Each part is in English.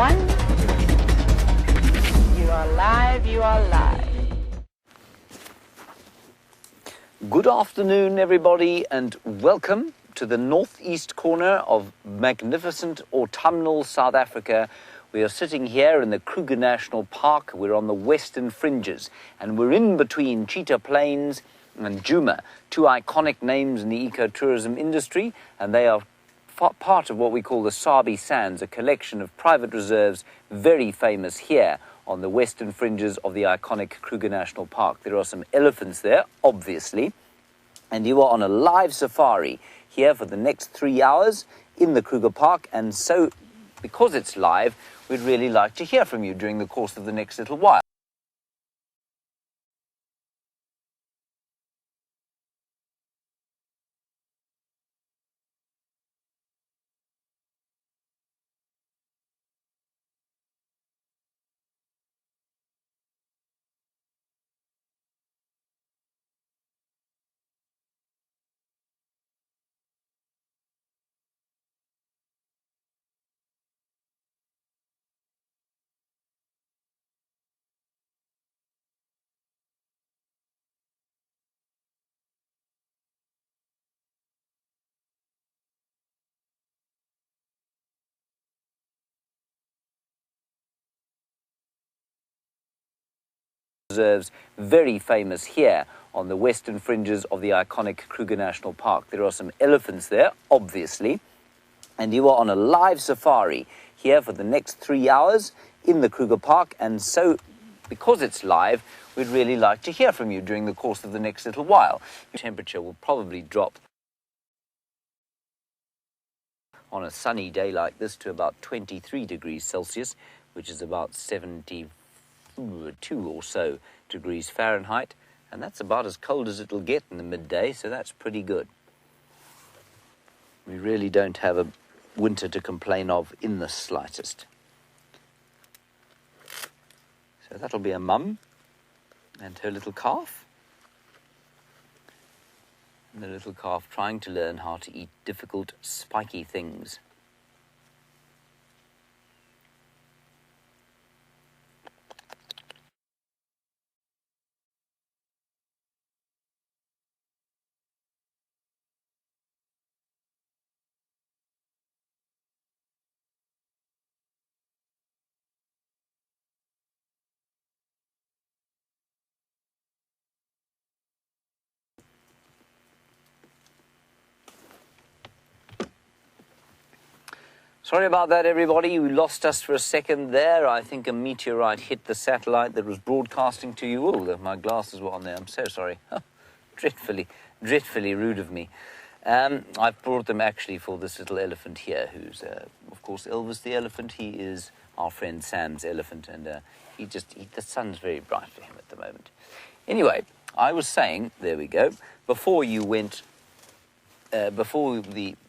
1. You are live, you are live. Good afternoon, everybody, and welcome to the northeast corner of magnificent autumnal South Africa. We are sitting here in the Kruger National Park. We're on the western fringes, and we're in between Cheetah Plains and Djuma, two iconic names in the ecotourism industry, and they are part of what we call the Sabi Sands, a collection of private reserves very famous here on the western fringes of the iconic Kruger National Park. There are some elephants there, obviously, and you are on a live safari here for the next 3 hours in the Kruger Park, and so because it's live, we'd really like to hear from you during the course of the next little while. Reserves very famous here on the western fringes of the iconic Kruger National Park. There are some elephants there, obviously, and you are on a live safari here for the next 3 hours in the Kruger Park, and so because it's live, we'd really like to hear from you during the course of the next little while. The temperature will probably drop on a sunny day like this to about 23 degrees Celsius, which is about 72 or so degrees Fahrenheit, and that's about as cold as it'll get in the midday, so that's pretty good. We really don't have a winter to complain of in the slightest. So that'll be a mum and her little calf, and the little calf trying to learn how to eat difficult, spiky things. Sorry about that, everybody. You lost us for a second there. I think a meteorite hit the satellite that was broadcasting to you. Oh, my glasses were on there. I'm so sorry. Dreadfully rude of me. I've brought them actually for this little elephant here, who's, of course, Elvis the elephant. He is our friend Sam's elephant, and the sun's very bright for him at the moment. Anyway, I was saying, there we go, before the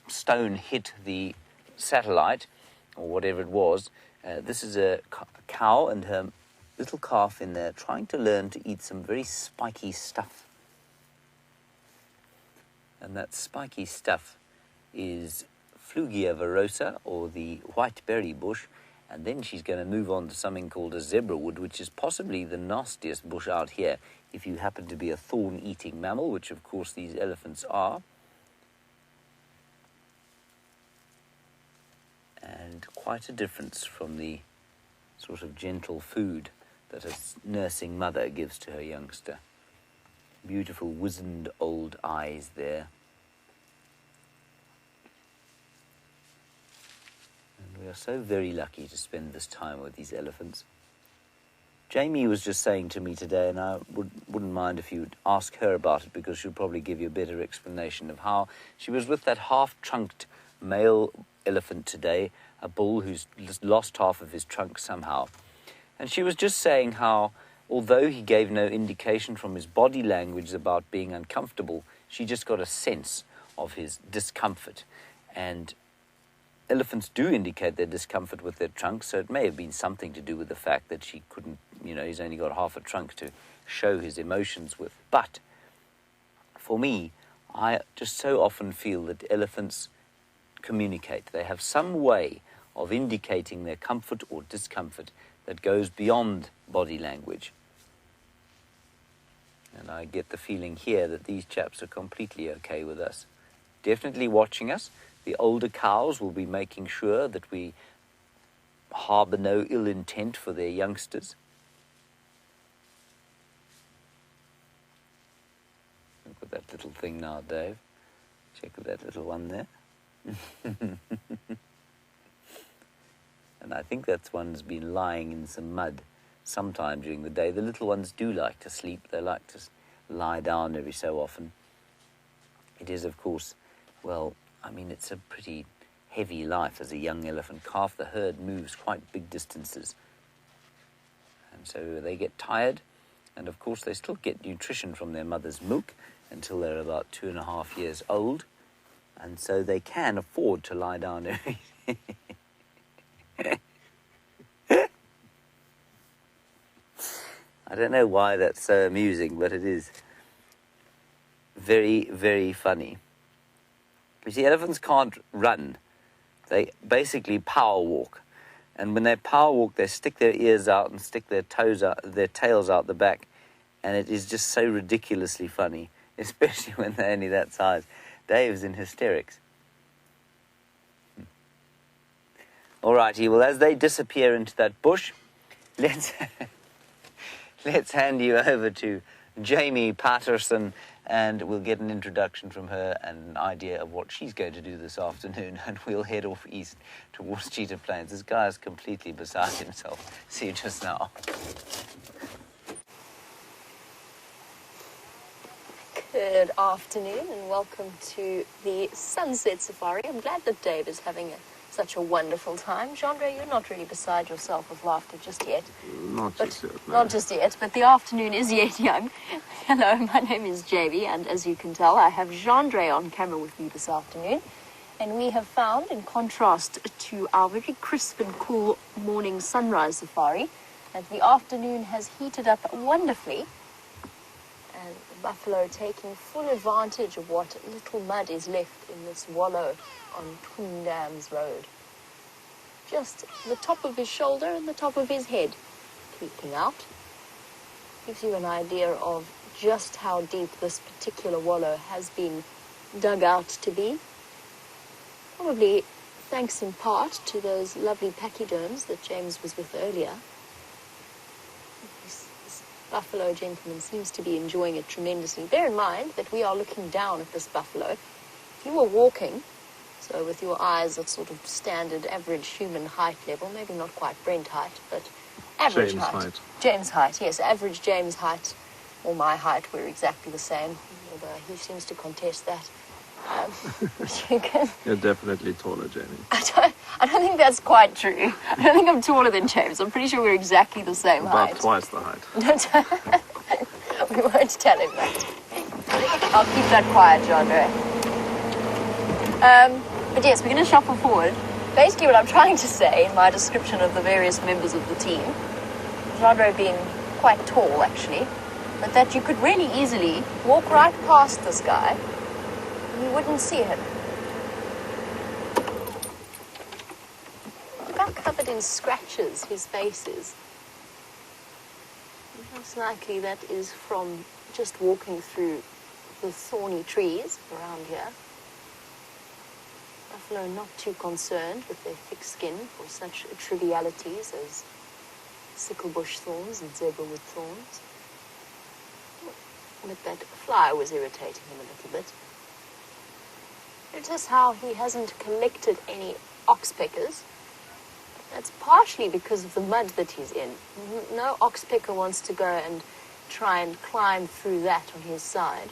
stone hit the satellite, or whatever it was, this is a cow and her little calf in there trying to learn to eat some very spiky stuff. And that spiky stuff is Flugia verosa, or the white berry bush, and then she's going to move on to something called a zebra wood, which is possibly the nastiest bush out here if you happen to be a thorn-eating mammal, which of course these elephants are. And quite a difference from the sort of gentle food that a nursing mother gives to her youngster. Beautiful wizened old eyes there. And we are so very lucky to spend this time with these elephants. Jamie was just saying to me today, and I wouldn't mind if you'd ask her about it, because she'll probably give you a better explanation of how she was with that half-trunked male elephant today, a bull who's lost half of his trunk somehow. And she was just saying how, although he gave no indication from his body language about being uncomfortable, she just got a sense of his discomfort. And elephants do indicate their discomfort with their trunks, so it may have been something to do with the fact that she couldn't, he's only got half a trunk to show his emotions with. But for me, I just so often feel that elephants communicate. They have some way of indicating their comfort or discomfort that goes beyond body language. And I get the feeling here that these chaps are completely okay with us. Definitely watching us. The older cows will be making sure that we harbour no ill intent for their youngsters. Look at that little thing now, Dave. Check that little one there. And I think that one's been lying in some mud sometime during the day. The little ones do like to sleep. They like to lie down every so often. It is, of course, well, I mean, it's a pretty heavy life as a young elephant calf. The herd moves quite big distances. And so they get tired. And, of course, they still get nutrition from their mother's milk until they're about 2.5 years old. And so they can afford to lie down every I don't know why that's so amusing, but it is very, very funny. You see, elephants can't run. They basically power walk. And when they power walk, they stick their ears out and stick their toes out, their tails out the back. And it is just so ridiculously funny, especially when they're only that size. Dave's in hysterics. All righty, well, as they disappear into that bush, let's hand you over to Jamie Patterson, and we'll get an introduction from her and an idea of what she's going to do this afternoon, and we'll head off east towards Cheetah Plains. This guy is completely beside himself. See you just now. Good afternoon and welcome to the Sunset Safari. I'm glad that Dave is having such a wonderful time. Jandre, you're not really beside yourself with laughter just yet. Not just yet, no. Not just yet, but the afternoon is yet young. Hello, my name is Jamie, and as you can tell, I have Jandre on camera with me this afternoon. And we have found, in contrast to our very crisp and cool morning sunrise safari, that the afternoon has heated up wonderfully. And the buffalo taking full advantage of what little mud is left in this wallow on Twin Dams Road. Just the top of his shoulder and the top of his head peeking out. Gives you an idea of just how deep this particular wallow has been dug out to be. Probably thanks in part to those lovely pachyderms that James was with earlier. This buffalo gentleman seems to be enjoying it tremendously. Bear in mind that we are looking down at this buffalo. If you were walking, so with your eyes at sort of standard average human height level, maybe not quite Brent height, but average James height. James height, yes, average James height, or my height, we're exactly the same, although he seems to contest that. You can... You're definitely taller, Jamie. I don't think that's quite true. I don't think I'm taller than James. I'm pretty sure we're exactly the same height. About twice the height. We won't tell him that. I'll keep that quiet, Jandre. But yes, we're going to shuffle forward. Basically what I'm trying to say in my description of the various members of the team, Jandre being quite tall actually, but that you could really easily walk right past this guy and you wouldn't see him. Look how covered in scratches his face is. Most likely that is from just walking through the thorny trees around here. Buffalo not too concerned with their thick skin for such trivialities as sicklebush thorns and zebrawood thorns. But that fly was irritating him a little bit. Notice how he hasn't collected any oxpeckers. That's partially because of the mud that he's in. No oxpecker wants to go and try and climb through that on his side.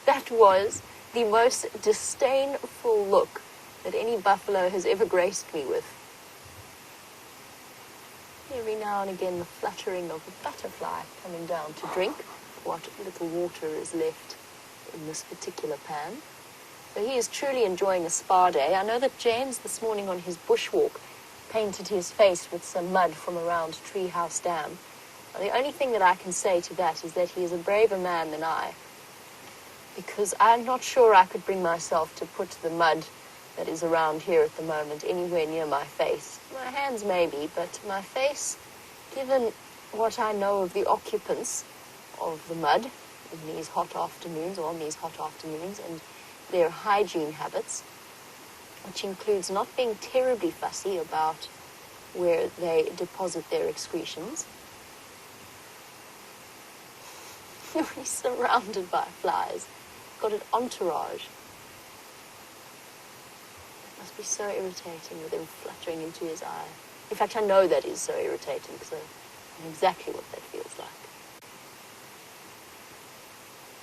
That was the most disdainful look that any buffalo has ever graced me with. Every now and again the fluttering of a butterfly coming down to drink what little water is left in this particular pan. So he is truly enjoying a spa day. I know that James this morning on his bushwalk painted his face with some mud from around Treehouse Dam. The only thing that I can say to that is that he is a braver man than I. because I'm not sure I could bring myself to put the mud that is around here at the moment anywhere near my face. My hands maybe, but my face, given what I know of the occupants of the mud in these hot afternoons, or on these hot afternoons, and their hygiene habits, which includes not being terribly fussy about where they deposit their excretions. He's surrounded by flies. Got an entourage. It must be so irritating with them fluttering into his eye. In fact, I know that is so irritating because I know exactly what that feels like.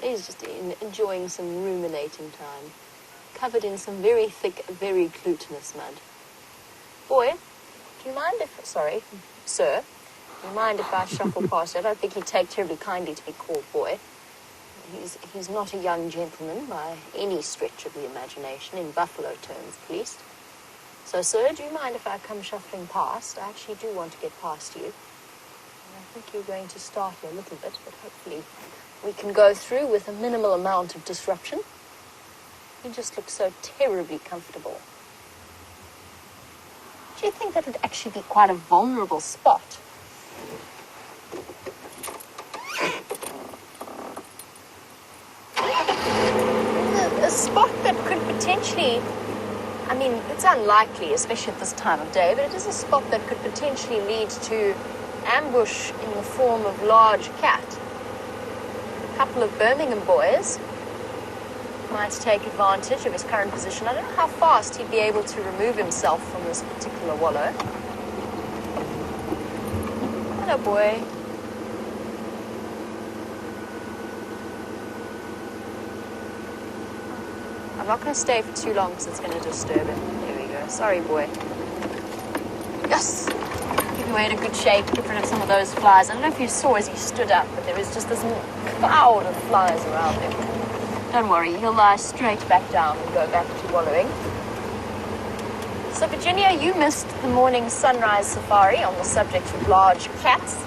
He's just enjoying some ruminating time, covered in some very thick, very glutinous mud. Boy, do you mind if... Sorry, sir. Do you mind if I shuffle past you? I don't think he'd take terribly kindly to be called boy. He's not a young gentleman by any stretch of the imagination, in buffalo terms at least. So, sir, do you mind if I come shuffling past? I actually do want to get past you. And I think you're going to startle a little bit, but hopefully we can go through with a minimal amount of disruption. He just looks so terribly comfortable. Do you think that would actually be quite a vulnerable spot? A spot that could potentially, I mean, it's unlikely, especially at this time of day, but it is a spot that could potentially lead to ambush in the form of large cat. A couple of Birmingham boys might take advantage of his current position. I don't know how fast he'd be able to remove himself from this particular wallow. Hello, boy. I'm not going to stay for too long because it's going to disturb him. There we go. Sorry, boy. Yes! Give your way in a good shape. Get rid of some of those flies. I don't know if you saw as he stood up, but there was just this cloud of flies around him. Don't worry, he'll lie straight back down and go back to wallowing. So, Virginia, you missed the morning sunrise safari on the subject of large cats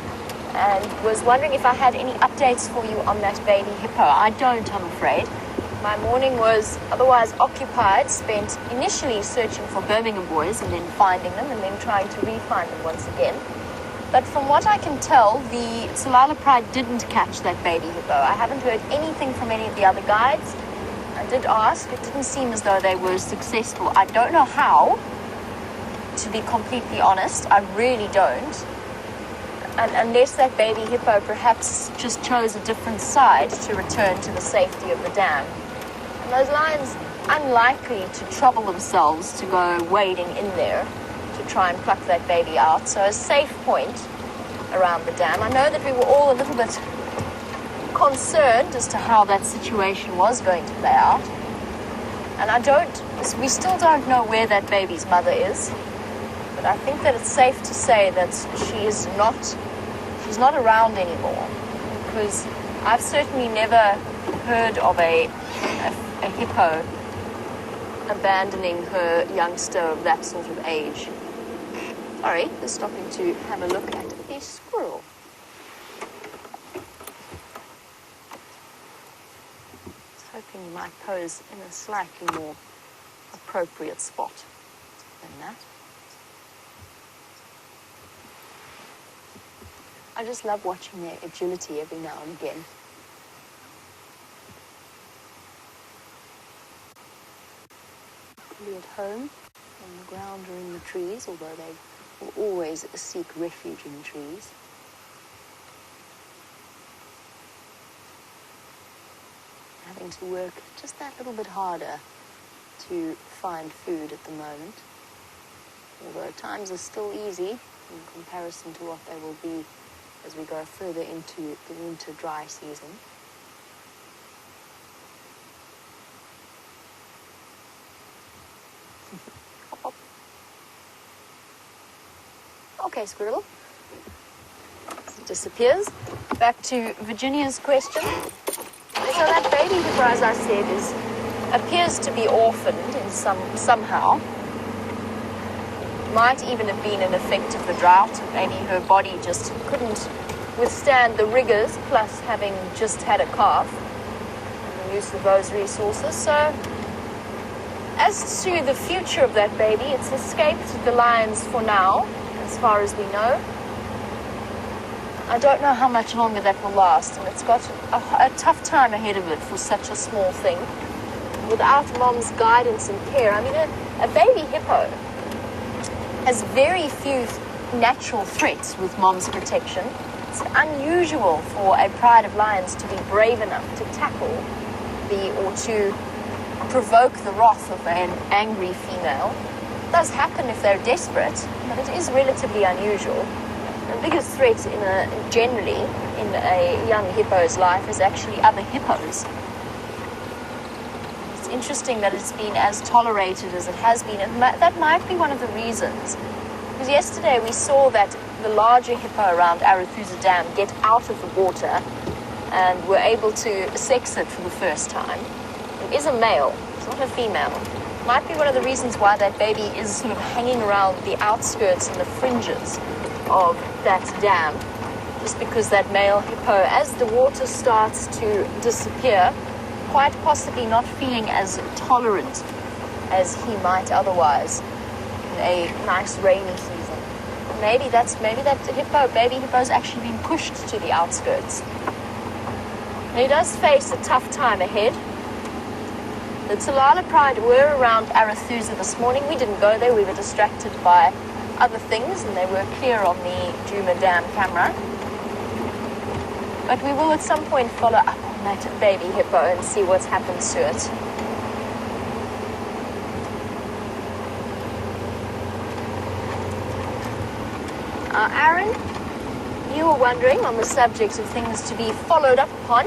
and was wondering if I had any updates for you on that baby hippo. I don't, I'm afraid. My morning was otherwise occupied, spent initially searching for Birmingham boys and then finding them and then trying to re-find them once again. But from what I can tell, the Tsalala Pride didn't catch that baby hippo. I haven't heard anything from any of the other guides. I did ask. It didn't seem as though they were successful. I don't know how, to be completely honest. I really don't. And unless that baby hippo perhaps just chose a different side to return to the safety of the dam. And those lions, unlikely to trouble themselves to go wading in there to try and pluck that baby out. So a safe point around the dam. I know that we were all a little bit concerned as to how that situation was going to play out. And we still don't know where that baby's mother is. But I think that it's safe to say that she's not around anymore. Because I've certainly never heard of a hippo abandoning her youngster of that sort of age. Sorry, just stopping to have a look at a squirrel. I was hoping you might pose in a slightly more appropriate spot than that. I just love watching their agility every now and again. Be at home, on the ground or in the trees, although they will always seek refuge in trees. Having to work just that little bit harder to find food at the moment. Although times are still easy in comparison to what they will be as we go further into the winter dry season. Okay, squirrel. It disappears. Back to Virginia's question. So that baby hippo, as I said, appears to be orphaned in somehow. Might even have been an effect of the drought. Maybe her body just couldn't withstand the rigors, plus having just had a calf. And the use of those resources. So as to the future of that baby, it's escaped the lions for now, as far as we know. I don't know how much longer that will last, and it's got a tough time ahead of it for such a small thing. Without mom's guidance and care, I mean, a baby hippo has very few natural threats with mom's protection. It's unusual for a pride of lions to be brave enough to tackle or to provoke the wrath of an angry female. It does happen if they're desperate, but it is relatively unusual. The biggest threat generally in a young hippo's life is actually other hippos. It's interesting that it's been as tolerated as it has been, and that might be one of the reasons. Because yesterday we saw that the larger hippo around Arathusa Dam get out of the water and were able to sex it for the first time. It is a male, it's not a female. Might be one of the reasons why that baby is sort of hanging around the outskirts and the fringes of that dam, just because that male hippo, as the water starts to disappear, quite possibly not feeling as tolerant as he might otherwise in a nice rainy season. Maybe that baby hippo's actually been pushed to the outskirts. And he does face a tough time ahead. The Talala Pride were around Arathusa this morning. We didn't go there, we were distracted by other things, and they were clear on the Djuma Dam camera. But we will at some point follow up on that baby hippo and see what's happened to it. Aaron, you were wondering on the subject of things to be followed up upon.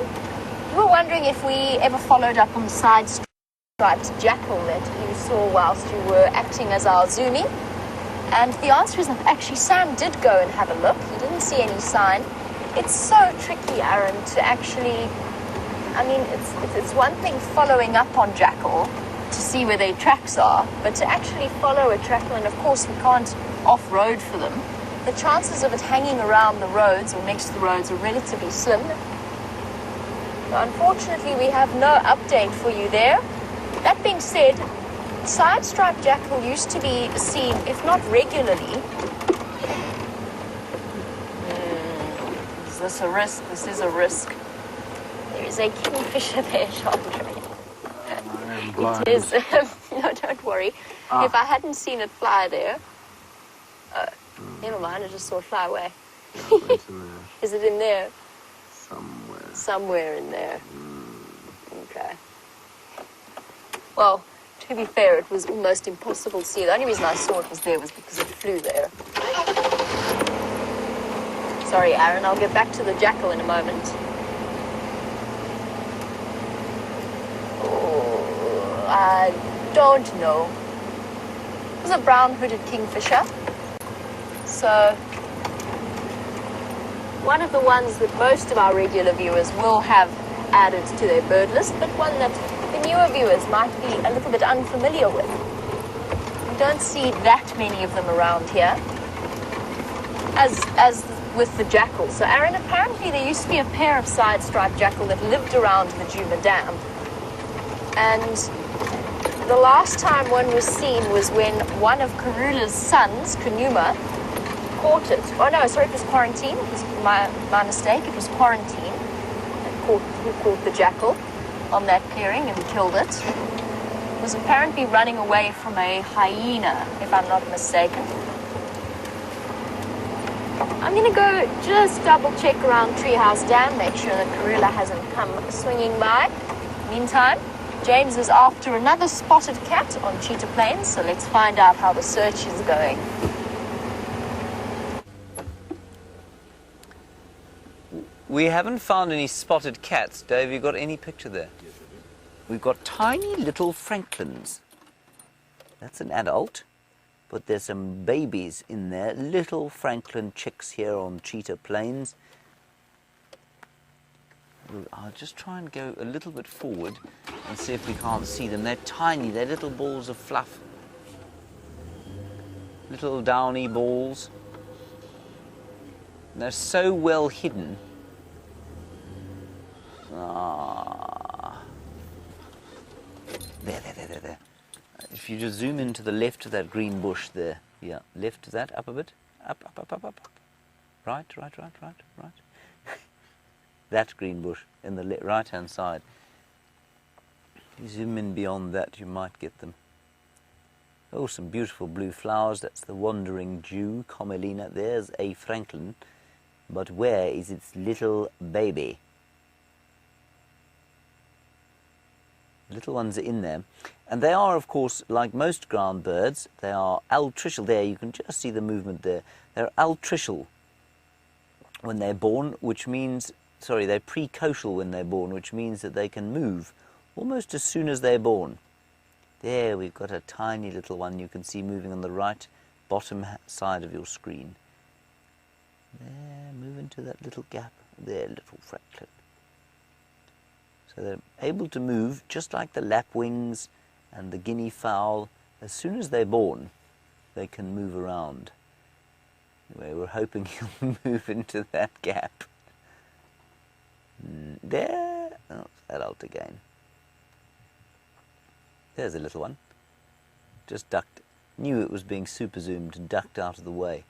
You were wondering if we ever followed up on the side-striped jackal that you saw whilst you were acting as our zoomie. And the answer is that actually Sam did go and have a look. He didn't see any sign. It's so tricky, Aaron, to actually... I mean, it's one thing following up on jackal to see where their tracks are, but to actually follow a jackal, and of course we can't off-road for them, the chances of it hanging around the roads or next to the roads are relatively slim. So unfortunately, we have no update for you there. That being said, side-striped jackal used to be seen, if not regularly. Is this a risk? This is a risk. There is a kingfisher there, Chandra. It is. No, don't worry. If I hadn't seen it fly there... never mind, I just saw it fly away. It's in there. Is it in there? Somewhere. Somewhere in there. Okay. Well, to be fair, it was almost impossible to see. The only reason I saw it was because it flew there. Sorry, Aaron, I'll get back to the jackal in a moment. Oh, I don't know. It was a brown-hooded kingfisher. So, one of the ones that most of our regular viewers will have added to their bird list, but one that the newer viewers might be a little bit unfamiliar with. We don't see that many of them around here, as with the jackal. So, Aaron, apparently there used to be a pair of side-striped jackal that lived around the Djuma Dam, and the last time one was seen was when one of Karula's sons, Kanuma, caught it. Oh no, sorry, it was Quarantine. It was my mistake. It was Quarantine who caught the jackal on that clearing and killed it. It was apparently running away from a hyena, if I'm not mistaken. I'm going to go just double check around Treehouse Dam, make sure that Karula hasn't come swinging by. Meantime, James is after another spotted cat on Cheetah Plains, so let's find out how the search is going. We haven't found any spotted cats. Dave, you got any picture there? We've got tiny little Franklins. That's an adult, but there's some babies in there. Little Franklin chicks here on Cheetah Plains. I'll just try and go a little bit forward and see if we can't see them. They're tiny, they're little balls of fluff. Little downy balls. They're so well hidden. There. If you just zoom into the left of that green bush there. Yeah, left of that, up a bit. Up. Right. That green bush in the right-hand side. If you zoom in beyond that, you might get them. Oh, some beautiful blue flowers. That's the Wandering Jew, Commelina. There's a Franklin. But where is its little baby? Little ones are in there. And they are, of course, like most ground birds, they are altricial. There, you can just see the movement there. They're altricial when they're born, which means, they're precocial when they're born, which means that they can move almost as soon as they're born. There, we've got a tiny little one you can see moving on the right bottom side of your screen. There, move into that little gap. There, little Franklin. So they're able to move just like the lapwings and the guinea fowl. As soon as they're born, they can move around. Anyway, we're hoping he'll move into that gap. There. Oh, adult again. There's a little one. Just ducked. Knew it was being super zoomed and ducked out of the way.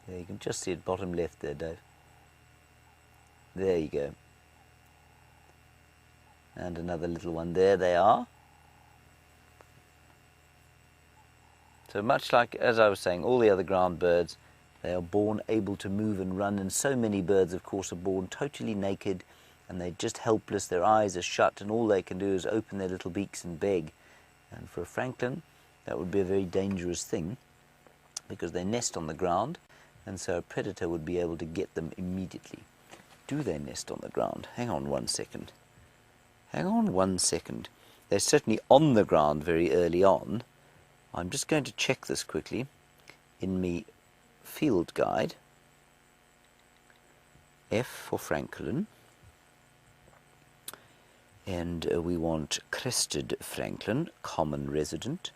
There, you can just see it bottom left there, Dave. There you go. And another little one. There they are. So much like, as I was saying, all the other ground birds, they are born able to move and run, and so many birds, of course, are born totally naked, and they're just helpless. Their eyes are shut, and all they can do is open their little beaks and beg. And for a Franklin, that would be a very dangerous thing, because they nest on the ground, and so a predator would be able to get them immediately. Do they nest on the ground? Hang on 1 second. Hang on 1 second. They're certainly on the ground very early on. I'm just going to check this quickly in me field guide. F for Franklin. And we want crested Franklin, common resident.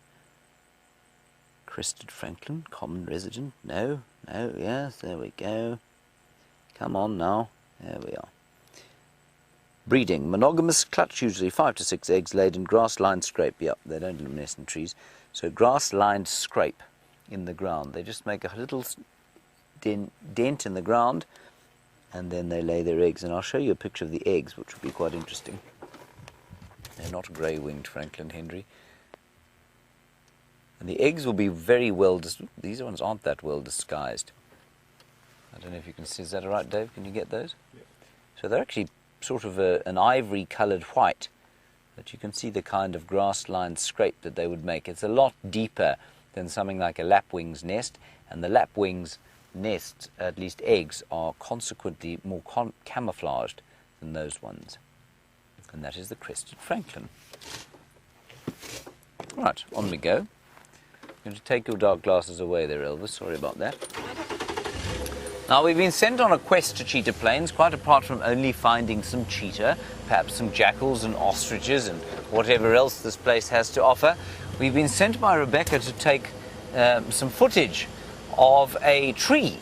Crested Franklin, common resident. No, yes, there we go. Come on now. There we are. Breeding. Monogamous, clutch usually 5 to 6 eggs laid in grass-lined scrape. Yep, they don't nest in trees. So grass-lined scrape in the ground. They just make a little dent in the ground, and then they lay their eggs. And I'll show you a picture of the eggs, which will be quite interesting. They're not grey-winged Franklin Henry. And the eggs will be very well... These ones aren't that well disguised. I don't know if you can see. Is that all right, Dave? Can you get those? Yeah. So they're actually sort of an ivory-coloured white. But you can see the kind of grass-lined scrape that they would make. It's a lot deeper than something like a lapwing's nest. And the lapwing's nests, at least eggs, are consequently more camouflaged than those ones. And that is the crested Franklin. Right, on we go. I'm going to take your dark glasses away there, Elvis. Sorry about that. Now, we've been sent on a quest to cheetah plains, quite apart from only finding some cheetah, perhaps some jackals and ostriches and whatever else this place has to offer. We've been sent by Rebecca to take some footage of a tree.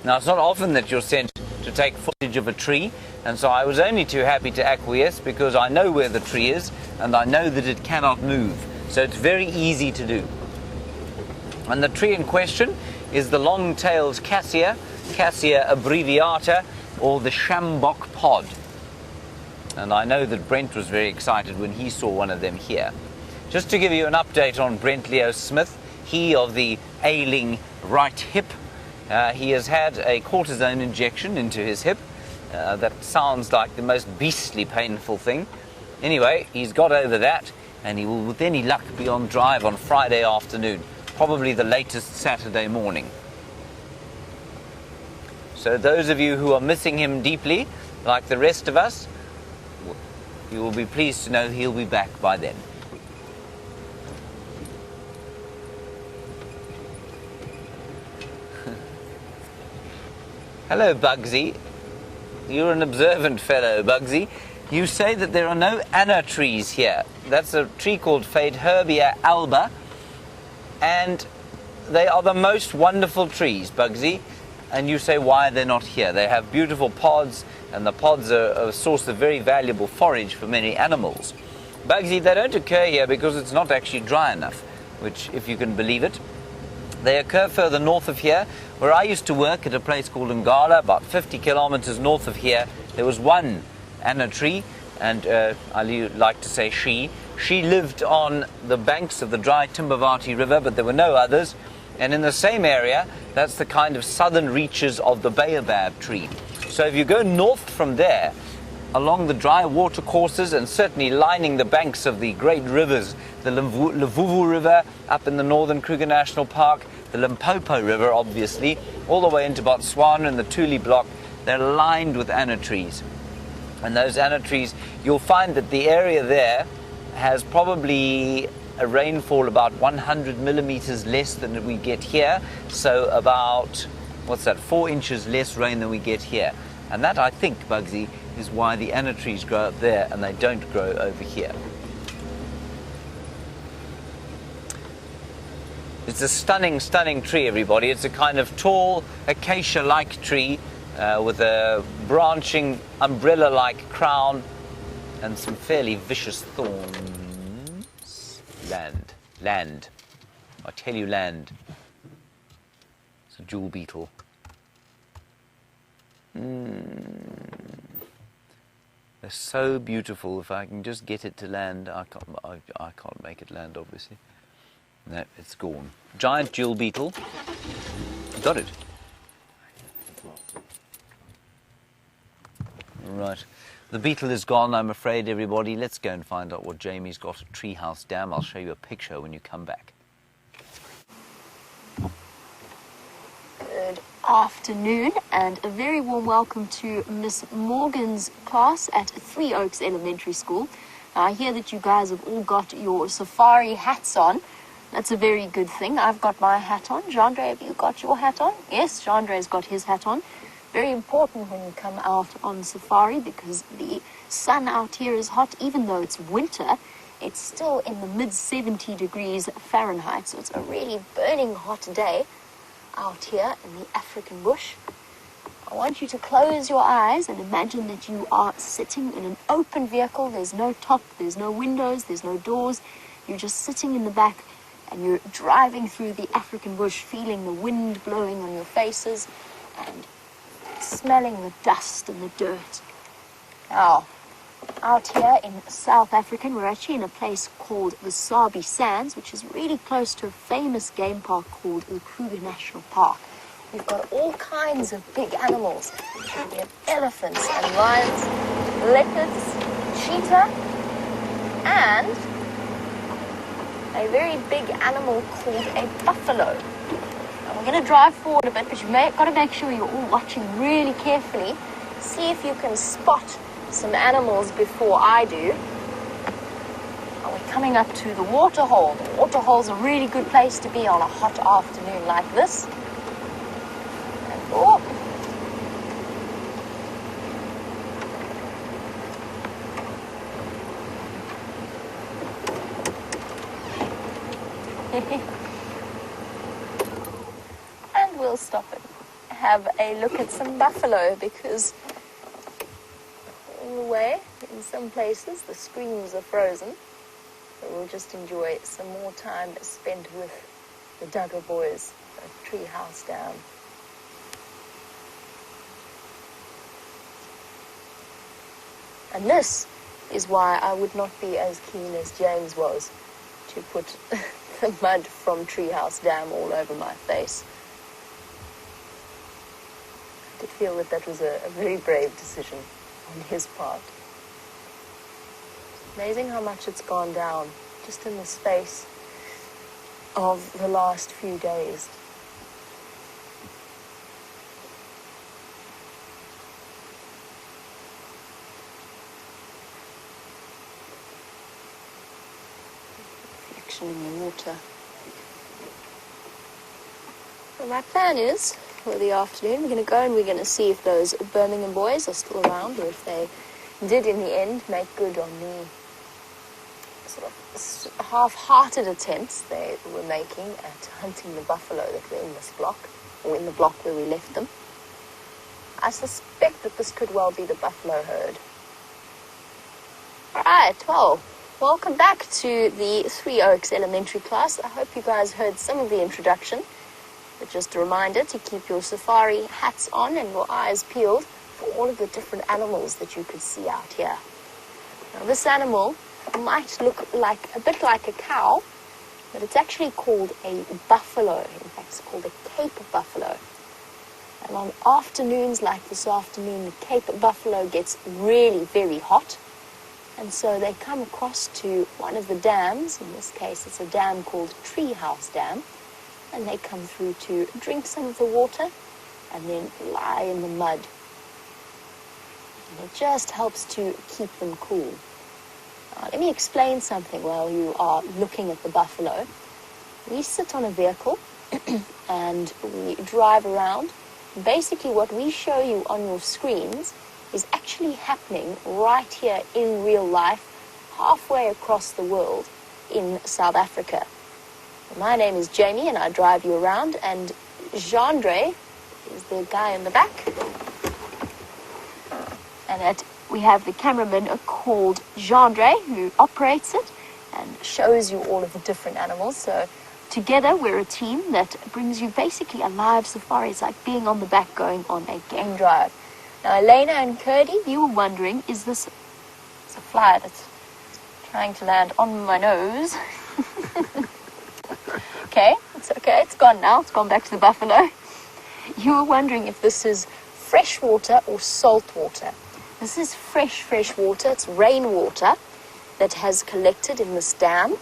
Now, it's not often that you're sent to take footage of a tree, and so I was only too happy to acquiesce because I know where the tree is and I know that it cannot move. So it's very easy to do. And the tree in question is the long-tailed cassia, Cassia abbreviata, or the sjambok pod. And I know that Brent was very excited when he saw one of them here. Just to give you an update on Brent Leo Smith, he of the ailing right hip, he has had a cortisone injection into his hip. That sounds like the most beastly painful thing. Anyway, he's got over that, and he will with any luck be on drive on Friday afternoon, probably the latest Saturday morning. So those of you who are missing him deeply, like the rest of us, you will be pleased to know he'll be back by then. Hello, Bugsy. You're an observant fellow, Bugsy. You say that there are no Anna trees here. That's a tree called Fadeherbia alba, and they are the most wonderful trees, Bugsy. And you say why they're not here. They have beautiful pods, and the pods are a source of very valuable forage for many animals. Bugsy, they don't occur here because it's not actually dry enough, which, if you can believe it. They occur further north of here, where I used to work at a place called Ngala, about 50 kilometers north of here. There was one anna tree, and I like to say she lived on the banks of the dry Timbavati River, but there were no others. And in the same area, that's the kind of southern reaches of the baobab tree. So if you go north from there, along the dry water courses and certainly lining the banks of the great rivers, the Levuvu River up in the northern Kruger National Park, the Limpopo River obviously, all the way into Botswana and the Tule Block, they're lined with anna trees. And those anna trees, you'll find that the area there has probably a rainfall about 100 millimeters less than we get here, so about, 4 inches less rain than we get here. And that, I think, Bugsy, is why the anna trees grow up there and they don't grow over here. It's a stunning, stunning tree, everybody. It's a kind of tall, acacia-like tree with a branching, umbrella-like crown and some fairly vicious thorns. Land. I tell you, land. It's a jewel beetle. They're so beautiful. If I can just get it to land, I can't make it land, obviously. No, it's gone. Giant jewel beetle. Got it. Right. The beetle is gone, I'm afraid, everybody. Let's go and find out what Jamie's got at Treehouse Dam. I'll show you a picture when you come back. Good afternoon and a very warm welcome to Miss Morgan's class at Three Oaks Elementary School. I hear that you guys have all got your safari hats on. That's a very good thing. I've got my hat on. Jandre, have you got your hat on? Yes, Jandre's got his hat on. Very important when you come out on safari because the sun out here is hot. Even though it's winter, it's still in the mid-70 degrees Fahrenheit. So it's a really burning hot day out here in the African bush. I want you to close your eyes and imagine that you are sitting in an open vehicle. There's no top, there's no windows, there's no doors. You're just sitting in the back and you're driving through the African bush, feeling the wind blowing on your faces and smelling the dust and the dirt. Now, out here in South Africa, we're actually in a place called the Sabi Sands, which is really close to a famous game park called the Kruger National Park. We've got all kinds of big animals. We have elephants and lions, leopards, cheetah, and a very big animal called a buffalo. Now we're going to drive forward a bit, but you've got to make sure you're all watching really carefully. See if you can spot some animals before I do. Now we're coming up to the waterhole. The waterhole's a really good place to be on a hot afternoon like this. And oh. And we'll stop and have a look at some buffalo because all the way in some places the streams are frozen. So we'll just enjoy some more time spent with the Duggar boys at Treehouse Dam. And this is why I would not be as keen as James was to put the mud from Treehouse Dam all over my face. I did feel that that was a very brave decision on his part. It's amazing how much it's gone down just in the space of the last few days. In the water. Well, my plan is for the afternoon we're going to go and we're going to see if those Birmingham boys are still around or if they did in the end make good on the sort of half-hearted attempts they were making at hunting the buffalo that were in this block or in the block where we left them. I suspect that this could well be the buffalo herd. Alright, well, welcome back to the Three Oaks Elementary class. I hope you guys heard some of the introduction. But just a reminder to keep your safari hats on and your eyes peeled for all of the different animals that you could see out here. Now this animal might look like a bit like a cow, but it's actually called a buffalo. In fact, it's called a Cape buffalo. And on afternoons like this afternoon, the Cape buffalo gets really very hot. And so they come across to one of the dams. In this case, it's a dam called Treehouse Dam. And they come through to drink some of the water and then lie in the mud. And it just helps to keep them cool. Let me explain something while you are looking at the buffalo. We sit on a vehicle and we drive around. Basically what we show you on your screens is actually happening right here in real life, halfway across the world in South Africa. My name is Jamie and I drive you around, and Jean-Andre is the guy in the back. And we have the cameraman called Jean-Andre who operates it and shows you all of the different animals. So together we're a team that brings you basically a live safari. It's like being on the back going on a game drive. Now Elena and Curdy, you were wondering, is this it's a fly that's trying to land on my nose? Okay, it's gone now. It's gone back to the buffalo. You were wondering if this is fresh water or salt water. This is fresh water. It's rainwater that has collected in this dam.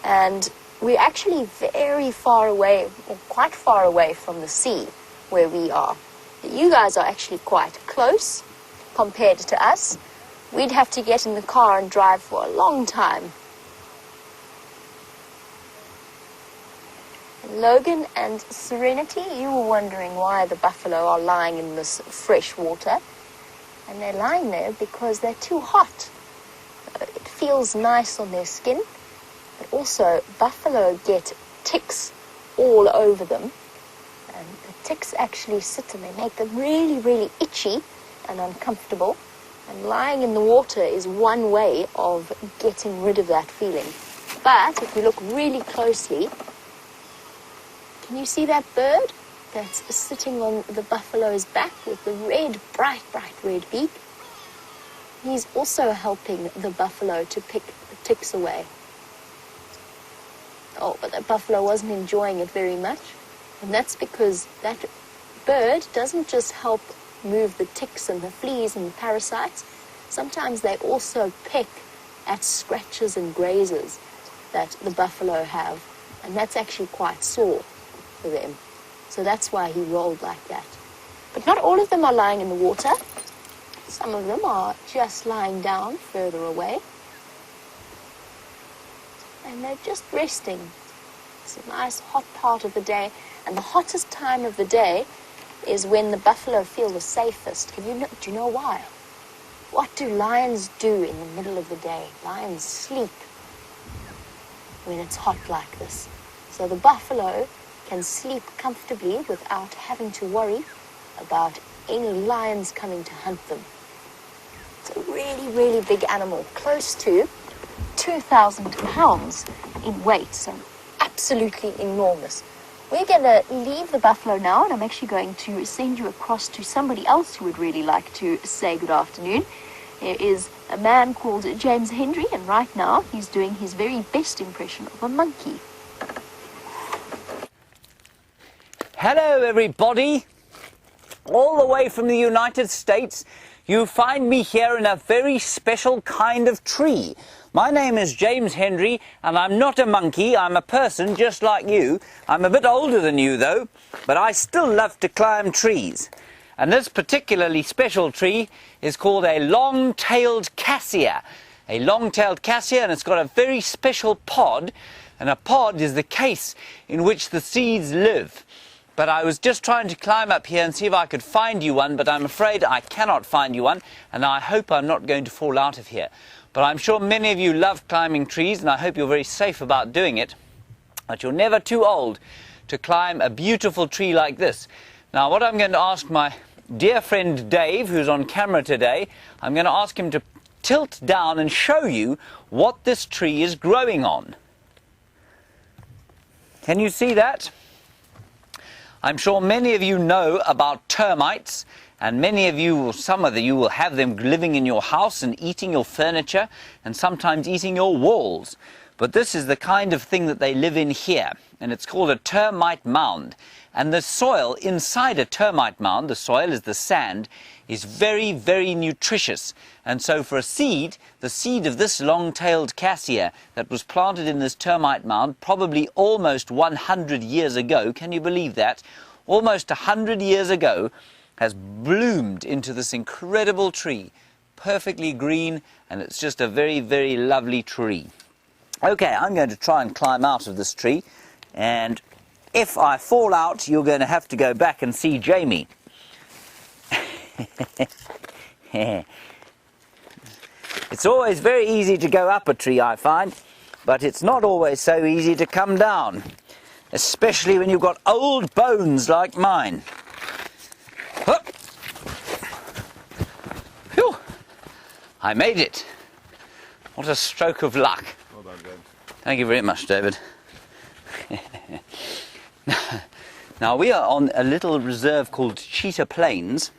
And we're actually very far away, or quite far away from the sea where we are. You guys are actually quite close compared to us. We'd have to get in the car and drive for a long time. Logan and Serenity, you were wondering why the buffalo are lying in this fresh water. And they're lying there because they're too hot. It feels nice on their skin. But also, buffalo get ticks all over them. And the ticks actually sit and they make them really, really itchy and uncomfortable. And lying in the water is one way of getting rid of that feeling. But if you look really closely, can you see that bird that's sitting on the buffalo's back with the red, bright red beak? He's also helping the buffalo to pick the ticks away. Oh, but the buffalo wasn't enjoying it very much. And that's because that bird doesn't just help move the ticks and the fleas and the parasites. Sometimes they also pick at scratches and grazes that the buffalo have. And that's actually quite sore for them. So that's why he rolled like that. But not all of them are lying in the water. Some of them are just lying down further away. And they're just resting. It's a nice hot part of the day. And the hottest time of the day is when the buffalo feel the safest. Do you know why? What do lions do in the middle of the day? Lions sleep when it's hot like this. So the buffalo can sleep comfortably without having to worry about any lions coming to hunt them. It's a really, really big animal, close to 2,000 pounds in weight, so absolutely enormous. We're going to leave the buffalo now, and I'm actually going to send you across to somebody else who would really like to say good afternoon. There is a man called James Henry, and right now he's doing his very best impression of a monkey. Hello everybody, all the way from the United States. You find me here in a very special kind of tree. My name is James Henry and I'm not a monkey, I'm a person just like you. I'm a bit older than you though, but I still love to climb trees. And this particularly special tree is called a long-tailed cassia. A long-tailed cassia, and it's got a very special pod, and a pod is the case in which the seeds live. But I was just trying to climb up here and see if I could find you one, but I'm afraid I cannot find you one, and I hope I'm not going to fall out of here. But I'm sure many of you love climbing trees, and I hope you're very safe about doing it. But you're never too old to climb a beautiful tree like this. Now, what I'm going to ask my dear friend Dave, who's on camera today, I'm going to ask him to tilt down and show you what this tree is growing on. Can you see that? I'm sure many of you know about termites, and many of you, or some of you, will have them living in your house and eating your furniture and sometimes eating your walls. But this is the kind of thing that they live in here, and it's called a termite mound. And the soil inside a termite mound, the soil is the sand, is very, very nutritious. And so for a seed, the seed of this long-tailed cassia that was planted in this termite mound probably almost 100 years ago, can you believe that? Almost 100 years ago, has bloomed into this incredible tree, perfectly green, and it's just a very, very lovely tree. Okay, I'm going to try and climb out of this tree, and if I fall out, you're going to have to go back and see Jamie. It's always very easy to go up a tree, I find, but it's not always so easy to come down, especially when you've got old bones like mine. Hup. Phew. I made it. What a stroke of luck. Well done, David. Thank you very much, David. Now we are on a little reserve called Cheetah Plains.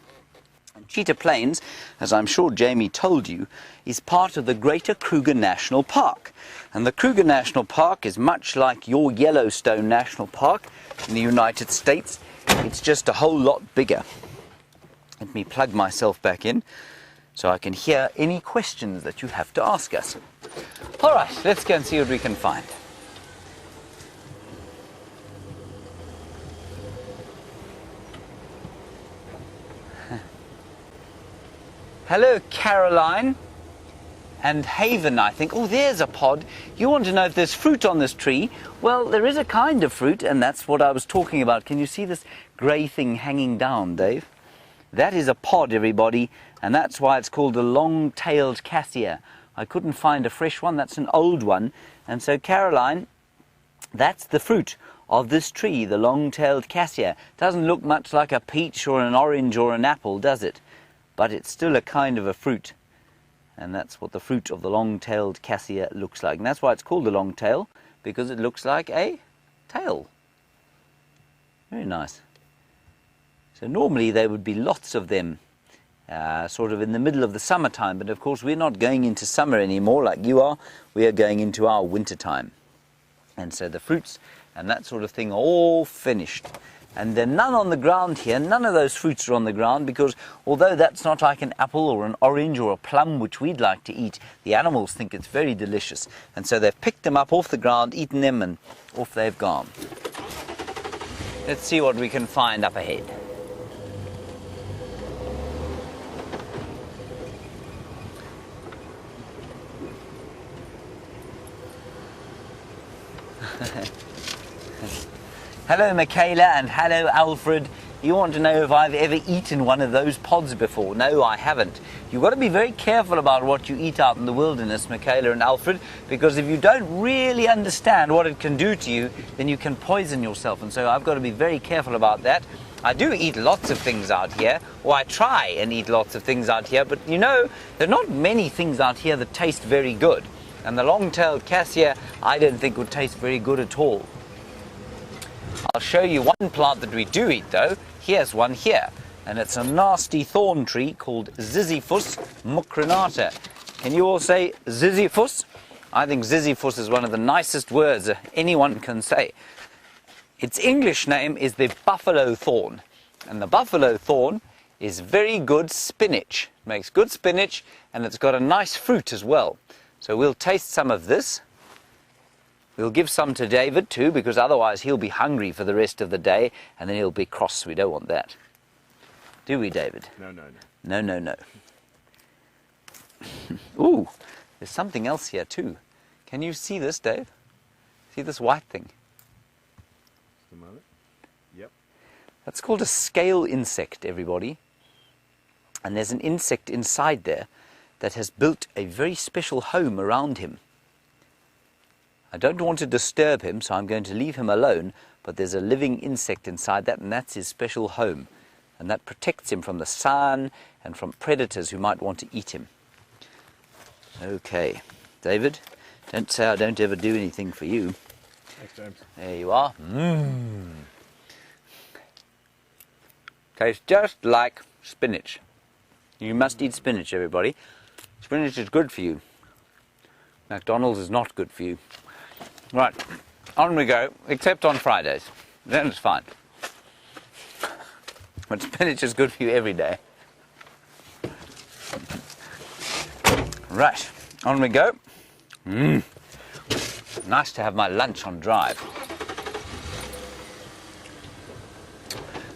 And Cheetah Plains, as I'm sure Jamie told you, is part of the Greater Kruger National Park. And the Kruger National Park is much like your Yellowstone National Park in the United States. It's just a whole lot bigger. Let me plug myself back in so I can hear any questions that you have to ask us. All right, let's go and see what we can find. Hello, Caroline and Haven, I think. Oh, there's a pod. You want to know if there's fruit on this tree? Well, there is a kind of fruit, and that's what I was talking about. Can you see this grey thing hanging down, Dave? That is a pod, everybody, and that's why it's called the long-tailed cassia. I couldn't find a fresh one. That's an old one. And so, Caroline, that's the fruit of this tree, the long-tailed cassia. Doesn't look much like a peach or an orange or an apple, does it? But it's still a kind of a fruit. And that's what the fruit of the long-tailed cassia looks like. And that's why it's called the long tail, because it looks like a tail. Very nice. So normally there would be lots of them sort of in the middle of the summertime. But of course we're not going into summer anymore like you are. We are going into our winter time. And so the fruits and that sort of thing are all finished. And there are none on the ground here. None of those fruits are on the ground because although that's not like an apple or an orange or a plum which we'd like to eat, the animals think it's very delicious. And so they've picked them up off the ground, eaten them, and off they've gone. Let's see what we can find up ahead. Hello, Michaela, and hello, Alfred. You want to know if I've ever eaten one of those pods before? No, I haven't. You've got to be very careful about what you eat out in the wilderness, Michaela and Alfred, because if you don't really understand what it can do to you, then you can poison yourself. And so I've got to be very careful about that. I do eat lots of things out here, or I try and eat lots of things out here, but you know, there are not many things out here that taste very good. And the long-tailed cassia, I don't think would taste very good at all. I'll show you one plant that we do eat though. Here's one here, and it's a nasty thorn tree called Ziziphus mucronata. Can you all say Ziziphus? I think Ziziphus is one of the nicest words anyone can say. Its English name is the buffalo thorn, and the buffalo thorn is very good spinach. It makes good spinach, and it's got a nice fruit as well. So we'll taste some of this. We'll give some to David too, because otherwise he'll be hungry for the rest of the day, and then he'll be cross. We don't want that. Do we, David? No, no, No, no. no, no. Ooh, there's something else here too. Can you see this, Dave? See this white thing? Just a moment. Yep. That's called a scale insect, everybody. And there's an insect inside there that has built a very special home around him. I don't want to disturb him, so I'm going to leave him alone, but there's a living insect inside that, and that's his special home. And that protects him from the sun and from predators who might want to eat him. Okay, David, don't say I don't ever do anything for you. Thanks, James. There you are. Tastes just like spinach. You must eat spinach, everybody. Spinach is good for you. McDonald's is not good for you. Right, on we go, except on Fridays. Then it's fine. But spinach is good for you every day. Right, on we go. Nice to have my lunch on drive.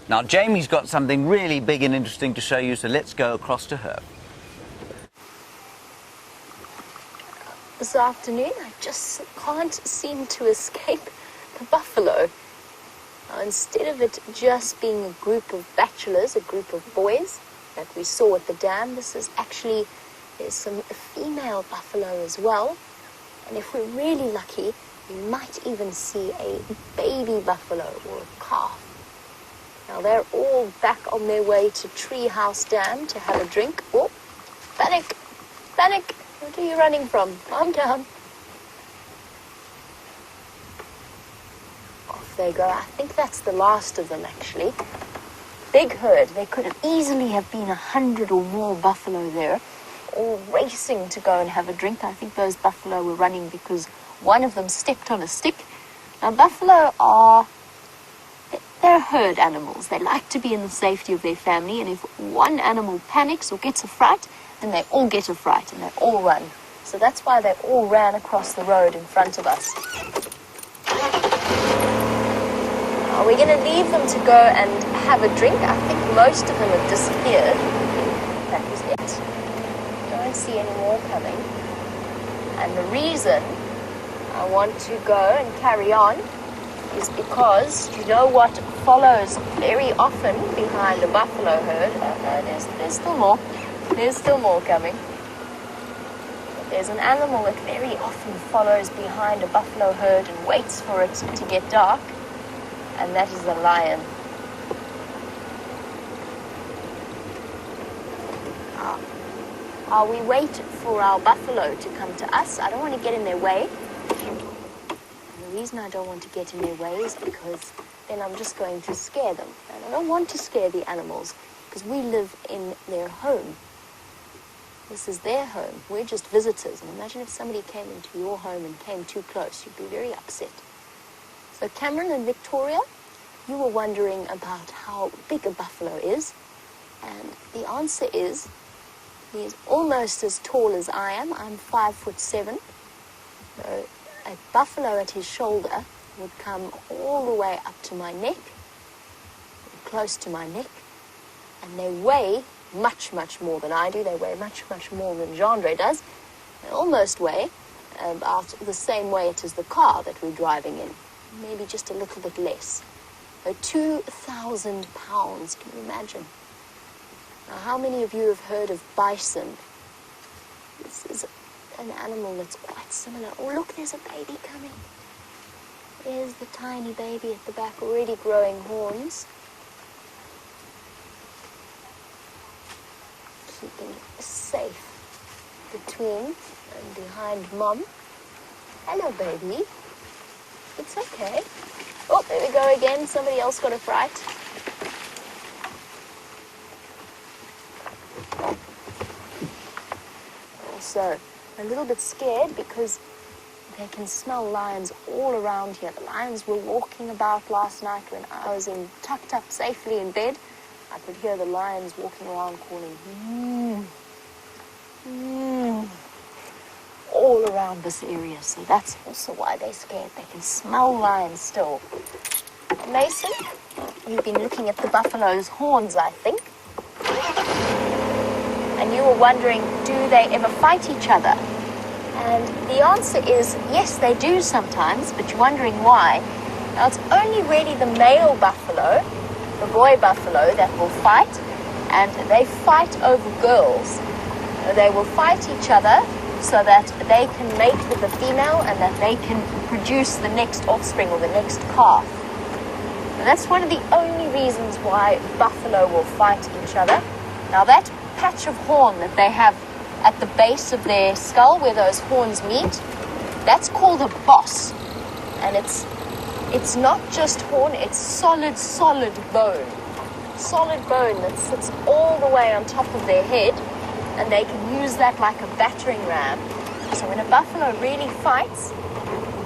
Now, Jamie's got something really big and interesting to show you, so let's go across to her. This afternoon, I just can't seem to escape the buffalo. Now, instead of it just being a group of bachelors, a group of boys that we saw at the dam, this is actually, there's some female buffalo as well. And if we're really lucky, we might even see a baby buffalo or a calf. Now, they're all back on their way to Treehouse Dam to have a drink. Oh, panic, panic. What are you running from? Calm down. Off they go. I think that's the last of them, actually. Big herd. There could easily have been 100 or more buffalo there, all racing to go and have a drink. I think those buffalo were running because one of them stepped on a stick. Now, buffalo they're herd animals. They like to be in the safety of their family, and if one animal panics or gets a fright, then they all get a fright and they all run. So that's why they all ran across the road in front of us. Now we're going to leave them to go and have a drink. I think most of them have disappeared. That was it. Don't see any more coming. And the reason I want to go and carry on is because you know what follows very often behind a buffalo herd? There's still more. There's still more coming. There's an animal that very often follows behind a buffalo herd and waits for it to get dark, and that is the lion. We wait for our buffalo to come to us. I don't want to get in their way. The reason I don't want to get in their way is because then I'm just going to scare them. And I don't want to scare the animals because we live in their home. This is their home. We're just visitors. And imagine if somebody came into your home and came too close. You'd be very upset. So Cameron and Victoria, you were wondering about how big a buffalo is. And the answer is, he is almost as tall as I am. I'm 5'7". So a buffalo at his shoulder would come all the way up to my neck, close to my neck, and they weigh much, much more than I do. They weigh much, much more than Gendre does. They almost weigh about the same weight as the car that we're driving in, maybe just a little bit less. So 2,000 pounds, can you imagine? Now, how many of you have heard of bison? This is an animal that's quite similar. Oh, look, there's a baby coming. There's the tiny baby at the back, already growing horns. Keeping safe between and behind Mom. Hello, baby. It's okay. Oh, there we go again. Somebody else got a fright. Also, a little bit scared because they can smell lions all around here. The lions were walking about last night when I was tucked up safely in bed. I could hear the lions walking around calling, all around this area. So that's also why they're scared. They can smell lions still. Mason, you've been looking at the buffalo's horns, I think. And you were wondering, do they ever fight each other? And the answer is, yes, they do sometimes, but you're wondering why. Now, it's only really the male buffalo, the boy buffalo, that will fight, and they fight over girls. They will fight each other so that they can mate with the female and that they can produce the next offspring or the next calf. And that's one of the only reasons why buffalo will fight each other. Now that patch of horn that they have at the base of their skull where those horns meet, that's called a boss. And it's not just horn, it's solid bone. Solid bone that sits all the way on top of their head, and they can use that like a battering ram. So when a buffalo really fights,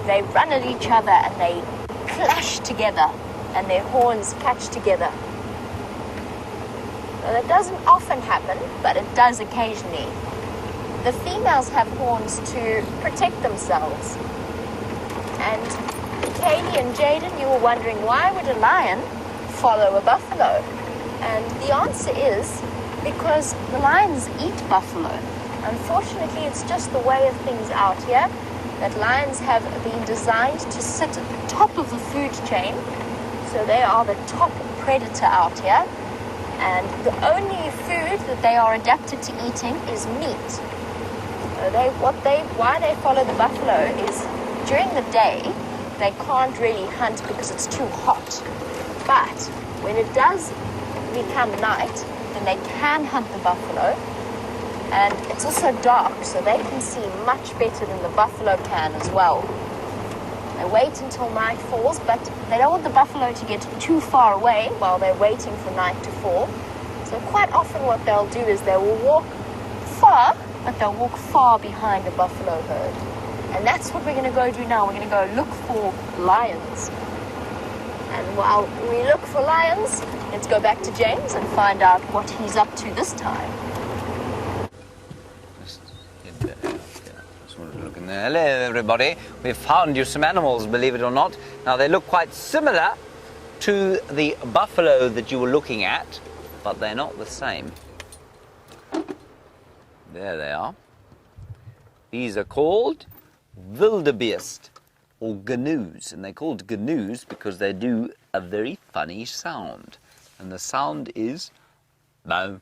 they run at each other and they clash together and their horns catch together. Now that doesn't often happen, but it does occasionally. The females have horns to protect themselves. And Katie and Jaden, you were wondering, why would a lion follow a buffalo? And the answer is because the lions eat buffalo. Unfortunately, it's just the way of things out here that lions have been designed to sit at the top of the food chain. So they are the top predator out here. And the only food that they are adapted to eating is meat. So why they follow the buffalo is during the day, they can't really hunt because it's too hot. But when it does become night, then they can hunt the buffalo. And it's also dark, so they can see much better than the buffalo can as well. They wait until night falls, but they don't want the buffalo to get too far away while they're waiting for night to fall. So quite often what they'll do is they will walk far, but they'll walk far behind a buffalo herd. And that's what we're going to go do now. We're going to go look for lions. And while we look for lions, let's go back to James and find out what he's up to this time. Just wanted to look in there. Hello, everybody. We've found you some animals, believe it or not. Now, they look quite similar to the buffalo that you were looking at, but they're not the same. There they are. These are called wildebeest or gnu's, and they're called gnu's because they do a very funny sound, and the sound is bow,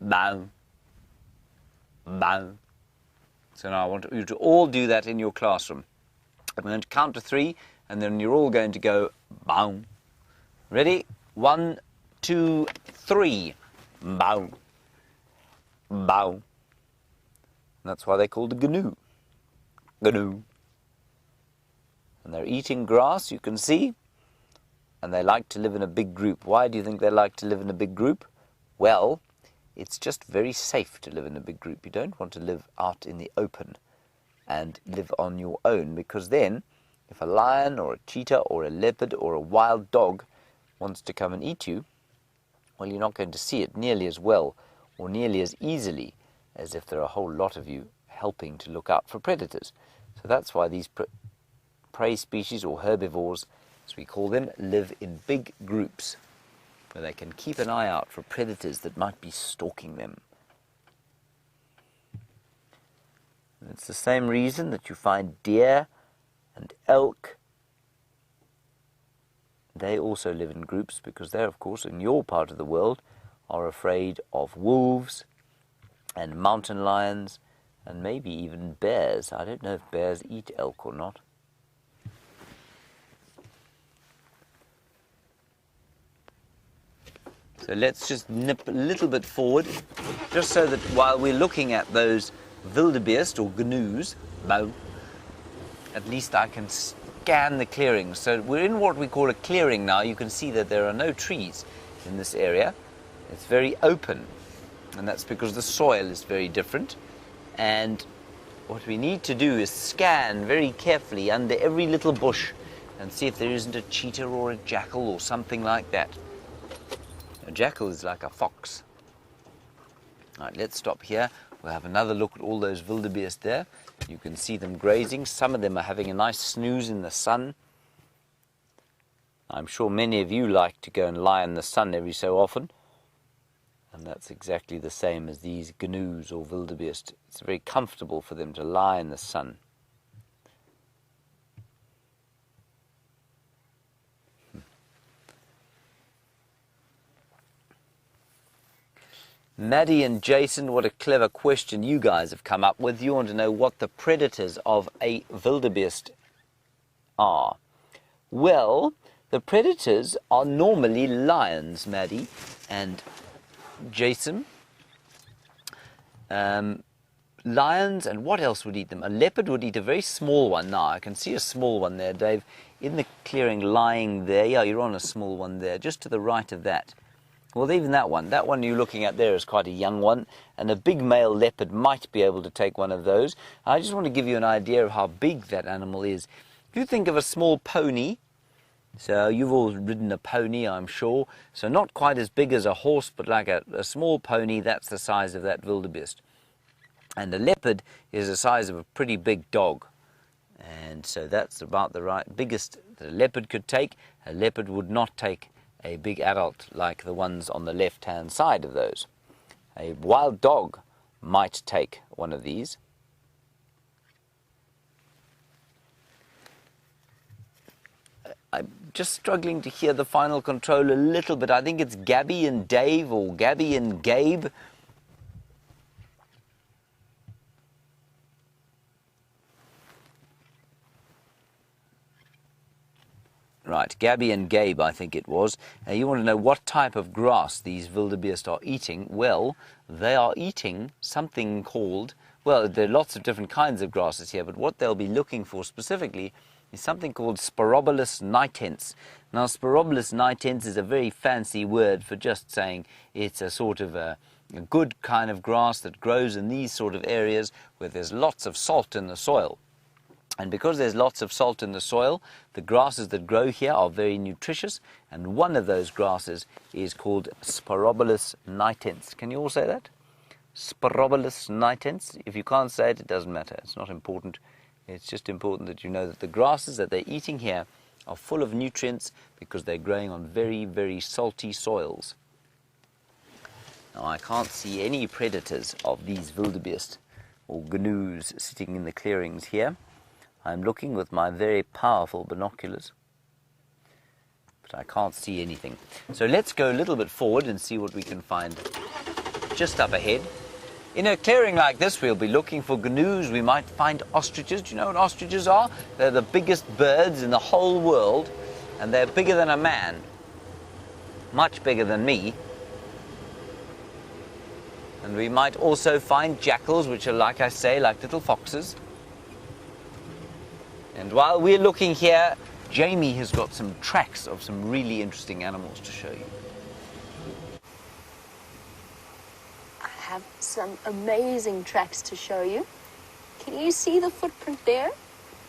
bow, bow. So now I want you to all do that in your classroom. I'm going to count to 3, and then you're all going to go bow. Ready? 1, 2, 3. Bow, bow. And that's why they're called a gnu. Gnu. And they're eating grass, you can see, and they like to live in a big group. Why do you think they like to live in a big group? Well, it's just very safe to live in a big group. You don't want to live out in the open and live on your own, because then if a lion or a cheetah or a leopard or a wild dog wants to come and eat you, well, you're not going to see it nearly as well or nearly as easily as if there are a whole lot of you helping to look out for predators. So that's why these prey species, or herbivores as we call them, live in big groups where they can keep an eye out for predators that might be stalking them. And it's the same reason that you find deer and elk. They also live in groups because they, of course, in your part of the world, are afraid of wolves and mountain lions and maybe even bears. I don't know if bears eat elk or not. So let's just nip a little bit forward, just so that while we're looking at those wildebeest or gnu's, at least I can scan the clearings. So we're in what we call a clearing now. You can see that there are no trees in this area. It's very open, and that's because the soil is very different. And what we need to do is scan very carefully under every little bush and see if there isn't a cheetah or a jackal or something like that. A jackal is like a fox. All right, let's stop here. We'll have another look at all those wildebeest there. You can see them grazing. Some of them are having a nice snooze in the sun. I'm sure many of you like to go and lie in the sun every so often. And that's exactly the same as these gnu's or wildebeest. It's very comfortable for them to lie in the sun. Maddie and Jason, what a clever question you guys have come up with. You want to know what the predators of a wildebeest are. Well, the predators are normally lions, Maddie and Jason. Lions, and what else would eat them? A leopard would eat a very small one. Now, I can see a small one there, Dave, in the clearing lying there. Yeah, you're on a small one there, just to the right of that. Well, even that one you're looking at there is quite a young one, and a big male leopard might be able to take one of those. I just want to give you an idea of how big that animal is. If you think of a small pony, so you've all ridden a pony, I'm sure, so not quite as big as a horse, but like a small pony, that's the size of that wildebeest. And a leopard is the size of a pretty big dog. And so that's about the biggest that a leopard could take. A leopard would not take a big adult like the ones on the left-hand side of those. A wild dog might take one of these. I'm just struggling to hear the final control a little bit. I think it's Gabby and Dave, or Gabby and Gabe. Right, Gabby and Gabe, I think it was. You want to know what type of grass these wildebeest are eating? Well, they are eating something called, well, there are lots of different kinds of grasses here, but what they'll be looking for specifically is something called Spirobolus nitens. Now, Spirobolus nitens is a very fancy word for just saying it's a sort of a good kind of grass that grows in these sort of areas where there's lots of salt in the soil. And because there's lots of salt in the soil, the grasses that grow here are very nutritious, and one of those grasses is called Spirobolus nitens. Can you all say that? Spirobolus nitens. If you can't say it, it doesn't matter. It's not important. It's just important that you know that the grasses that they're eating here are full of nutrients because they're growing on very, very salty soils. Now, I can't see any predators of these wildebeest or gnus sitting in the clearings here. I'm looking with my very powerful binoculars, but I can't see anything. So let's go a little bit forward and see what we can find just up ahead. In a clearing like this, we'll be looking for gnus. We might find ostriches. Do you know what ostriches are? They're the biggest birds in the whole world, and they're bigger than a man, much bigger than me. And we might also find jackals, which are, like I say, like little foxes. And while we're looking here, Jamie has got some tracks of some really interesting animals to show you. I have some amazing tracks to show you. Can you see the footprint there?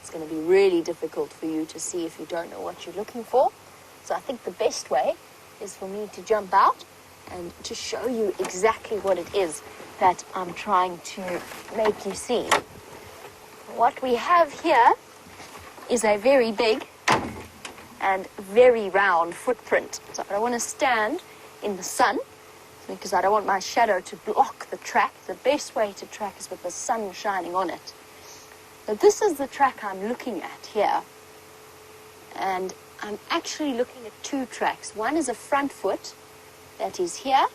It's going to be really difficult for you to see if you don't know what you're looking for. So I think the best way is for me to jump out and to show you exactly what it is that I'm trying to make you see. What we have here is a very big and very round footprint. So I don't want to stand in the sun because I don't want my shadow to block the track. The best way to track is with the sun shining on it. So this is the track I'm looking at here. And I'm actually looking at two tracks. One is a front foot that is here,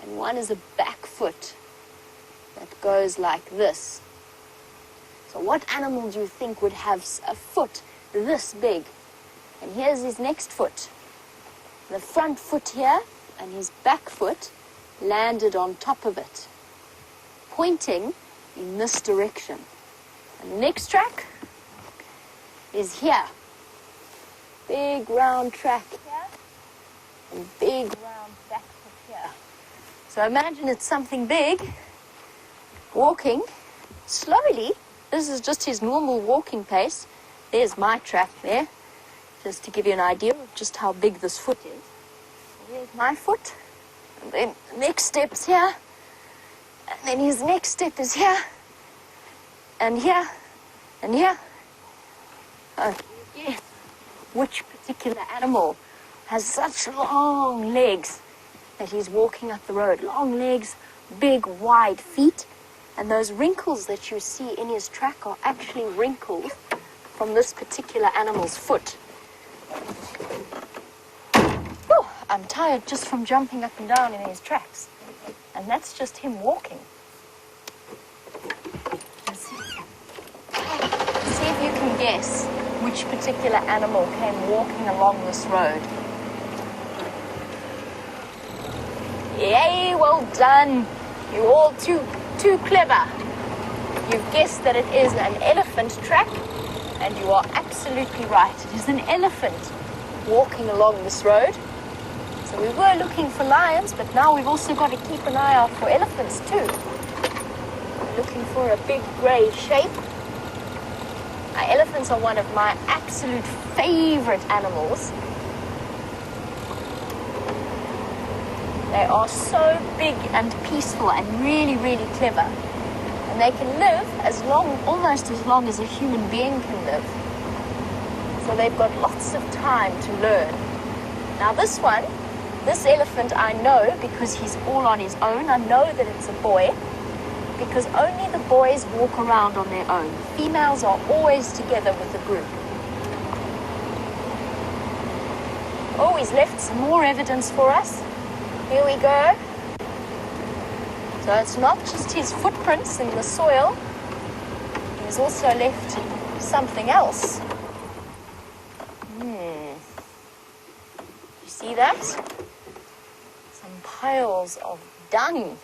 and one is a back foot that goes like this. So what animal do you think would have a foot this big? And here's his next foot. The front foot here and his back foot landed on top of it, pointing in this direction. And the next track is here. Big round track here and big round back foot here. So imagine it's something big walking slowly. This is just his normal walking pace. There's my track there, just to give you an idea of just how big this foot is. There's my foot, and then the next step's here, and then his next step is here, and here, and here. Yes. Which particular animal has such long legs that he's walking up the road? Long legs, big, wide feet. And those wrinkles that you see in his track are actually wrinkles from this particular animal's foot. Oh, I'm tired just from jumping up and down in his tracks. And that's just him walking. Let's see if you can guess which particular animal came walking along this road. Yay, well done. You're all too clever. You've guessed that it is an elephant track, and you are absolutely right. It is an elephant walking along this road. So we were looking for lions, but now we've also got to keep an eye out for elephants too. We're looking for a big grey shape. Now, elephants are one of my absolute favorite animals. They are so big and peaceful and really, really clever. And they can live almost as long as a human being can live. So they've got lots of time to learn. Now this elephant I know because he's all on his own. I know that it's a boy because only the boys walk around on their own. Females are always together with the group. Oh, he's left some more evidence for us. Here we go. So it's not just his footprints in the soil. He's also left something else. You see that? Some piles of dung.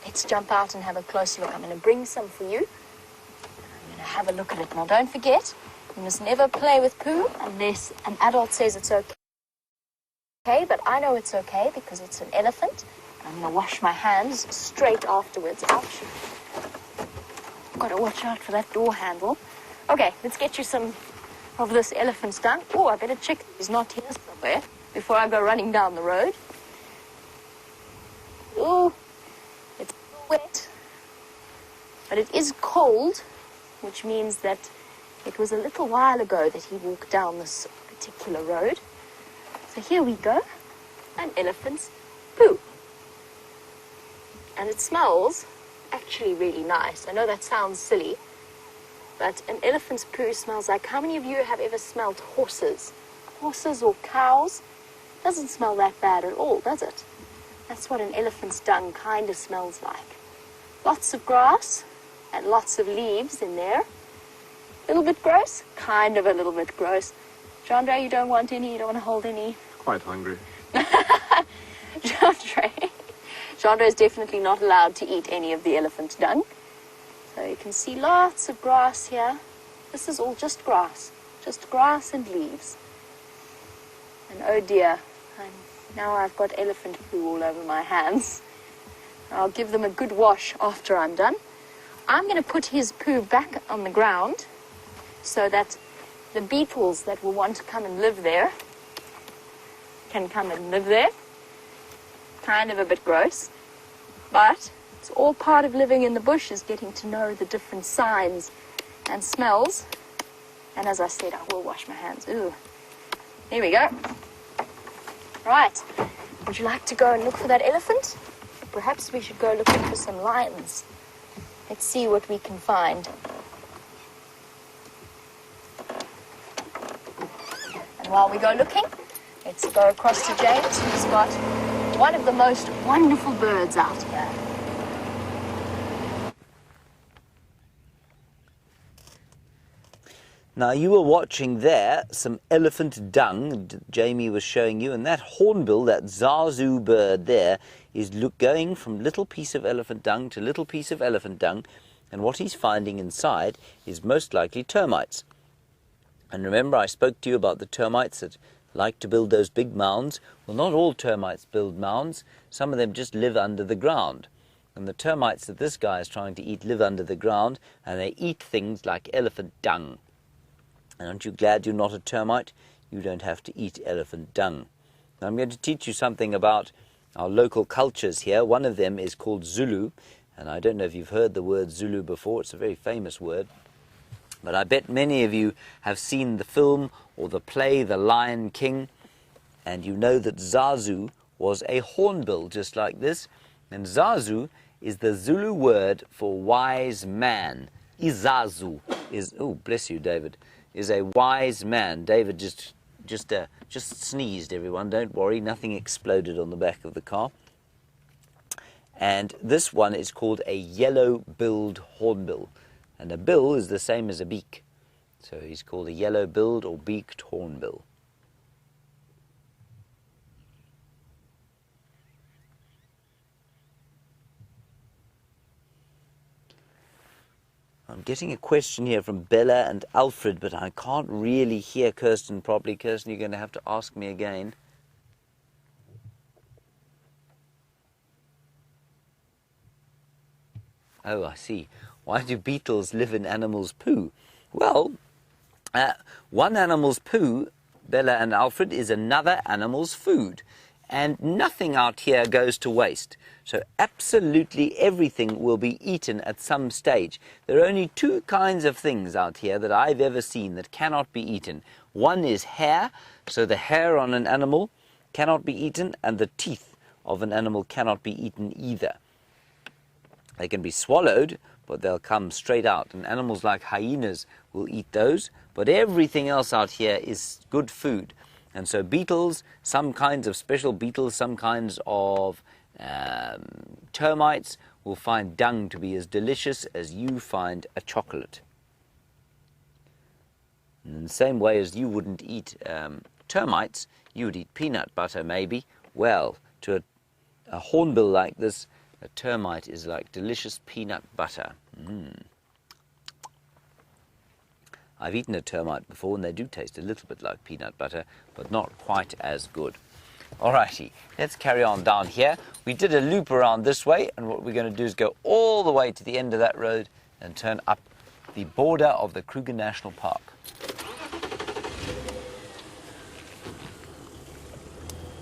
Let's jump out and have a closer look. I'm going to bring some for you. I'm going to have a look at it. Now don't forget, you must never play with poo unless an adult says it's okay. But I know it's okay because it's an elephant. I'm going to wash my hands straight afterwards. Ouch. Got to watch out for that door handle. Okay, let's get you some of this elephant's dung. Oh, I better check he's not here somewhere before I go running down the road. Oh, it's wet. But it is cold, which means that it was a little while ago that he walked down this particular road. So here we go, an elephant's poo. And it smells actually really nice. I know that sounds silly, but an elephant's poo smells like, how many of you have ever smelled horses? Horses or cows? Doesn't smell that bad at all, does it? That's what an elephant's dung kind of smells like. Lots of grass and lots of leaves in there. A little bit gross? Kind of a little bit gross. Jandre, you don't want any? You don't want to hold any? Quite hungry. Jandre is definitely not allowed to eat any of the elephant dung. So you can see lots of grass here. This is all just grass and leaves. And oh dear, now I've got elephant poo all over my hands. I'll give them a good wash after I'm done. I'm going to put his poo back on the ground so that the beetles that will want to come and live there can come and live there. Kind of a bit gross, but it's all part of living in the bush, is getting to know the different signs and smells. And as I said, I will wash my hands. Ooh, here we go. Right, would you like to go and look for that elephant? Perhaps we should go looking for some lions. Let's see what we can find. And while we go looking, let's go across to James, who's got one of the most wonderful birds out here. Now, you were watching there some elephant dung Jamie was showing you, and that hornbill, that zazu bird there, is going from little piece of elephant dung to little piece of elephant dung, and what he's finding inside is most likely termites. And remember, I spoke to you about the termites that like to build those big mounds. Well, not all termites build mounds. Some of them just live under the ground. And the termites that this guy is trying to eat live under the ground, and they eat things like elephant dung. And aren't you glad you're not a termite? You don't have to eat elephant dung. Now, I'm going to teach you something about our local cultures here. One of them is called Zulu, and I don't know if you've heard the word Zulu before. It's a very famous word. But I bet many of you have seen the film or the play The Lion King, and you know that Zazu was a hornbill just like this. And Zazu is the Zulu word for wise man. Izazu is, oh, bless you, David, is a wise man. David just sneezed, everyone. Don't worry, nothing exploded on the back of the car. And this one is called a yellow-billed hornbill. And a bill is the same as a beak. So he's called a yellow-billed or beaked hornbill. I'm getting a question here from Bella and Alfred, but I can't really hear Kirsten properly. Kirsten, you're going to have to ask me again. Oh, I see. Why do beetles live in animals' poo? Well, one animal's poo, Bella and Alfred, is another animal's food. And nothing out here goes to waste. So absolutely everything will be eaten at some stage. There are only two kinds of things out here that I've ever seen that cannot be eaten. One is hair, so the hair on an animal cannot be eaten, and the teeth of an animal cannot be eaten either. They can be swallowed, but they'll come straight out. And animals like hyenas will eat those, but everything else out here is good food. And so beetles, some kinds of special beetles, some kinds of termites will find dung to be as delicious as you find a chocolate. And in the same way as you wouldn't eat termites, you would eat peanut butter maybe. Well, to a hornbill like this, a termite is like delicious peanut butter. I've eaten a termite before, and they do taste a little bit like peanut butter, but not quite as good. Alrighty, let's carry on down here. We did a loop around this way, and what we're going to do is go all the way to the end of that road and turn up the border of the Kruger National Park.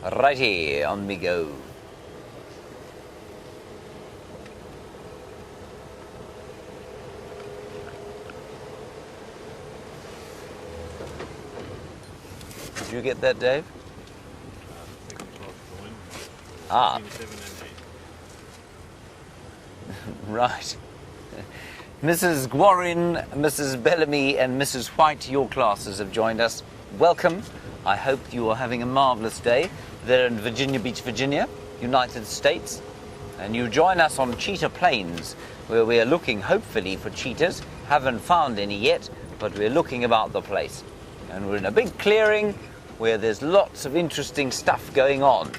Righty, on we go. Did you get that, Dave? Ah. Right. Mrs. Guarin, Mrs. Bellamy, and Mrs. White, your classes have joined us. Welcome. I hope you are having a marvellous day. They're in Virginia Beach, Virginia, United States. And you join us on Cheetah Plains, where we are looking, hopefully, for cheetahs. Haven't found any yet, but we're looking about the place. And we're in a big clearing where there's lots of interesting stuff going on.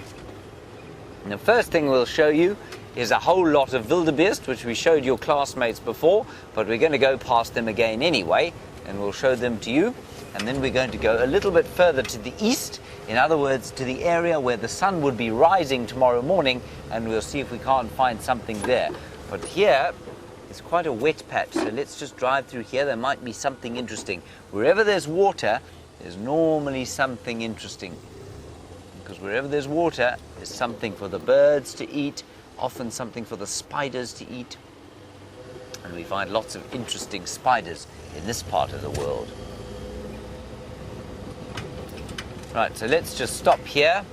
And the first thing we'll show you is a whole lot of wildebeest, which we showed your classmates before, but we're going to go past them again anyway, and we'll show them to you. And then we're going to go a little bit further to the east, in other words, to the area where the sun would be rising tomorrow morning, and we'll see if we can't find something there. But here, it's quite a wet patch, so let's just drive through here. There might be something interesting. Wherever there's water, there's normally something interesting. Because wherever there's water, there's something for the birds to eat, often something for the spiders to eat. And we find lots of interesting spiders in this part of the world. Right, so let's just stop here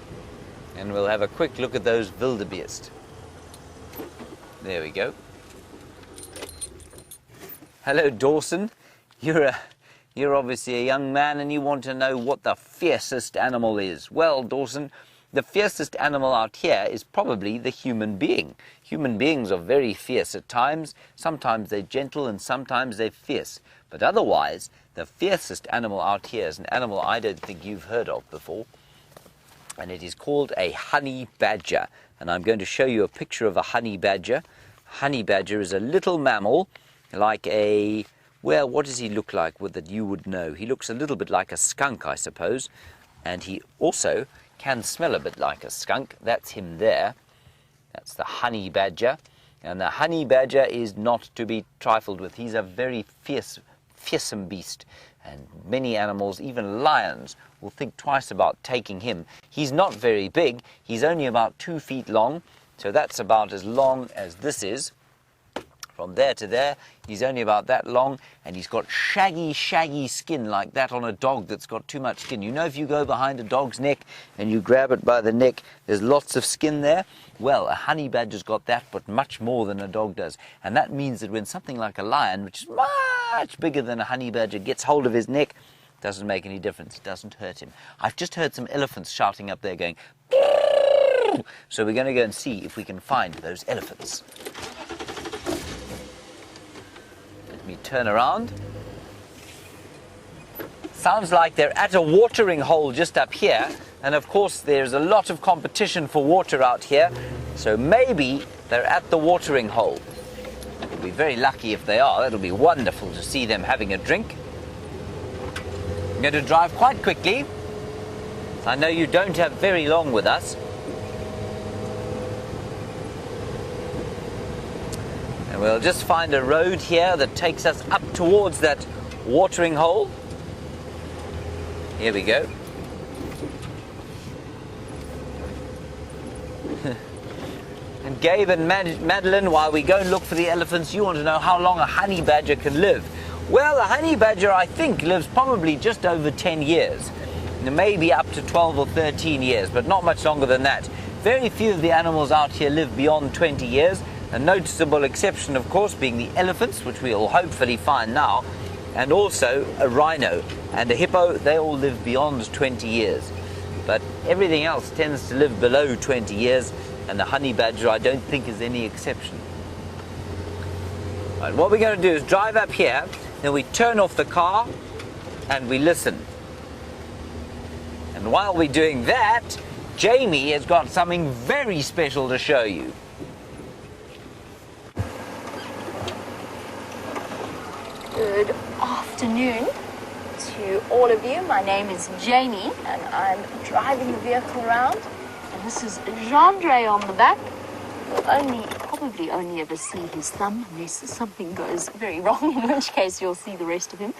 and we'll have a quick look at those wildebeest. There we go. Hello, Dawson. You're obviously a young man and you want to know what the fiercest animal is. Well, Dawson, the fiercest animal out here is probably the human being. Human beings are very fierce at times. Sometimes they're gentle and sometimes they're fierce. But otherwise, the fiercest animal out here is an animal I don't think you've heard of before. And it is called a honey badger. And I'm going to show you a picture of a honey badger. Honey badger is a little mammal like a... Well, what does he look like that you would know? He looks a little bit like a skunk, I suppose. And he also can smell a bit like a skunk. That's him there. That's the honey badger. And the honey badger is not to be trifled with. He's a very fearsome beast. And many animals, even lions, will think twice about taking him. He's not very big. He's only about 2 feet long. So that's about as long as this is. From there to there, he's only about that long, and he's got shaggy skin like that on a dog that's got too much skin. You know, if you go behind a dog's neck and you grab it by the neck, there's lots of skin there. Well, a honey badger's got that, but much more than a dog does. And that means that when something like a lion, which is much bigger than a honey badger, gets hold of his neck, it doesn't make any difference. It doesn't hurt him. I've just heard some elephants shouting up there going, So we're going to go and see if we can find those elephants. Let me turn around. Sounds like they're at a watering hole just up here. And of course, there's a lot of competition for water out here. So maybe they're at the watering hole. We'll be very lucky if they are. It'll be wonderful to see them having a drink. I'm going to drive quite quickly. I know you don't have very long with us. And we'll just find a road here that takes us up towards that watering hole. Here we go. And Gabe and Madeline, while we go and look for the elephants, you want to know how long a honey badger can live. Well, a honey badger, I think, lives probably just over 10 years. Maybe up to 12 or 13 years, but not much longer than that. Very few of the animals out here live beyond 20 years. A noticeable exception, of course, being the elephants, which we'll hopefully find now, and also a rhino and a hippo. They all live beyond 20 years. But everything else tends to live below 20 years, and the honey badger, I don't think, is any exception. Right, what we're going to do is drive up here, then we turn off the car, and we listen. And while we're doing that, Jamie has got something very special to show you. Good afternoon to all of you. My name is Jamie, and I'm driving the vehicle around. And this is Gendre on the back. You'll probably only ever see his thumb unless something goes very wrong, in which case you'll see the rest of him.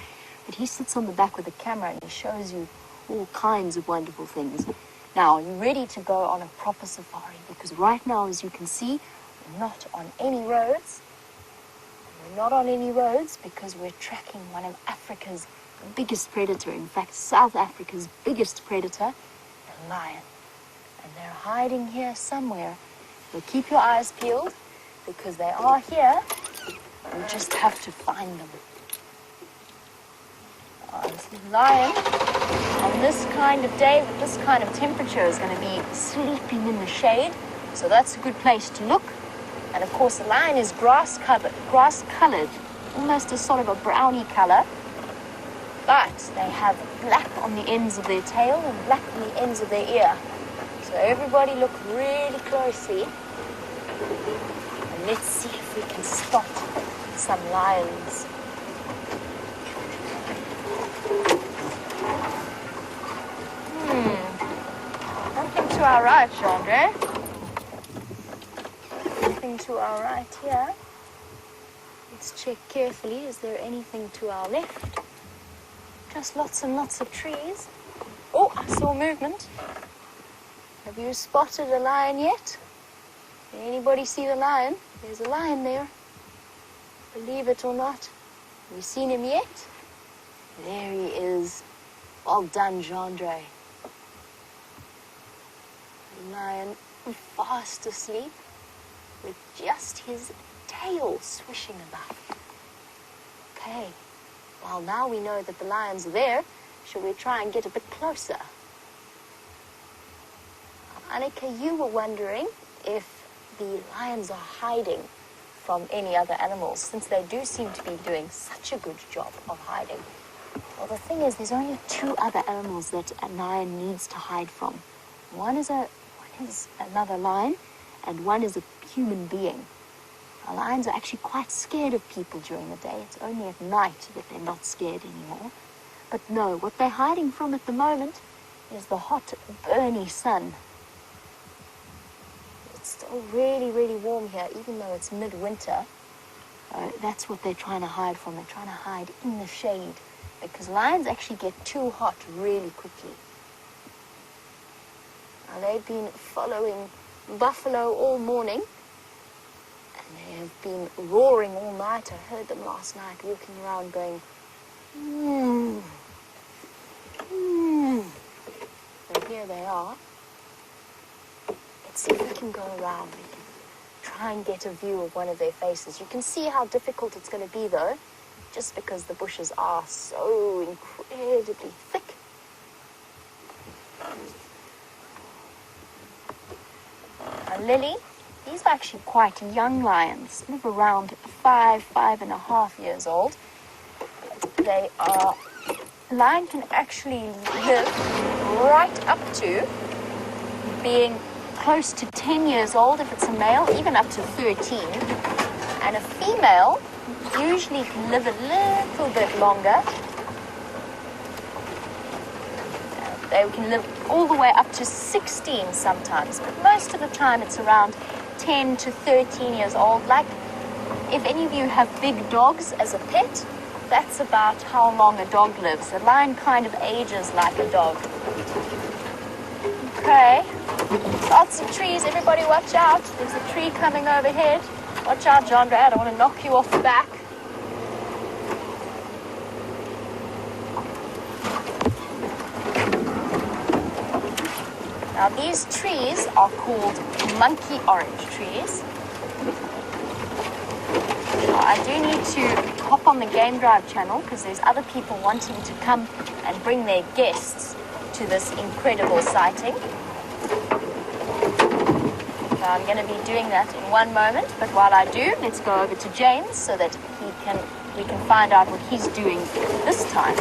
But he sits on the back with the camera and he shows you all kinds of wonderful things. Now, are you ready to go on a proper safari? Because right now, as you can see, we're not on any roads. We're not on any roads because we're tracking one of Africa's biggest predator. In fact, South Africa's biggest predator, the lion. And they're hiding here somewhere. So keep your eyes peeled because they are here. We just have to find them. The lion, on this kind of day, with this kind of temperature, is going to be sleeping in the shade. So that's a good place to look. And of course, the lion is grass-colored, almost a sort of a browny color. But they have black on the ends of their tail and black on the ends of their ear. So everybody look really closely. And let's see if we can spot some lions. Nothing to our right, Gendre. Nothing to our right here. Let's check carefully. Is there anything to our left? Just lots and lots of trees. Oh, I saw movement. Have you spotted a lion yet? Did anybody see the lion? There's a lion there. Believe it or not. Have you seen him yet? There he is. Well done, Gendre. The lion fast asleep with just his tail swishing about. Okay. Well, now we know that the lions are there. Shall we try and get a bit closer? Annika, you were wondering if the lions are hiding from any other animals, since they do seem to be doing such a good job of hiding. Well, the thing is, there's only two other animals that a lion needs to hide from. One is another lion, and one is a human being. Now, lions are actually quite scared of people during the day. It's only at night that they're not scared anymore. But no, what they're hiding from at the moment is the hot, burny sun. It's still really, really warm here, even though it's midwinter. That's what they're trying to hide from. They're trying to hide in the shade, because lions actually get too hot really quickly. Now, they've been following buffalo all morning, and they have been roaring all night. I heard them last night walking around going, So here they are. Let's see if we can go around. We can try and get a view of one of their faces. You can see how difficult it's going to be, though, just because the bushes are so incredibly thick. Lily. These are actually quite young lions, live around 5.5 years old. They are, a lion can actually live right up to being close to 10 years old if it's a male, even up to 13. And a female usually can live a little bit longer. They can live all the way up to 16 sometimes, but most of the time it's around 10 to 13 years old. Like, if any of you have big dogs as a pet, that's about how long a dog lives. A lion kind of ages like a dog. Okay, lots of trees, everybody watch out. There's a tree coming overhead. Watch out, Jandre, I don't want to knock you off the back. Now these trees are called monkey orange trees. Now, I do need to hop on the game drive channel because there's other people wanting to come and bring their guests to this incredible sighting. So I'm going to be doing that in one moment, but while I do, let's go over to James so that we can find out what he's doing this time.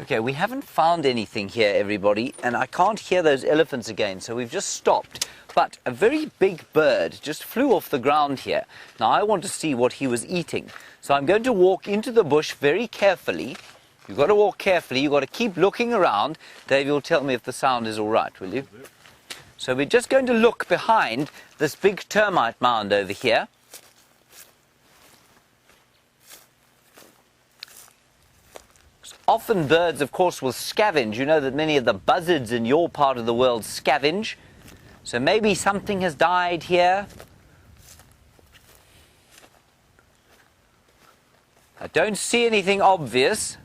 Okay, we haven't found anything here, everybody, and I can't hear those elephants again, so we've just stopped. But a very big bird just flew off the ground here. Now, I want to see what he was eating. So I'm going to walk into the bush very carefully. You've got to walk carefully. You've got to keep looking around. Dave, you'll tell me if the sound is all right, will you? So we're just going to look behind this big termite mound over here. Often birds, of course, will scavenge. You know that many of the buzzards in your part of the world scavenge. So maybe something has died here. I don't see anything obvious.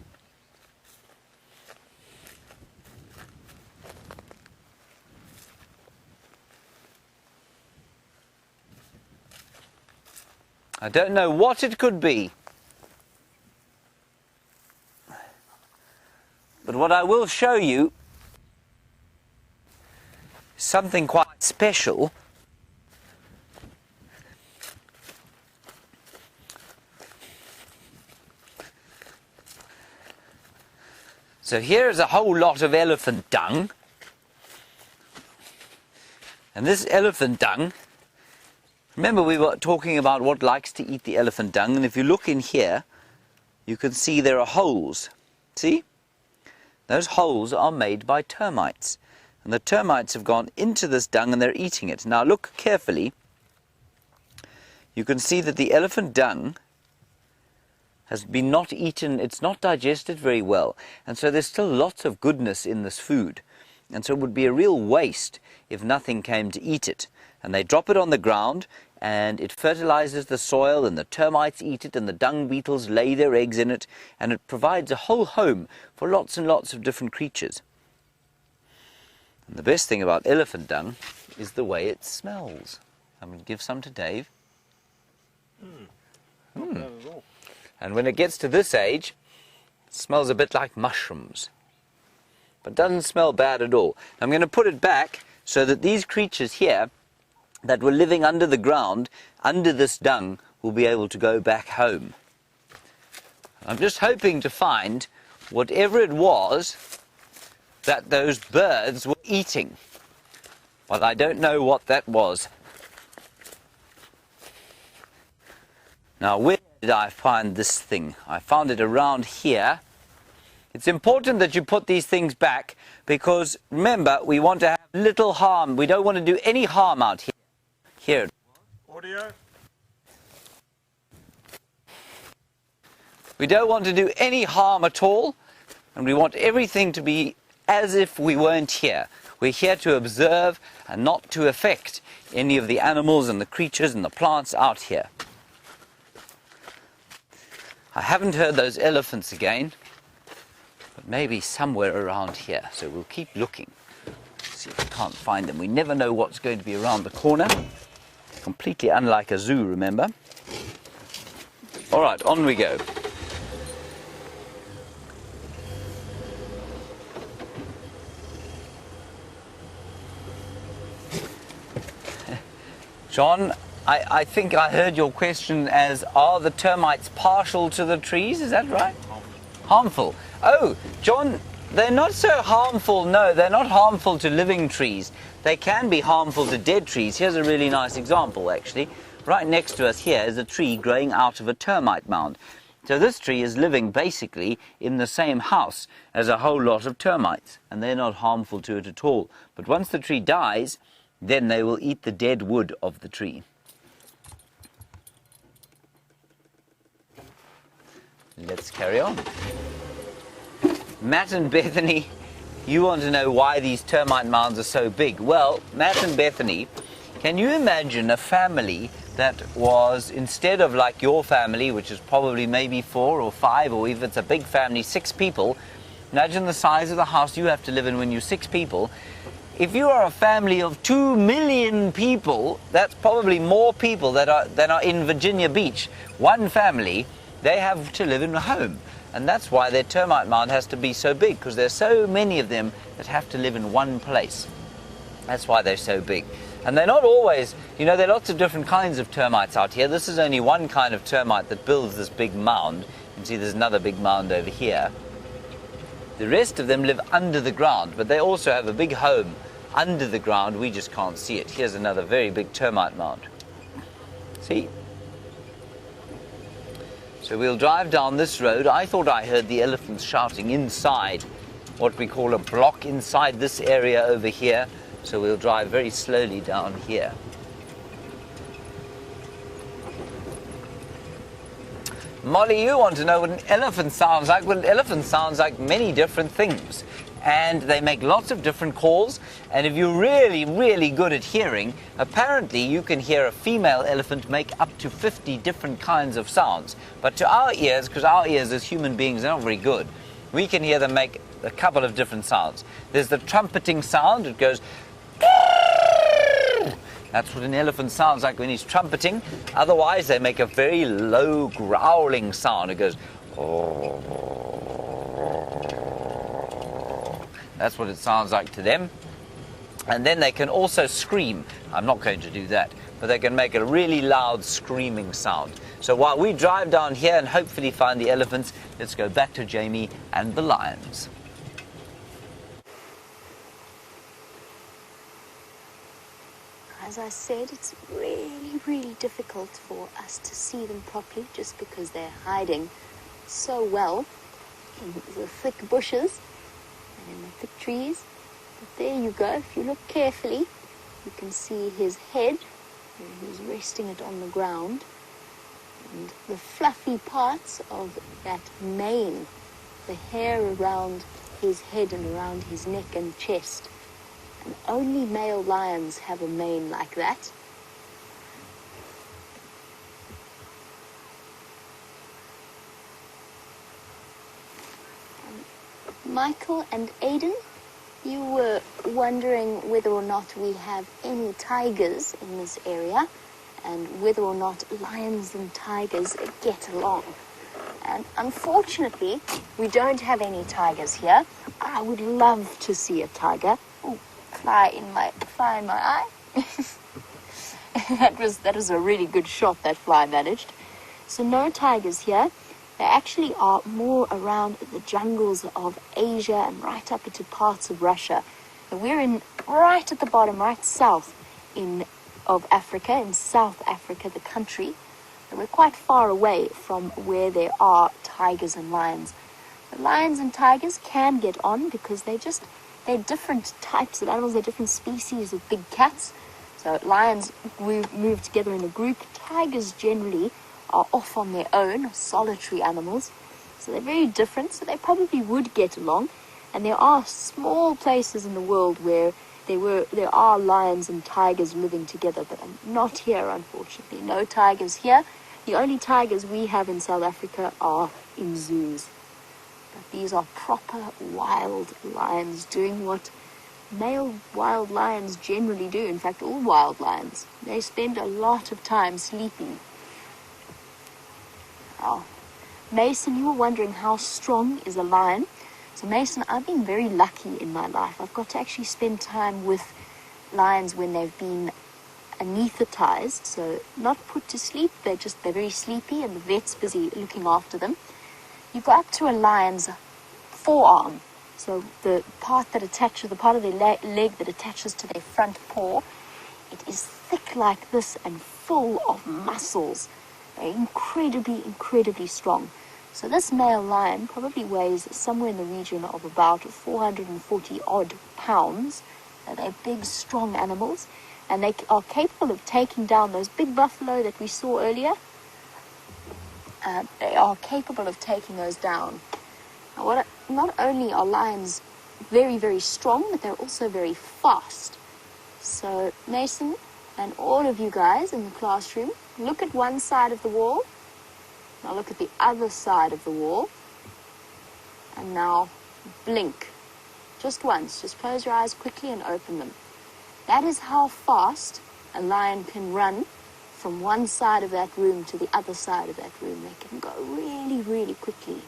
I don't know what it could be. But what I will show you is something quite special. So here is a whole lot of elephant dung. And this elephant dung, remember we were talking about what likes to eat the elephant dung, and if you look in here, you can see there are holes. See? Those holes are made by termites. And the termites have gone into this dung and they're eating it. Now look carefully. You can see that the elephant dung has been not eaten, it's not digested very well. And so there's still lots of goodness in this food. And so it would be a real waste if nothing came to eat it. And they drop it on the ground and it fertilizes the soil and the termites eat it and the dung beetles lay their eggs in it, and it provides a whole home for lots and lots of different creatures. And the best thing about elephant dung is the way it smells. I'm going to give some to Dave. Not bad at all. And when it gets to this age, it smells a bit like mushrooms. But doesn't smell bad at all. I'm going to put it back so that these creatures here that were living under the ground, under this dung, will be able to go back home. I'm just hoping to find whatever it was that those birds were eating. But I don't know what that was. Now, where did I find this thing? I found it around here. It's important that you put these things back because, remember, we want to have little harm. We don't want to do any harm out here. Here. Audio. We don't want to do any harm at all, and we want everything to be as if we weren't here. We're here to observe and not to affect any of the animals and the creatures and the plants out here. I haven't heard those elephants again, but maybe somewhere around here, so we'll keep looking. See if we can't find them. We never know what's going to be around the corner. Completely unlike a zoo, remember? All right, on we go. John, I think I heard your question as, are the termites partial to the trees? Is that right? Harmful. Oh, John, they're not so harmful. No, they're not harmful to living trees. They can be harmful to dead trees. Here's a really nice example, actually. Right next to us here is a tree growing out of a termite mound. So this tree is living basically in the same house as a whole lot of termites, and they're not harmful to it at all. But once the tree dies, then they will eat the dead wood of the tree. Let's carry on. Matt and Bethany, you want to know why these termite mounds are so big. Well, Matt and Bethany, can you imagine a family that was, instead of like your family, which is probably maybe 4 or 5, or if it's a big family, 6 people, imagine the size of the house you have to live in when you're 6 people. If you are a family of 2 million people, that's probably more people than are in Virginia Beach. One family, they have to live in a home. And that's why their termite mound has to be so big, because there's so many of them that have to live in one place. That's why they're so big. And they're not always, you know, there are lots of different kinds of termites out here. This is only one kind of termite that builds this big mound. You can see there's another big mound over here. The rest of them live under the ground, but they also have a big home under the ground. We just can't see it. Here's another very big termite mound. See? So we'll drive down this road. I thought I heard the elephants shouting inside what we call a block inside this area over here. So we'll drive very slowly down here. Molly, you want to know what an elephant sounds like? Well, an elephant sounds like many different things. And they make lots of different calls. And if you're really, really good at hearing, apparently you can hear a female elephant make up to 50 different kinds of sounds. But to our ears, because our ears as human beings are not very good, we can hear them make a couple of different sounds. There's the trumpeting sound. It goes... That's what an elephant sounds like when he's trumpeting. Otherwise, they make a very low growling sound. It goes... That's what it sounds like to them. And then they can also scream. I'm not going to do that. But they can make a really loud screaming sound. So while we drive down here and hopefully find the elephants, let's go back to Jamie and the lions. As I said, it's really, really difficult for us to see them properly just because they're hiding so well in the thick bushes and in the thick trees. But there you go. If you look carefully, you can see his head, and he's resting it on the ground. And the fluffy parts of that mane, the hair around his head and around his neck and chest. And only male lions have a mane like that. Michael and Aidan, you were wondering whether or not we have any tigers in this area and whether or not lions and tigers get along. And unfortunately, we don't have any tigers here. I would love to see a tiger. Ooh, fly in my eye. that was a really good shot that fly managed. So no tigers here. They actually are more around the jungles of Asia and right up into parts of Russia. And we're in right at the bottom, right south of Africa, in South Africa, the country. And we're quite far away from where there are tigers and lions. The lions and tigers can get on because they're different types of animals. They're different species of big cats. So lions move together in a group. Tigers generally are off on their own, solitary animals. So they're very different, so they probably would get along. And there are small places in the world where there are lions and tigers living together, but not here, unfortunately. No tigers here. The only tigers we have in South Africa are in zoos. But these are proper wild lions doing what male wild lions generally do. In fact, all wild lions. They spend a lot of time sleeping. Oh. Mason, you were wondering how strong is a lion. So Mason, I've been very lucky in my life. I've got to actually spend time with lions when they've been anesthetized, so not put to sleep, they're very sleepy and the vet's busy looking after them. You go up to a lion's forearm, so the part of their leg that attaches to their front paw, it is thick like this and full of muscles. They're incredibly, incredibly strong. So this male lion probably weighs somewhere in the region of about 440 odd pounds. They're big, strong animals, and they are capable of taking down those big buffalo that we saw earlier. They are capable of taking those down. Now, not only are lions very, very strong, but they're also very fast. So Mason and all of you guys in the classroom, look at one side of the wall. Now look at the other side of the wall. And now blink. Just once. Just close your eyes quickly and open them. That is how fast a lion can run from one side of that room to the other side of that room. They can go really, really quickly.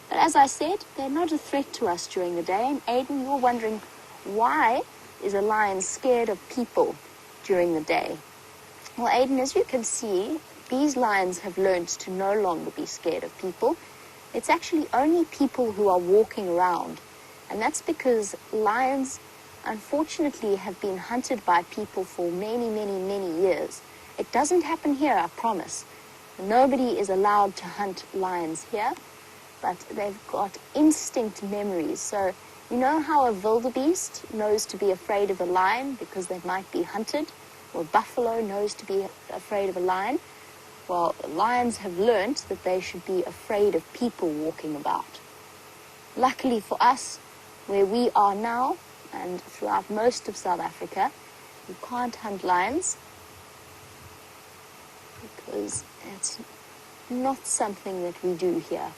But as I said, they're not a threat to us during the day. And Aiden, you're wondering, why is a lion scared of people during the day? Well, Aiden, as you can see, these lions have learned to no longer be scared of people. It's actually only people who are walking around. And that's because lions, unfortunately, have been hunted by people for many, many, many years. It doesn't happen here, I promise. Nobody is allowed to hunt lions here, but they've got instinct memories. So you know how a wildebeest knows to be afraid of a lion because they might be hunted, or a buffalo knows to be afraid of a lion? Well, lions have learnt that they should be afraid of people walking about. Luckily for us, where we are now, and throughout most of South Africa, you can't hunt lions because it's not something that we do here.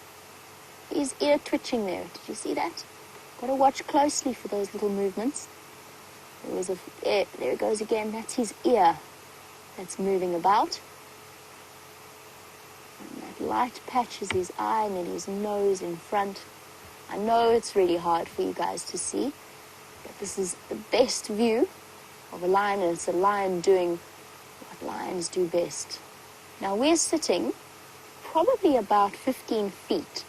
His ear twitching there. Did you see that? Got to watch closely for those little movements. There it goes again. That's his ear that's moving about. And that light patch is his eye, and then his nose in front. I know it's really hard for you guys to see, but this is the best view of a lion, and it's a lion doing what lions do best. Now we're sitting probably about 15 feet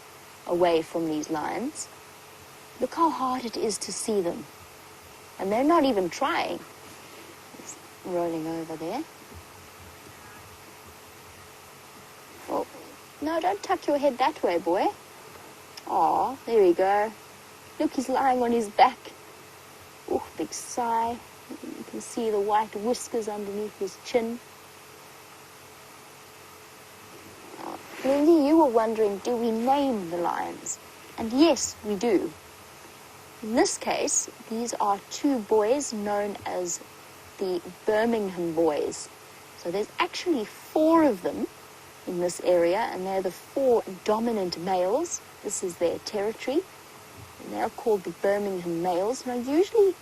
away from these lions. Look how hard it is to see them. And they're not even trying. It's rolling over there. Oh, no, don't tuck your head that way, boy. Aw, there we go. Look, he's lying on his back. Oh, big sigh. You can see the white whiskers underneath his chin. Now, Lindy, you were wondering, do we name the lions? And yes, we do. In this case, these are two boys known as the Birmingham boys. So there's actually 4 of them in this area, and they're the 4 dominant males. This is their territory, and they're called the Birmingham males. Now, usually,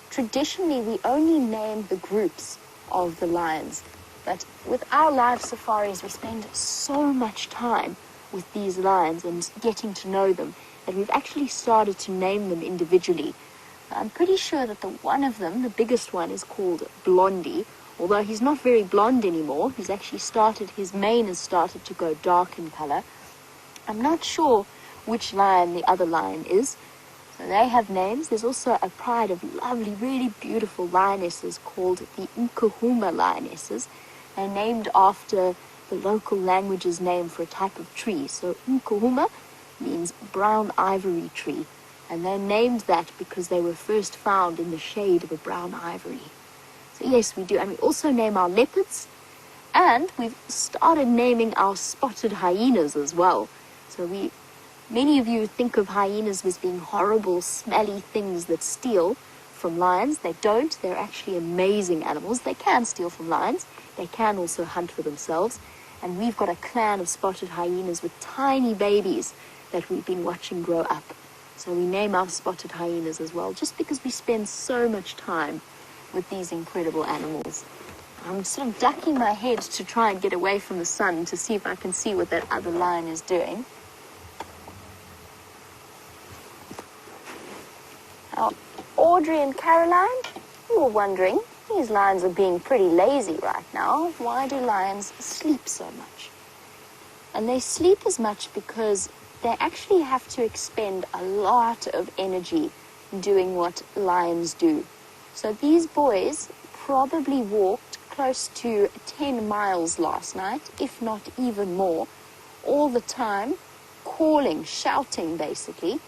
traditionally, we only name the groups of the lions, but with our live safaris, we spend so much time with these lions and getting to know them that we've actually started to name them individually. I'm pretty sure that the one of them, the biggest one, is called Blondie, although he's not very blonde anymore. His mane has started to go dark in color. I'm not sure which lion the other lion is. So they have names. There's also a pride of lovely, really beautiful lionesses called the Nkuhuma lionesses. They're named after the local language's name for a type of tree. So Nkuhuma means brown ivory tree. And they're named that because they were first found in the shade of a brown ivory. So yes, we do. And we also name our leopards. And we've started naming our spotted hyenas as well. So many of you think of hyenas as being horrible, smelly things that steal from lions. They don't. They're actually amazing animals. They can steal from lions. They can also hunt for themselves. And we've got a clan of spotted hyenas with tiny babies that we've been watching grow up. So we name our spotted hyenas as well, just because we spend so much time with these incredible animals. I'm sort of ducking my head to try and get away from the sun to see if I can see what that other lion is doing. Now, Audrey and Caroline, you were wondering, These lions are being pretty lazy right now. Why do lions sleep so much? And they sleep as much because they actually have to expend a lot of energy doing what lions do. So these boys probably walked close to 10 miles last night, if not even more, all the time, calling, shouting basically,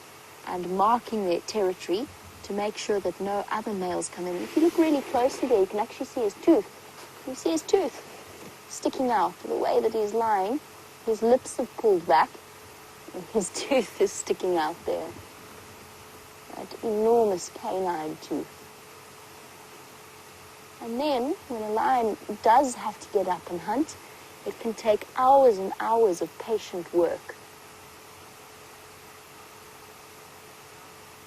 and marking their territory to make sure that no other males come in. If you look really closely there, you can actually see his tooth. You see his tooth sticking out. The way that he's lying, his lips have pulled back, and his tooth is sticking out there. That enormous canine tooth. And then, when a lion does have to get up and hunt, it can take hours and hours of patient work.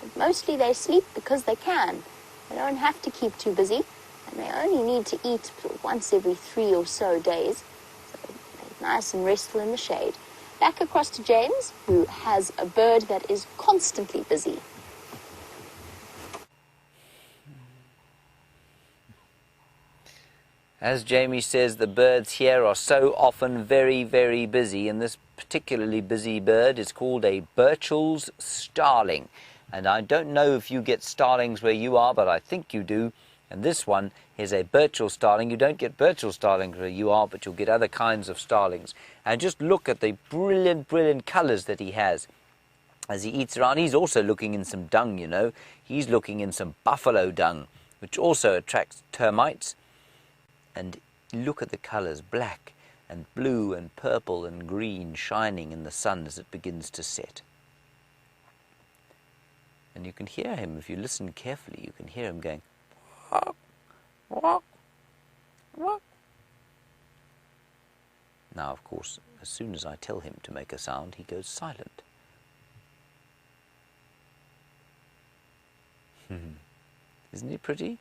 But mostly they sleep because they can. They don't have to keep too busy, and they only need to eat once every 3 or so days. So they're nice and restful in the shade. Back across to James, who has a bird that is constantly busy. As Jamie says, the birds here are so often very, very busy, and this particularly busy bird is called a Burchell's starling. And I don't know if you get starlings where you are, but I think you do. And this one is a Burchell starling. You don't get Burchell starlings where you are, but you'll get other kinds of starlings. And just look at the brilliant, brilliant colours that he has as he eats around. He's also looking in some dung, you know. He's looking in some buffalo dung, which also attracts termites. And look at the colours, black and blue and purple and green, shining in the sun as it begins to set. And you can hear him, if you listen carefully, you can hear him going, walk, walk, walk. Now, of course, as soon as I tell him to make a sound, he goes silent. Isn't he pretty?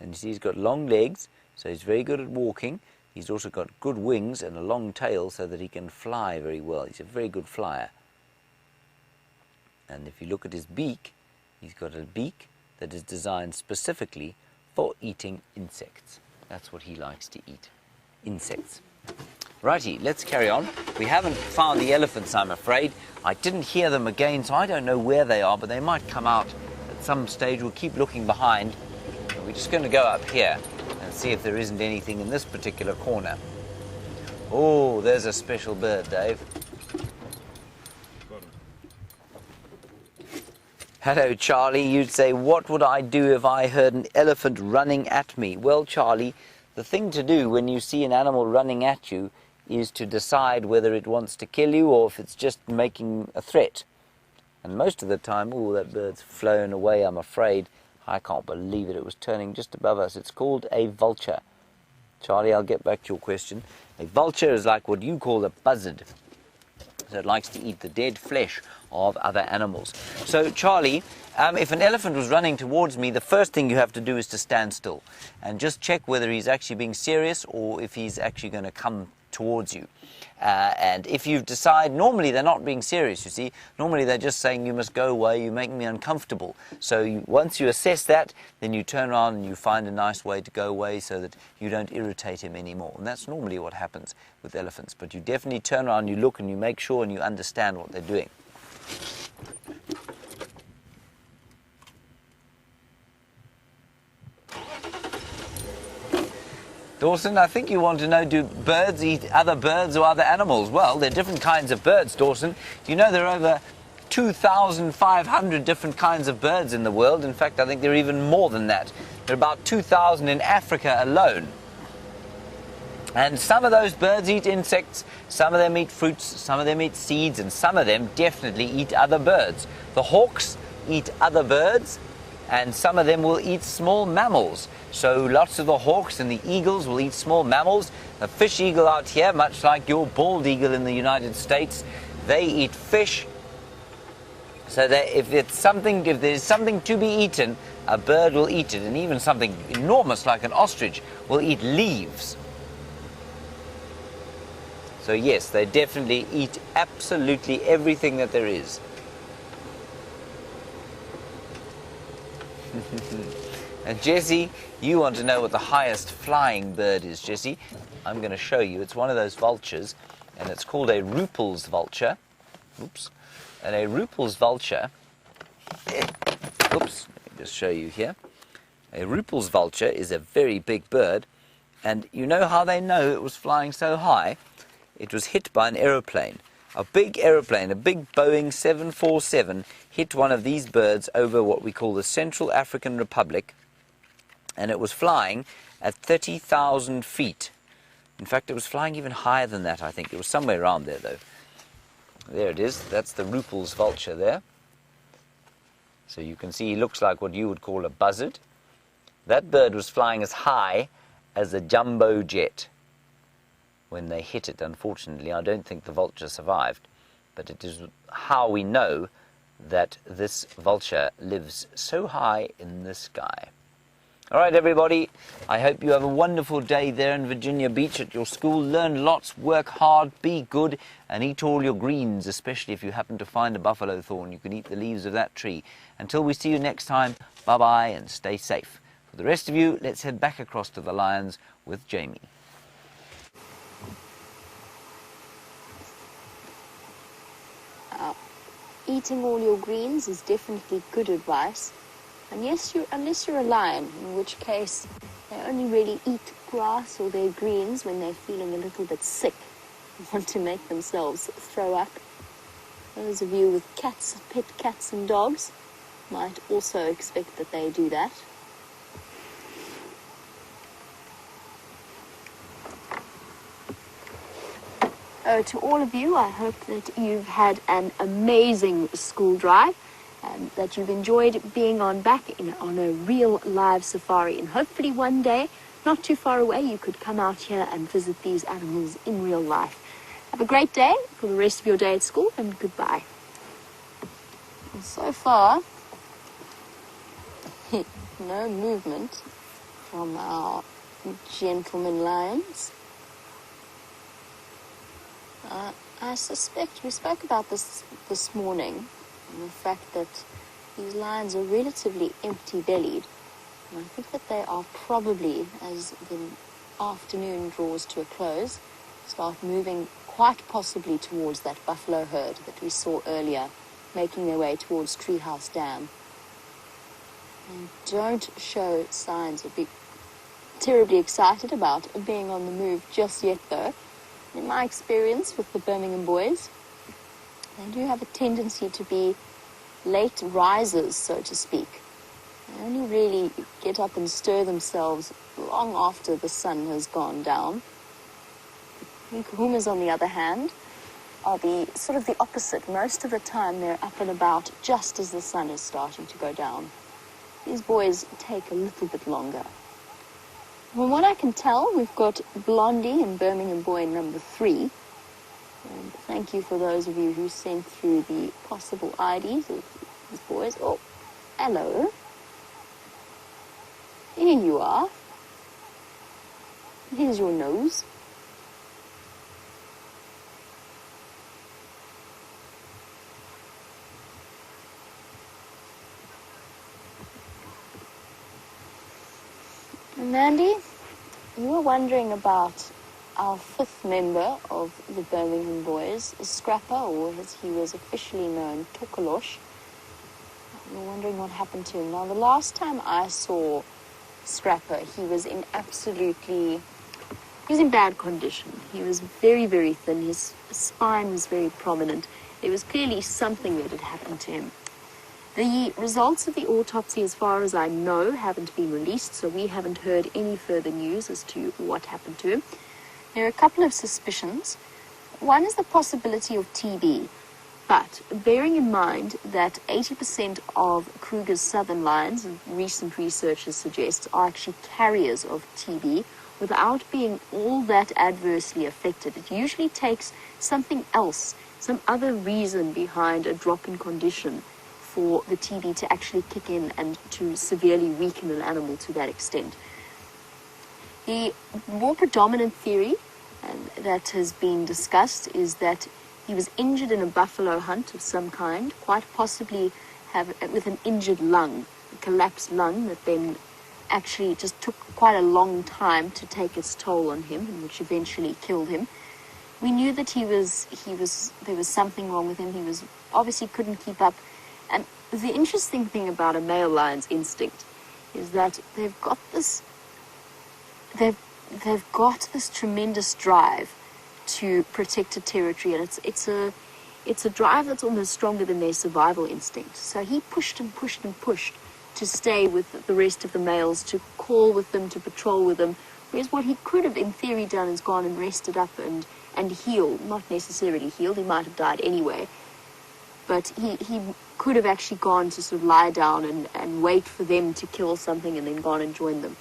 And you see he's got long legs, so he's very good at walking. He's also got good wings and a long tail so that he can fly very well. He's a very good flyer. And if you look at his beak, he's got a beak that is designed specifically for eating insects. That's what he likes to eat, insects. Righty, let's carry on. We haven't found the elephants, I'm afraid. I didn't hear them again, so I don't know where they are, but they might come out at some stage. We'll keep looking behind. We're just going to go up here and see if there isn't anything in this particular corner. Oh, there's a special bird, Dave. Hello, Charlie. You'd say, what would I do if I heard an elephant running at me? Well, Charlie, the thing to do when you see an animal running at you is to decide whether it wants to kill you or if it's just making a threat. And most of the time, oh, that bird's flown away, I'm afraid. I can't believe it. It was turning just above us. It's called a vulture. Charlie, I'll get back to your question. A vulture is like what you call a buzzard. So it likes to eat the dead flesh of other animals. So, Charlie, if an elephant was running towards me, the first thing you have to do is to stand still and just check whether he's actually being serious or if he's actually going to come towards you. And if you decide, normally they're not being serious, you see. Normally they're just saying, you must go away, you make me uncomfortable. So once you assess that, then you turn around and you find a nice way to go away so that you don't irritate him anymore. And that's normally what happens with elephants. But you definitely turn around, you look and you make sure and you understand what they're doing. Dawson, I think you want to know, do birds eat other birds or other animals? Well, there are different kinds of birds, Dawson. Do you know there are over 2,500 different kinds of birds in the world? In fact, I think there are even more than that. There are about 2,000 in Africa alone. And some of those birds eat insects, some of them eat fruits, some of them eat seeds, and some of them definitely eat other birds. The hawks eat other birds, and some of them will eat small mammals. So lots of the hawks and the eagles will eat small mammals. The fish eagle out here, much like your bald eagle in the United States, they eat fish. So that if there's something to be eaten, a bird will eat it. And even something enormous like an ostrich will eat leaves. So yes, they definitely eat absolutely everything that there is. And Jesse, you want to know what the highest flying bird is, Jesse? I'm going to show you. It's one of those vultures, and it's called a Ruppel's vulture. Oops. And a Ruppel's vulture, oops, let me just show you here. A Ruppel's vulture is a very big bird, and you know how they know it was flying so high? It was hit by an aeroplane. A big aeroplane, a big Boeing 747, hit one of these birds over what we call the Central African Republic, and it was flying at 30,000 feet. In fact, it was flying even higher than that, I think. It was somewhere around there, though. There it is. That's the Ruppel's vulture there. So you can see he looks like what you would call a buzzard. That bird was flying as high as a jumbo jet when they hit it. Unfortunately, I don't think the vulture survived, but it is how we know that this vulture lives so high in the sky. All right, everybody, I hope you have a wonderful day there in Virginia Beach at your school. Learn lots, work hard, be good, and eat all your greens, especially if you happen to find a buffalo thorn. You can eat the leaves of that tree. Until we see you next time, bye-bye and stay safe. For the rest of you, let's head back across to the lions with Jamie. Eating all your greens is definitely good advice. Unless you're a lion, in which case they only really eat grass or their greens when they're feeling a little bit sick and want to make themselves throw up. Those of you with cats, pet cats and dogs, might also expect that they do that. To all of you, I hope that you've had an amazing school drive, and that you've enjoyed being on a real live safari. And hopefully one day, not too far away, you could come out here and visit these animals in real life. Have a great day for the rest of your day at school, and goodbye. And so far, no movement from our gentleman lions. I suspect we spoke about this morning, and the fact that these lions are relatively empty-bellied. And I think that they are probably, as the afternoon draws to a close, start moving quite possibly towards that buffalo herd that we saw earlier, making their way towards Treehouse Dam. And don't show signs of being terribly excited about being on the move just yet, though. In my experience with the Birmingham boys, they do have a tendency to be late risers, so to speak. They only really get up and stir themselves long after the sun has gone down. The kahumas, on the other hand, are sort of the opposite. Most of the time they're up and about just as the sun is starting to go down. These boys take a little bit longer. From what I can tell, we've got Blondie and Birmingham boy number 3. And thank you for those of you who sent through the possible IDs of these boys. Oh, hello. Here you are. Here's your nose. And Mandy, you were wondering about our 5th member of the Birmingham boys, Scrapper, or as he was officially known, Tokolosh. You were wondering what happened to him. Now, the last time I saw Scrapper, he was in bad condition. He was very, very thin. His spine was very prominent. There was clearly something that had happened to him. The results of the autopsy, as far as I know, haven't been released, so we haven't heard any further news as to what happened to him. There are a couple of suspicions. One is the possibility of TB, but bearing in mind that 80% of Kruger's southern lions, recent researchers suggest, are actually carriers of TB without being all that adversely affected. It usually takes something else, some other reason behind a drop in condition for the TB to actually kick in and to severely weaken an animal to that extent. The more predominant theory that has been discussed is that he was injured in a buffalo hunt of some kind, quite possibly with an injured lung, a collapsed lung that then actually just took quite a long time to take its toll on him, and which eventually killed him. We knew that there was something wrong with him. He was obviously couldn't keep up. And the interesting thing about a male lion's instinct is that they've got this tremendous drive to protect a territory, and it's a drive that's almost stronger than their survival instinct. So he pushed and pushed and pushed to stay with the rest of the males, to call with them, to patrol with them. Whereas what he could have, in theory, done is gone and rested up and healed. Not necessarily healed, he might have died anyway. But he could have actually gone to sort of lie down and wait for them to kill something and then gone and join them.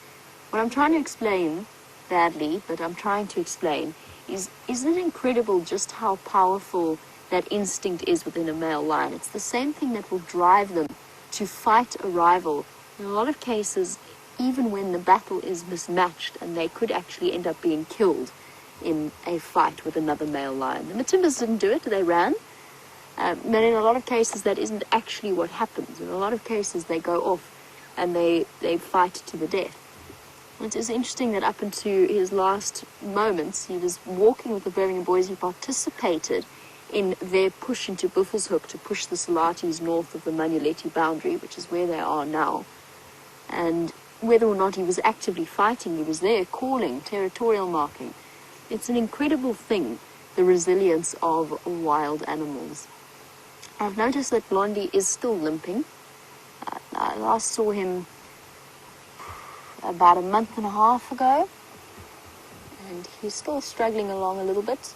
What I'm trying to explain, badly, but I'm trying to explain, isn't it incredible just how powerful that instinct is within a male lion? It's the same thing that will drive them to fight a rival. In a lot of cases, even when the battle is mismatched, and they could actually end up being killed in a fight with another male lion. The Matimbas didn't do it, they ran. But in a lot of cases, that isn't actually what happens. In a lot of cases, they go off and they fight to the death. And it is interesting that up into his last moments, he was walking with the Birmingham boys. He participated in their push into Buffelshoek to push the Salatis north of the Manuleti boundary, which is where they are now. And whether or not he was actively fighting, he was there calling, territorial marking. It's an incredible thing, the resilience of wild animals. I've noticed that Blondie is still limping. I last saw him about a month and a half ago, and he's still struggling along a little bit.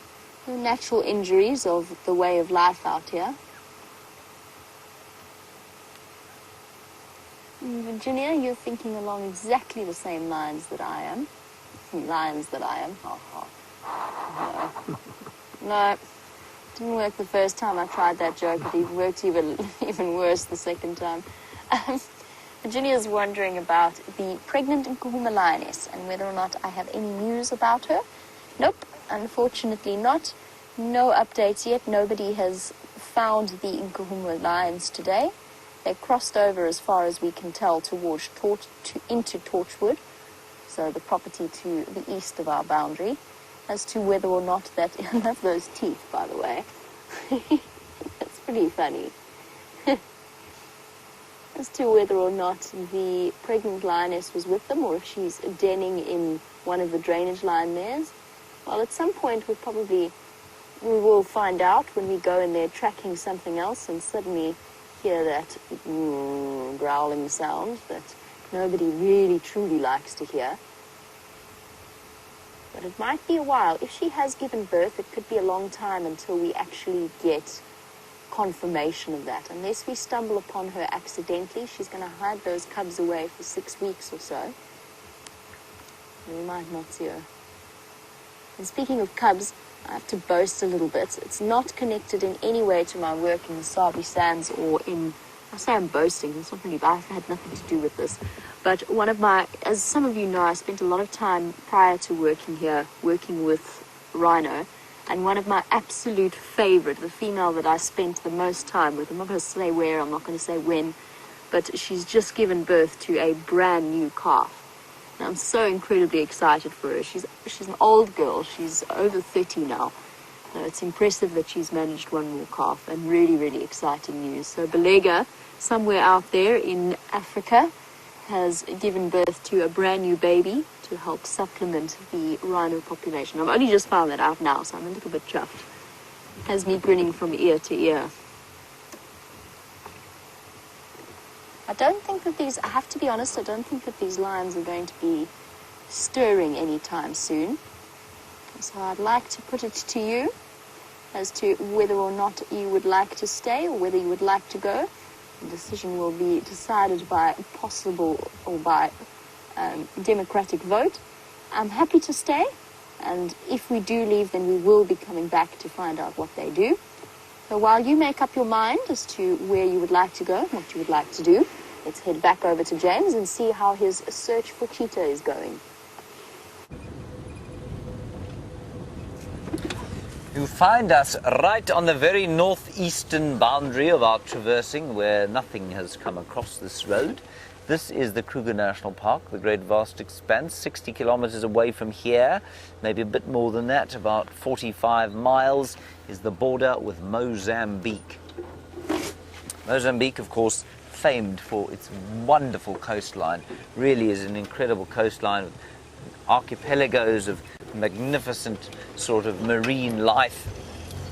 The natural injuries of the way of life out here. Virginia, you're thinking along exactly the same lines that I am. Lines that I am. No, didn't work the first time I tried that joke, but it worked even worse the second time. Virginia's wondering about the pregnant Nkuhuma lioness and whether or not I have any news about her. Nope, unfortunately not. No updates yet. Nobody has found the Nkuhuma lions today. They crossed over, as far as we can tell, towards into Torchwood, so the property to the east of our boundary. As to whether or not that... I love those teeth, by the way. That's pretty funny. As to whether or not the pregnant lioness was with them, or if she's denning in one of the drainage line mares. Well, at some point we will find out when we go in there tracking something else and suddenly hear that growling sound that nobody really truly likes to hear. But it might be a while. If she has given birth, it could be a long time until we actually get confirmation of that. Unless we stumble upon her accidentally, she's going to hide those cubs away for 6 weeks or so. And we might not see her. And speaking of cubs, I have to boast a little bit. It's not connected in any way to my work in the Sabi Sands or in... I say I'm boasting, it's not really, I've had nothing to do with this. But one of my, as some of you know, I spent a lot of time prior to working here, working with Rhino. And one of my absolute favorite, the female that I spent the most time with, I'm not going to say where, I'm not going to say when, but she's just given birth to a brand new calf. And I'm so incredibly excited for her. She's an old girl. She's over 30 now. It's impressive that she's managed one more calf, and really, really exciting news. So Belega, somewhere out there in Africa, has given birth to a brand new baby to help supplement the rhino population. I've only just found that out now, so I'm a little bit chuffed. Has me grinning from ear to ear. I don't think that these, I have to be honest, I don't think that these lions are going to be stirring anytime soon. So I'd like to put it to you as to whether or not you would like to stay or whether you would like to go. The decision will be decided by possible or by democratic vote. I'm happy to stay, and if we do leave, then we will be coming back to find out what they do. So while you make up your mind as to where you would like to go, what you would like to do, let's head back over to James and see how his search for cheetah is going. You find us right on the very northeastern boundary of our traversing, where nothing has come across this road. This is the Kruger National Park, the great vast expanse, 60 kilometers away from here, maybe a bit more than that, about 45 miles is the border with Mozambique. Mozambique, of course, famed for its wonderful coastline, really is an incredible coastline with archipelagos of magnificent sort of marine life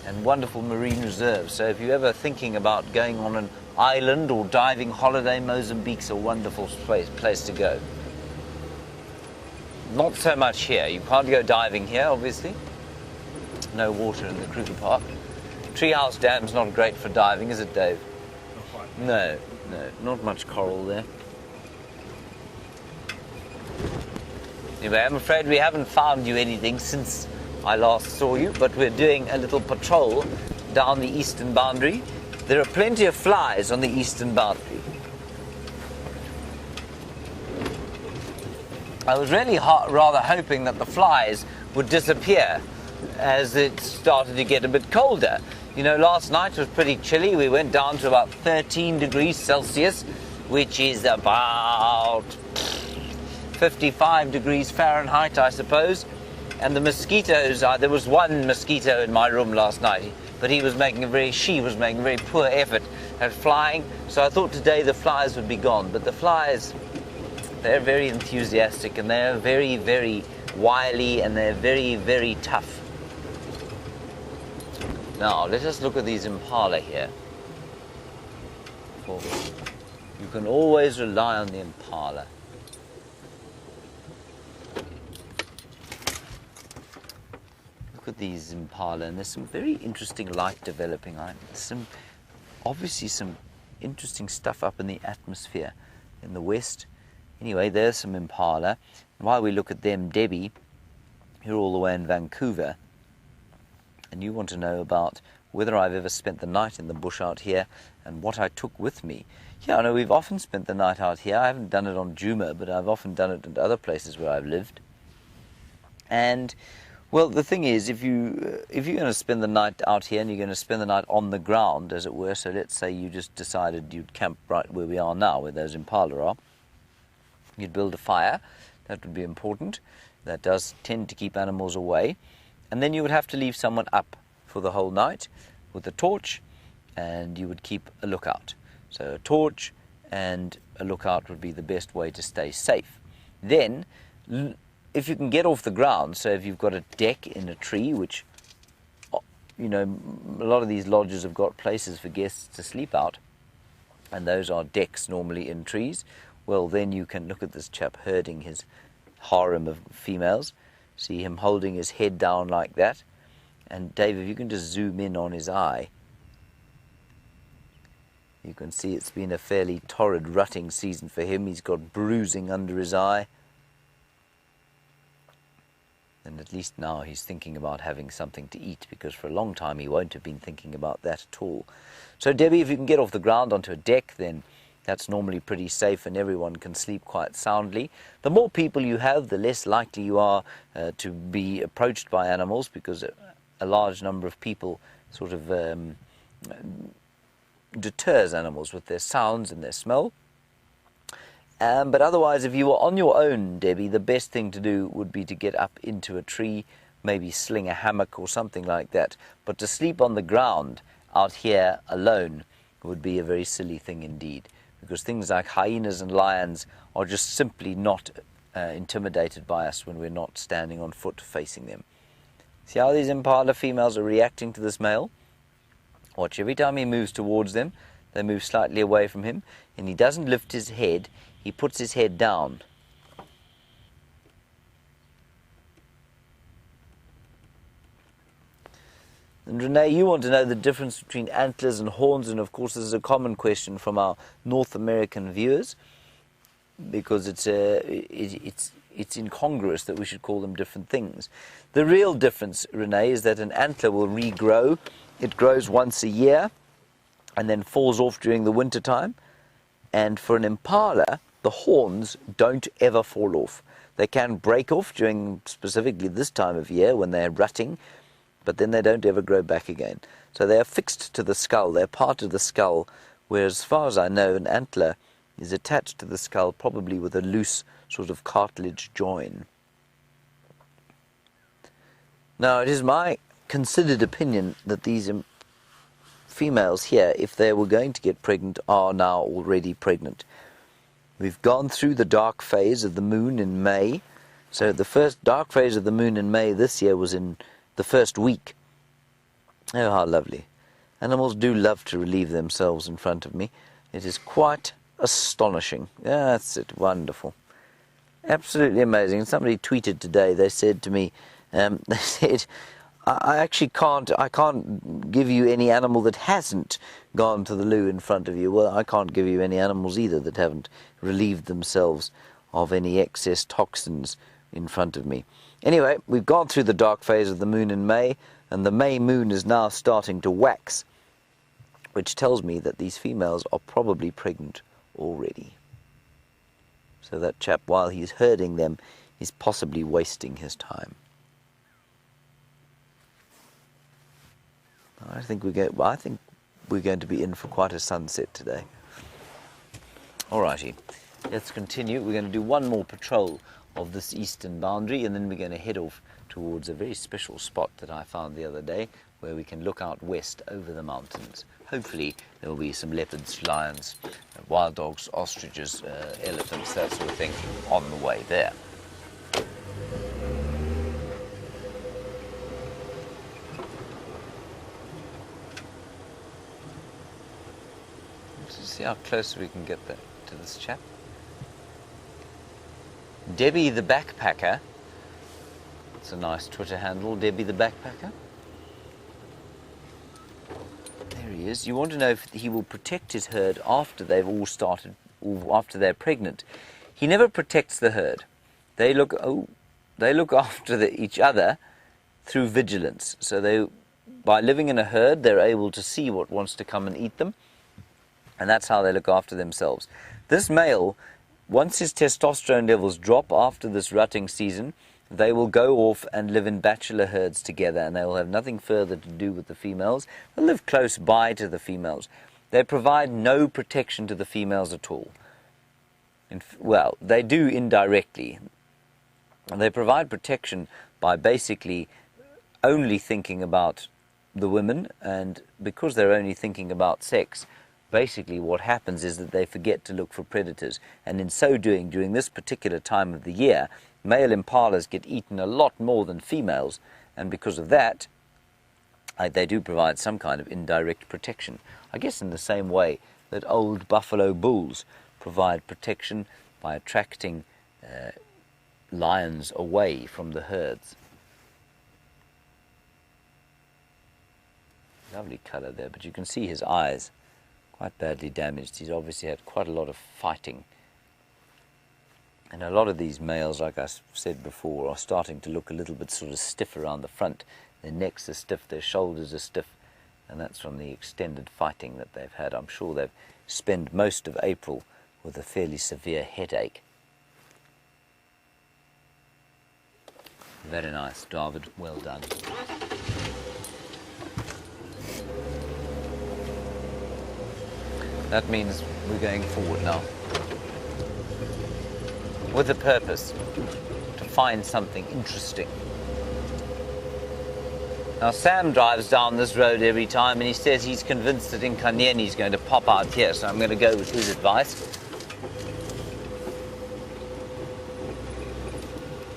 and wonderful marine reserves. So if you're ever thinking about going on an island or diving holiday, Mozambique's a wonderful place to go. Not so much here. You can't go diving here, obviously. No water in the Kruger Park. Treehouse Dam's not great for diving, is it, Dave? Not quite. No, not much coral there. Anyway, I'm afraid we haven't found you anything since I last saw you, but we're doing a little patrol down the eastern boundary. There are plenty of flies on the eastern boundary. I was really rather hoping that the flies would disappear as it started to get a bit colder. You know, last night was pretty chilly. We went down to about 13 degrees Celsius, which is about 55 degrees Fahrenheit, I suppose. And the mosquitoes, there was one mosquito in my room last night, but she was making a very poor effort at flying. So I thought today the flies would be gone. But the flies, they're very enthusiastic and they're very, very wily and they're very, very tough. Now, let us look at these impala here. For you can always rely on the impala. Look at these impala, and there's some very interesting light developing. Obviously some interesting stuff up in the atmosphere in the west. Anyway, there's some impala. And while we look at them, Debbie, you're all the way in Vancouver, and you want to know about whether I've ever spent the night in the bush out here and what I took with me. Yeah, I know we've often spent the night out here. I haven't done it on Juma, but I've often done it at other places where I've lived. And well, the thing is, if you're going to spend the night out here and you're going to spend the night on the ground, as it were, so let's say you just decided you'd camp right where we are now, where those impala are, you'd build a fire. That would be important. That does tend to keep animals away. And then you would have to leave someone up for the whole night with a torch, and you would keep a lookout. So a torch and a lookout would be the best way to stay safe. Then, if you can get off the ground, so if you've got a deck in a tree, which, you know, a lot of these lodges have got places for guests to sleep out, and those are decks normally in trees, well, then you can look at this chap herding his harem of females. See him holding his head down like that. And Dave, if you can just zoom in on his eye, you can see it's been a fairly torrid rutting season for him. He's got bruising under his eye. And at least now he's thinking about having something to eat, because for a long time he won't have been thinking about that at all. So Debbie, if you can get off the ground onto a deck, then that's normally pretty safe and everyone can sleep quite soundly. The more people you have, the less likely you are to be approached by animals, because a large number of people sort of deters animals with their sounds and their smell. But otherwise, if you were on your own, Debbie, the best thing to do would be to get up into a tree, maybe sling a hammock or something like that. But to sleep on the ground out here alone would be a very silly thing indeed, because things like hyenas and lions are just simply not intimidated by us when we're not standing on foot facing them. See how these impala females are reacting to this male? Watch, every time he moves towards them, they move slightly away from him, and he doesn't lift his head, he puts his head down. And Renee, you want to know the difference between antlers and horns, and of course this is a common question from our North American viewers, because it's incongruous that we should call them different things. The real difference, Renee, is that an antler will regrow. It grows once a year and then falls off during the winter time. And for an impala, the horns don't ever fall off. They can break off during specifically this time of year when they're rutting, but then they don't ever grow back again. So they are fixed to the skull. They're part of the skull, whereas as far as I know, an antler is attached to the skull, probably with a loose sort of cartilage join. Now, it is my considered opinion that these females here, if they were going to get pregnant, are now already pregnant. We've gone through the dark phase of the moon in May. So the first dark phase of the moon in May this year was in the first week. Oh, how lovely. Animals do love to relieve themselves in front of me. It is quite astonishing. Yeah, that's it. Wonderful. Absolutely amazing. Somebody tweeted today, they said to me, they said, I actually can't give you any animal that hasn't gone to the loo in front of you. Well, I can't give you any animals either that haven't relieved themselves of any excess toxins in front of me. Anyway, we've gone through the dark phase of the moon in May, and the May moon is now starting to wax, which tells me that these females are probably pregnant already. So that chap, while he's herding them, is possibly wasting his time. I think we're going to be in for quite a sunset today. Alrighty, let's continue. We're going to do one more patrol of this eastern boundary, and then we're going to head off towards a very special spot that I found the other day, where we can look out west over the mountains. Hopefully there will be some leopards, lions, wild dogs, ostriches, elephants, that sort of thing on the way there. Let's see how close we can get to this chap. Debbie the Backpacker. It's a nice Twitter handle, Debbie the Backpacker. There he is. You want to know if he will protect his herd after they've all started, or after they're pregnant. He never protects the herd. They look after each other through vigilance. So by living in a herd, they're able to see what wants to come and eat them, and that's how they look after themselves. This male, once his testosterone levels drop after this rutting season, they will go off and live in bachelor herds together, and they will have nothing further to do with the females. They'll live close by to the females. They provide no protection to the females at all. Well, they do indirectly. And they provide protection by basically only thinking about the women, and because they're only thinking about sex, basically what happens is that they forget to look for predators, and in so doing, during this particular time of the year, male impalas get eaten a lot more than females, and because of that, they do provide some kind of indirect protection. I guess in the same way that old buffalo bulls provide protection by attracting lions away from the herds. Lovely colour there, but you can see his eyes quite badly damaged. He's obviously had quite a lot of fighting. And a lot of these males, like I said before, are starting to look a little bit sort of stiff around the front. Their necks are stiff, their shoulders are stiff, and that's from the extended fighting that they've had. I'm sure they've spent most of April with a fairly severe headache. Very nice, David. Well done. That means we're going forward now, with a purpose, to find something interesting. Now Sam drives down this road every time, and he says he's convinced that Nkanyeni is going to pop out here, so I'm going to go with his advice.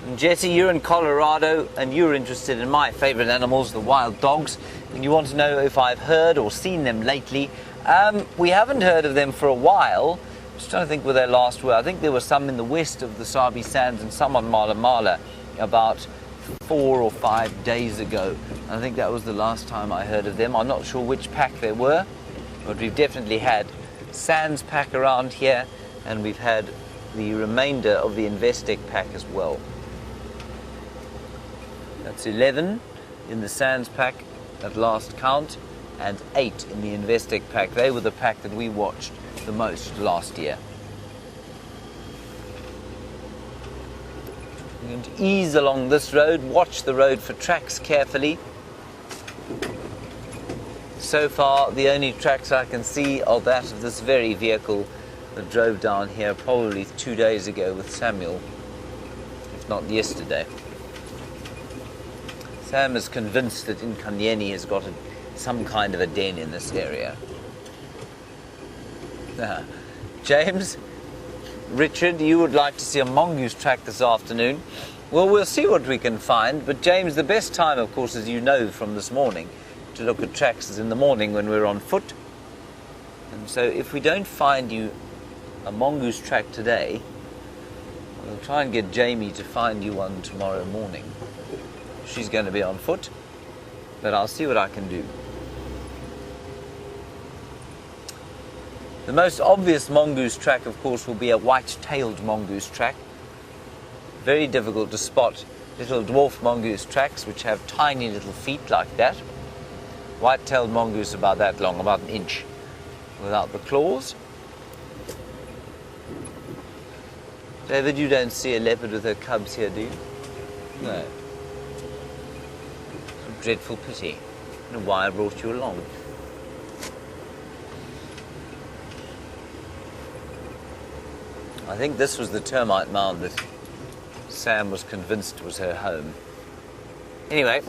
And Jesse, you're in Colorado, and you're interested in my favourite animals, the wild dogs, and you want to know if I've heard or seen them lately. We haven't heard of them for a while. I'm just trying to think where they last were. I think there were some in the west of the Sabi Sands and some on Mala Mala about 4 or 5 days ago. I think that was the last time I heard of them. I'm not sure which pack they were, but we've definitely had Sands pack around here, and we've had the remainder of the Investec pack as well. That's 11 in the Sands pack at last count, and 8 in the Investec pack. They were the pack that we watched the most last year. We're going to ease along this road, watch the road for tracks carefully. So far, the only tracks I can see are that of this very vehicle. that drove down here probably 2 days ago with Samuel, if not yesterday. Sam is convinced that Nkanyeni has got some kind of a den in this area. James, Richard, you would like to see a mongoose track this afternoon. Well, we'll see what we can find, but James, the best time, of course, as you know from this morning, to look at tracks is in the morning when we're on foot. And so if we don't find you a mongoose track today, we'll try and get Jamie to find you one tomorrow morning. She's going to be on foot, but I'll see what I can do. The most obvious mongoose track, of course, will be a white-tailed mongoose track. Very difficult to spot little dwarf mongoose tracks which have tiny little feet like that. White-tailed mongoose about that long, about an inch, without the claws. David, you don't see a leopard with her cubs here, do you? No. A dreadful pity. I don't know why I brought you along. I think this was the termite mound that Sam was convinced was her home. Anyway,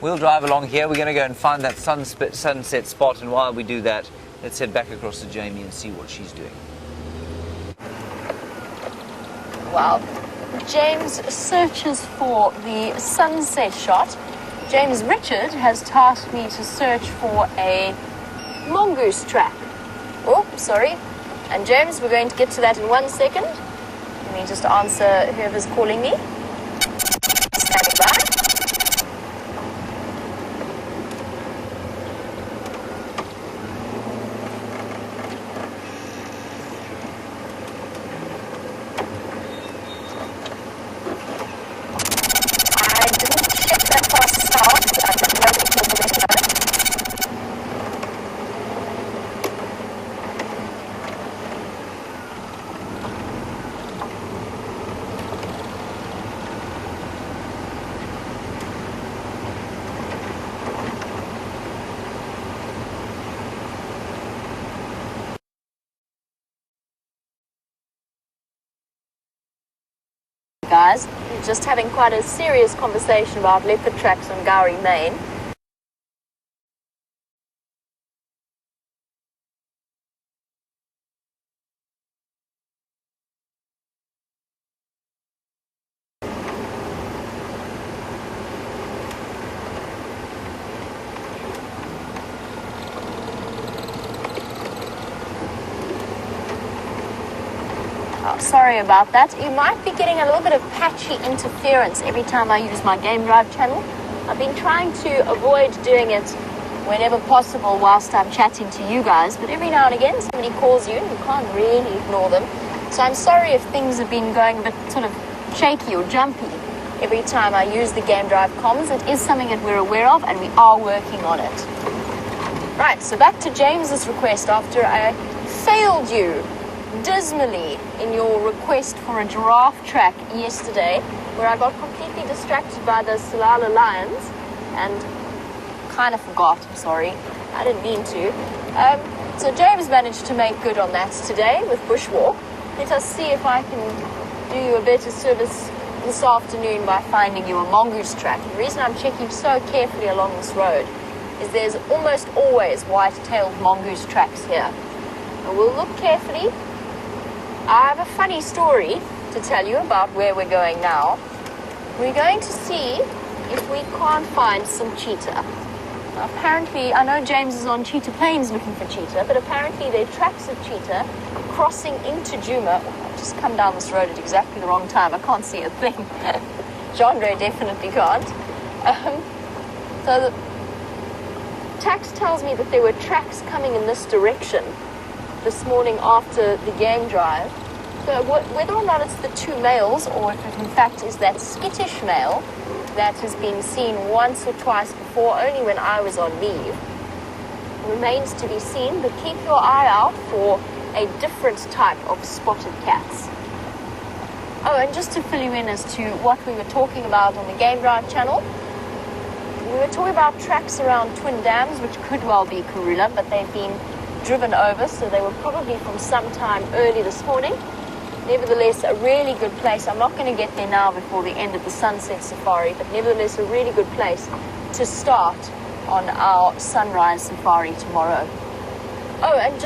we'll drive along here. We're going to go and find that sunset spot, and while we do that, let's head back across to Jamie and see what she's doing. Well, James searches for the sunset shot. James Richard has tasked me to search for a mongoose track. Oh, sorry. And James, we're going to get to that in 1 second. Let me just answer whoever's calling me. Standing by. I didn't check that fast out. I didn't know people were there. Guys, just having quite a serious conversation about leopard tracks on Gowrie, Maine. Sorry about that. You might be getting a little bit of patchy interference every time I use my Game Drive channel. I've been trying to avoid doing it whenever possible whilst I'm chatting to you guys, but every now and again somebody calls you and you can't really ignore them. So I'm sorry if things have been going a bit sort of shaky or jumpy every time I use the Game Drive comms. It is something that we're aware of and we are working on it. Right, so back to James's request after I failed you dismally in your request for a giraffe track yesterday, where I got completely distracted by the Salala lions and kind of forgot. I'm sorry, I didn't mean to. So James managed to make good on that today with Bushwalk. Let us see if I can do you a better service this afternoon by finding you a mongoose track. The reason I'm checking so carefully along this road is there's almost always white-tailed mongoose tracks here. And we'll look carefully. I have a funny story to tell you about where we're going now. We're going to see if we can't find some cheetah. Now, apparently, I know James is on Cheetah Plains looking for cheetah, but apparently there are tracks of cheetah crossing into Djuma. Oh, I've just come down this road at exactly the wrong time. I can't see a thing. Jean-Ray definitely can't. So the tax tells me that there were tracks coming in this direction this morning after the game drive. So whether or not it's the two males or if it in fact is that skittish male that has been seen once or twice before, only when I was on leave, remains to be seen, but keep your eye out for a different type of spotted cats. Oh, and just to fill you in as to what we were talking about on the Game Drive channel, we were talking about tracks around twin dams, which could well be Karula, but they've been driven over, so they were probably from sometime early this morning. Nevertheless, a really good place. I'm not going to get there now before the end of the sunset safari, but nevertheless, a really good place to start on our sunrise safari tomorrow. Oh, and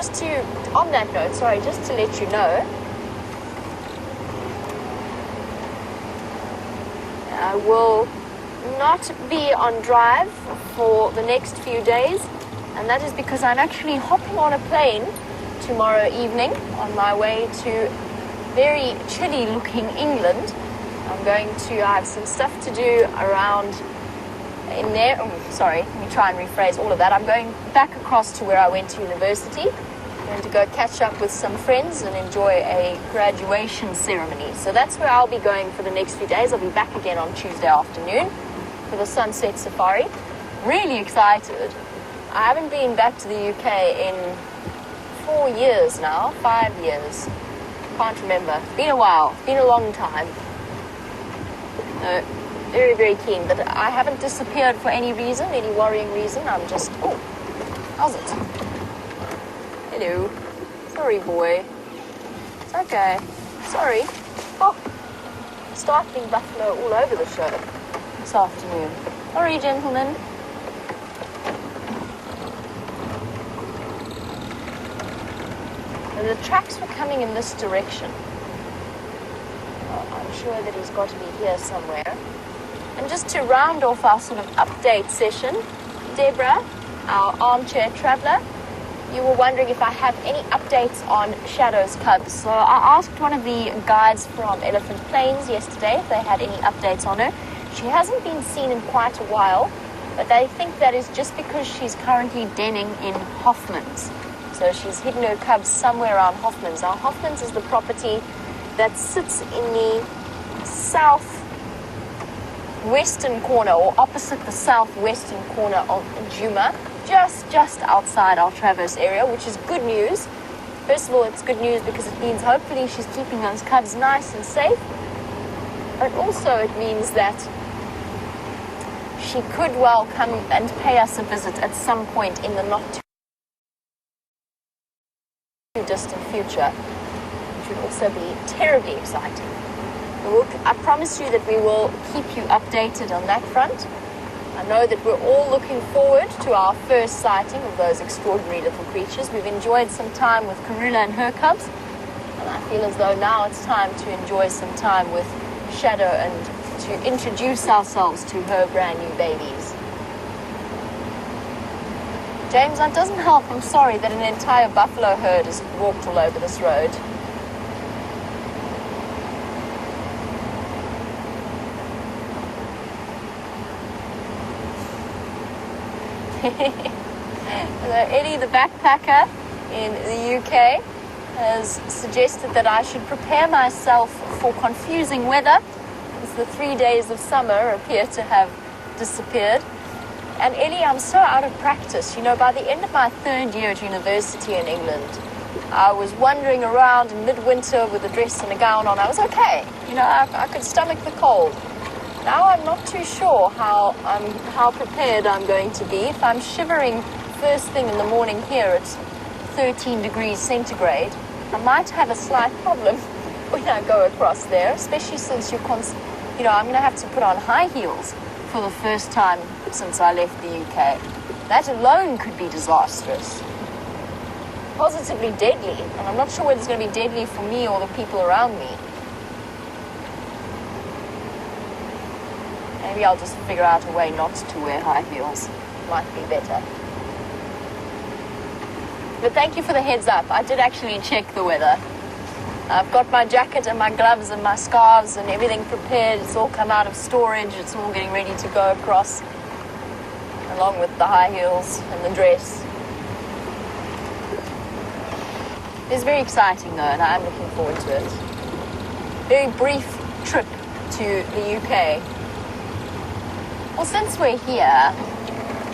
on that note, sorry, just to let you know, I will not be on drive for the next few days, and that is because I'm actually hopping on a plane tomorrow evening on my way to very chilly looking England. I have some stuff to do around in there. Oh, sorry, let me try and rephrase all of that. I'm going back across to where I went to university. I'm going to go catch up with some friends and enjoy a graduation ceremony. So that's where I'll be going for the next few days. I'll be back again on Tuesday afternoon for the sunset safari. Really excited. I haven't been back to the UK in 4 years now, 5 years. Can't remember. It's been a while. It's been a long time. Very, very keen. But I haven't disappeared for any reason, any worrying reason. I'm just... Oh, how's it? Hello. Sorry, boy. It's okay. Sorry. Oh, startling buffalo all over the show this afternoon. Sorry, gentlemen. And the tracks were coming in this direction. Oh, I'm sure that he's got to be here somewhere. And just to round off our sort of update session, Deborah, our armchair traveller, you were wondering if I have any updates on Shadow's cubs. So I asked one of the guides from Elephant Plains yesterday if they had any updates on her. She hasn't been seen in quite a while, but they think that is just because she's currently denning in Hoffman's. So she's hidden her cubs somewhere around Hoffman's. Now, Hoffman's is the property that sits in the southwestern corner, or opposite the southwestern corner of Juma, just outside our Traverse area, which is good news. First of all, it's good news because it means hopefully she's keeping those cubs nice and safe. But also it means that she could well come and pay us a visit at some point in the not too distant future, which would also be terribly exciting. I promise you that we will keep you updated on that front. I know that we're all looking forward to our first sighting of those extraordinary little creatures. We've enjoyed some time with Karula and her cubs, and I feel as though now it's time to enjoy some time with Shadow and to introduce ourselves to her brand new babies. James, that doesn't help. I'm sorry that an entire buffalo herd has walked all over this road. Eddie the backpacker in the UK has suggested that I should prepare myself for confusing weather, as the 3 days of summer appear to have disappeared. And Ellie, I'm so out of practice. You know, by the end of my 3rd year at university in England, I was wandering around in midwinter with a dress and a gown on. I was okay. You know, I could stomach the cold. Now I'm not too sure how prepared I'm going to be. If I'm shivering first thing in the morning here at 13 degrees centigrade, I might have a slight problem when I go across there, especially since I'm going to have to put on high heels for the first time since I left the UK. That alone could be disastrous. Positively deadly, and I'm not sure whether it's going to be deadly for me or the people around me. Maybe I'll just figure out a way not to wear high heels. Might be better. But thank you for the heads up. I did actually check the weather. I've got my jacket and my gloves and my scarves and everything prepared. It's all come out of storage. It's all getting ready to go across, along with the high heels and the dress. It's very exciting though, and I'm looking forward to it. Very brief trip to the UK. Well, since we're here,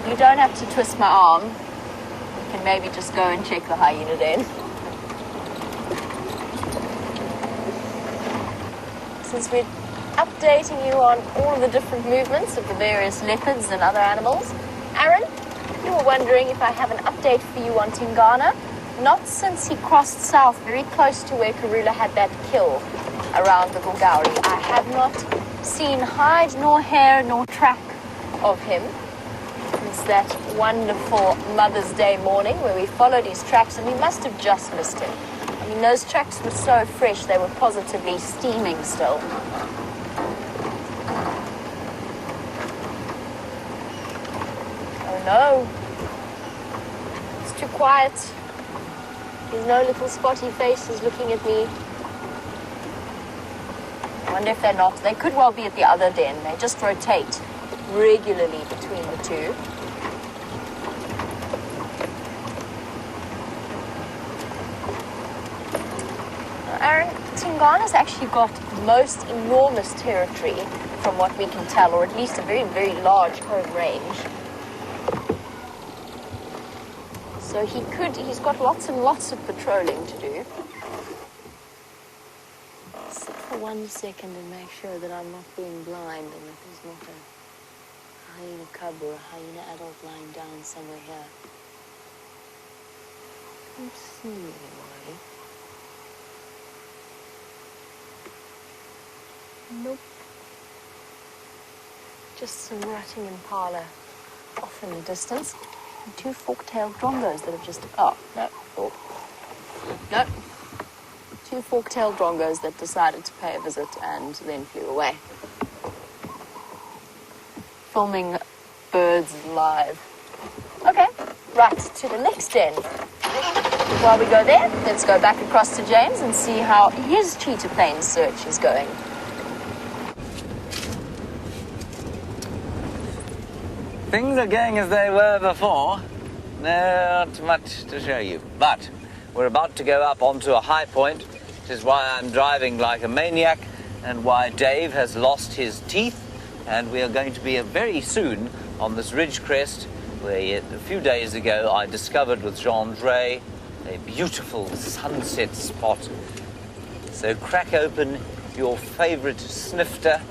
you don't have to twist my arm. You can maybe just go and check the hyena den. Since we're updating you on all of the different movements of the various leopards and other animals, Aaron, you were wondering if I have an update for you on Tingana. not since he crossed south very close to where Karula had that kill around the Bulgari. I have not seen hide nor hair nor track of him. It's that wonderful Mother's Day morning where we followed his tracks, and we must have just missed him. I mean, those tracks were so fresh, they were positively steaming still. Oh no, it's too quiet. There's no little spotty faces looking at me. I wonder if they're not. They could well be at the other den. They just rotate regularly between the two. Aaron, Tingana's actually got most enormous territory from what we can tell, or at least a very, very large home range. So he's got lots and lots of patrolling to do. Sit for 1 second and make sure that I'm not being blind and that there's not a hyena cub or a hyena adult lying down somewhere here. Can't see anybody. Nope. Just some rutting impala off in the distance. And 2 fork-tailed drongos that have just... Oh, no. Oh. No. 2 fork-tailed drongos that decided to pay a visit and then flew away. Filming birds live. Okay, right, to the next den. While we go there, let's go back across to James and see how his cheetah plains search is going. Things are going as they were before. Not much to show you. But we're about to go up onto a high point, which is why I'm driving like a maniac and why Dave has lost his teeth. And we are going to be very soon on this ridge crest where a few days ago I discovered with Jean-Dre a beautiful sunset spot. So crack open your favourite snifter,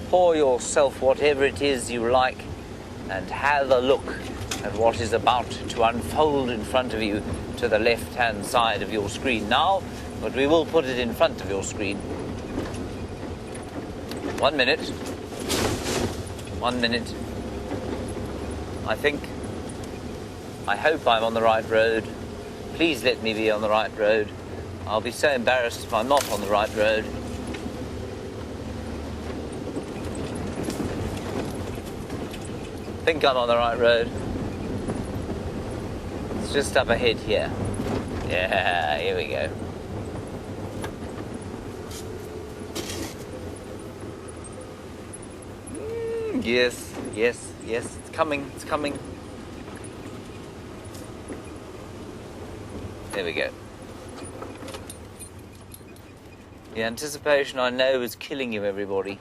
pour yourself whatever it is you like, and have a look at what is about to unfold in front of you to the left-hand side of your screen now, but we will put it in front of your screen. 1 minute. 1 minute. I hope I'm on the right road. Please let me be on the right road. I'll be so embarrassed if I'm not on the right road. I think I'm on the right road. It's just up ahead here. Yeah, here we go. Yes, yes, yes, it's coming, it's coming. There we go. The anticipation, I know, is killing you, everybody.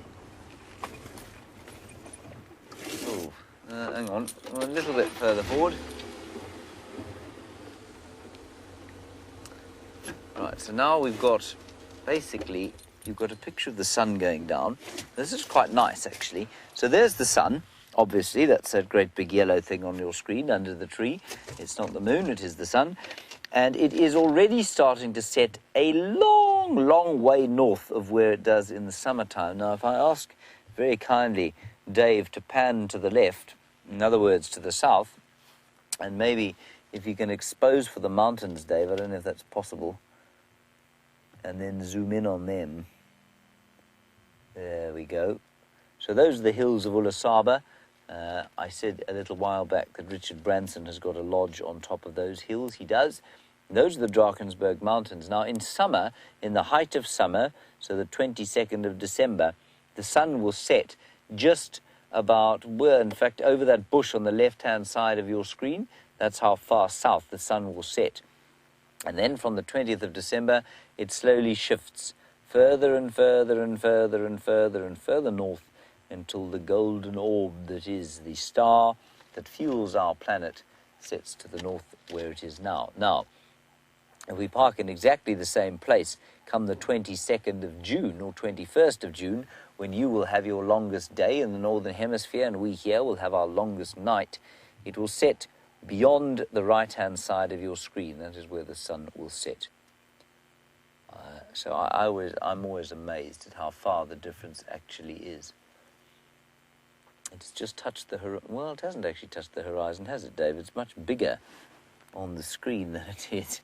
Oh, hang on, a little bit further forward. Right, so now we've got, basically, you've got a picture of the sun going down. This is quite nice, actually. So there's the sun, obviously. That's that great big yellow thing on your screen under the tree. It's not the moon, it is the sun. And it is already starting to set a long, long way north of where it does in the summertime. Now, if I ask very kindly Dave to pan to the left, in other words, to the south, and maybe if you can expose for the mountains, Dave, I don't know if that's possible, and then zoom in on them. There we go. So those are the hills of Ulasaba. I said a little while back that Richard Branson has got a lodge on top of those hills. He does. Those are the Drakensberg Mountains. Now, in summer, in the height of summer, so the 22nd of December, the sun will set just about, well, in fact, over that bush on the left-hand side of your screen. That's how far south the sun will set. And then from the 20th of December, it slowly shifts further and further and further and further and further north until the golden orb that is the star that fuels our planet sets to the north where it is now. Now, if we park in exactly the same place come the 22nd of June or 21st of June, when you will have your longest day in the Northern Hemisphere and we here will have our longest night, it will set beyond the right-hand side of your screen. That is where the sun will set. So I'm always amazed at how far the difference actually is. It's just touched the horizon. Well, it hasn't actually touched the horizon, has it, Dave? It's much bigger on the screen than it is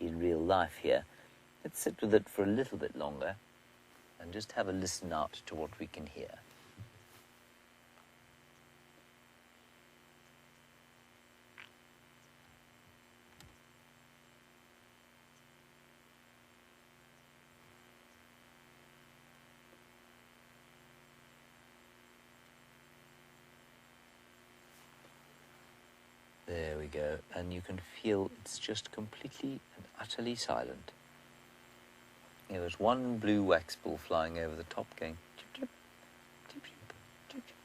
in real life here. Let's sit with it for a little bit longer and just have a listen out to what we can hear. There we go, and you can feel it's just completely and utterly silent. There was one blue wax ball flying over the top going chip, chip, chip, chip, chip, chip.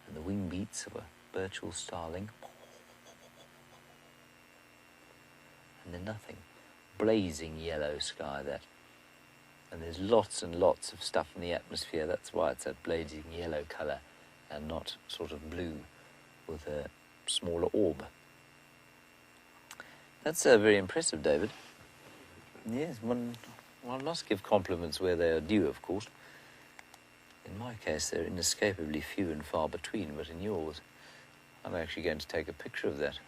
And the wing beats of a Birchall starling. And then nothing. Blazing yellow sky that. And there's lots and lots of stuff in the atmosphere. That's why it's that blazing yellow colour and not sort of blue with a smaller orb. That's very impressive, David. Yes, one must give compliments where they are due, of course. In my case, they're inescapably few and far between, but in yours, I'm actually going to take a picture of that.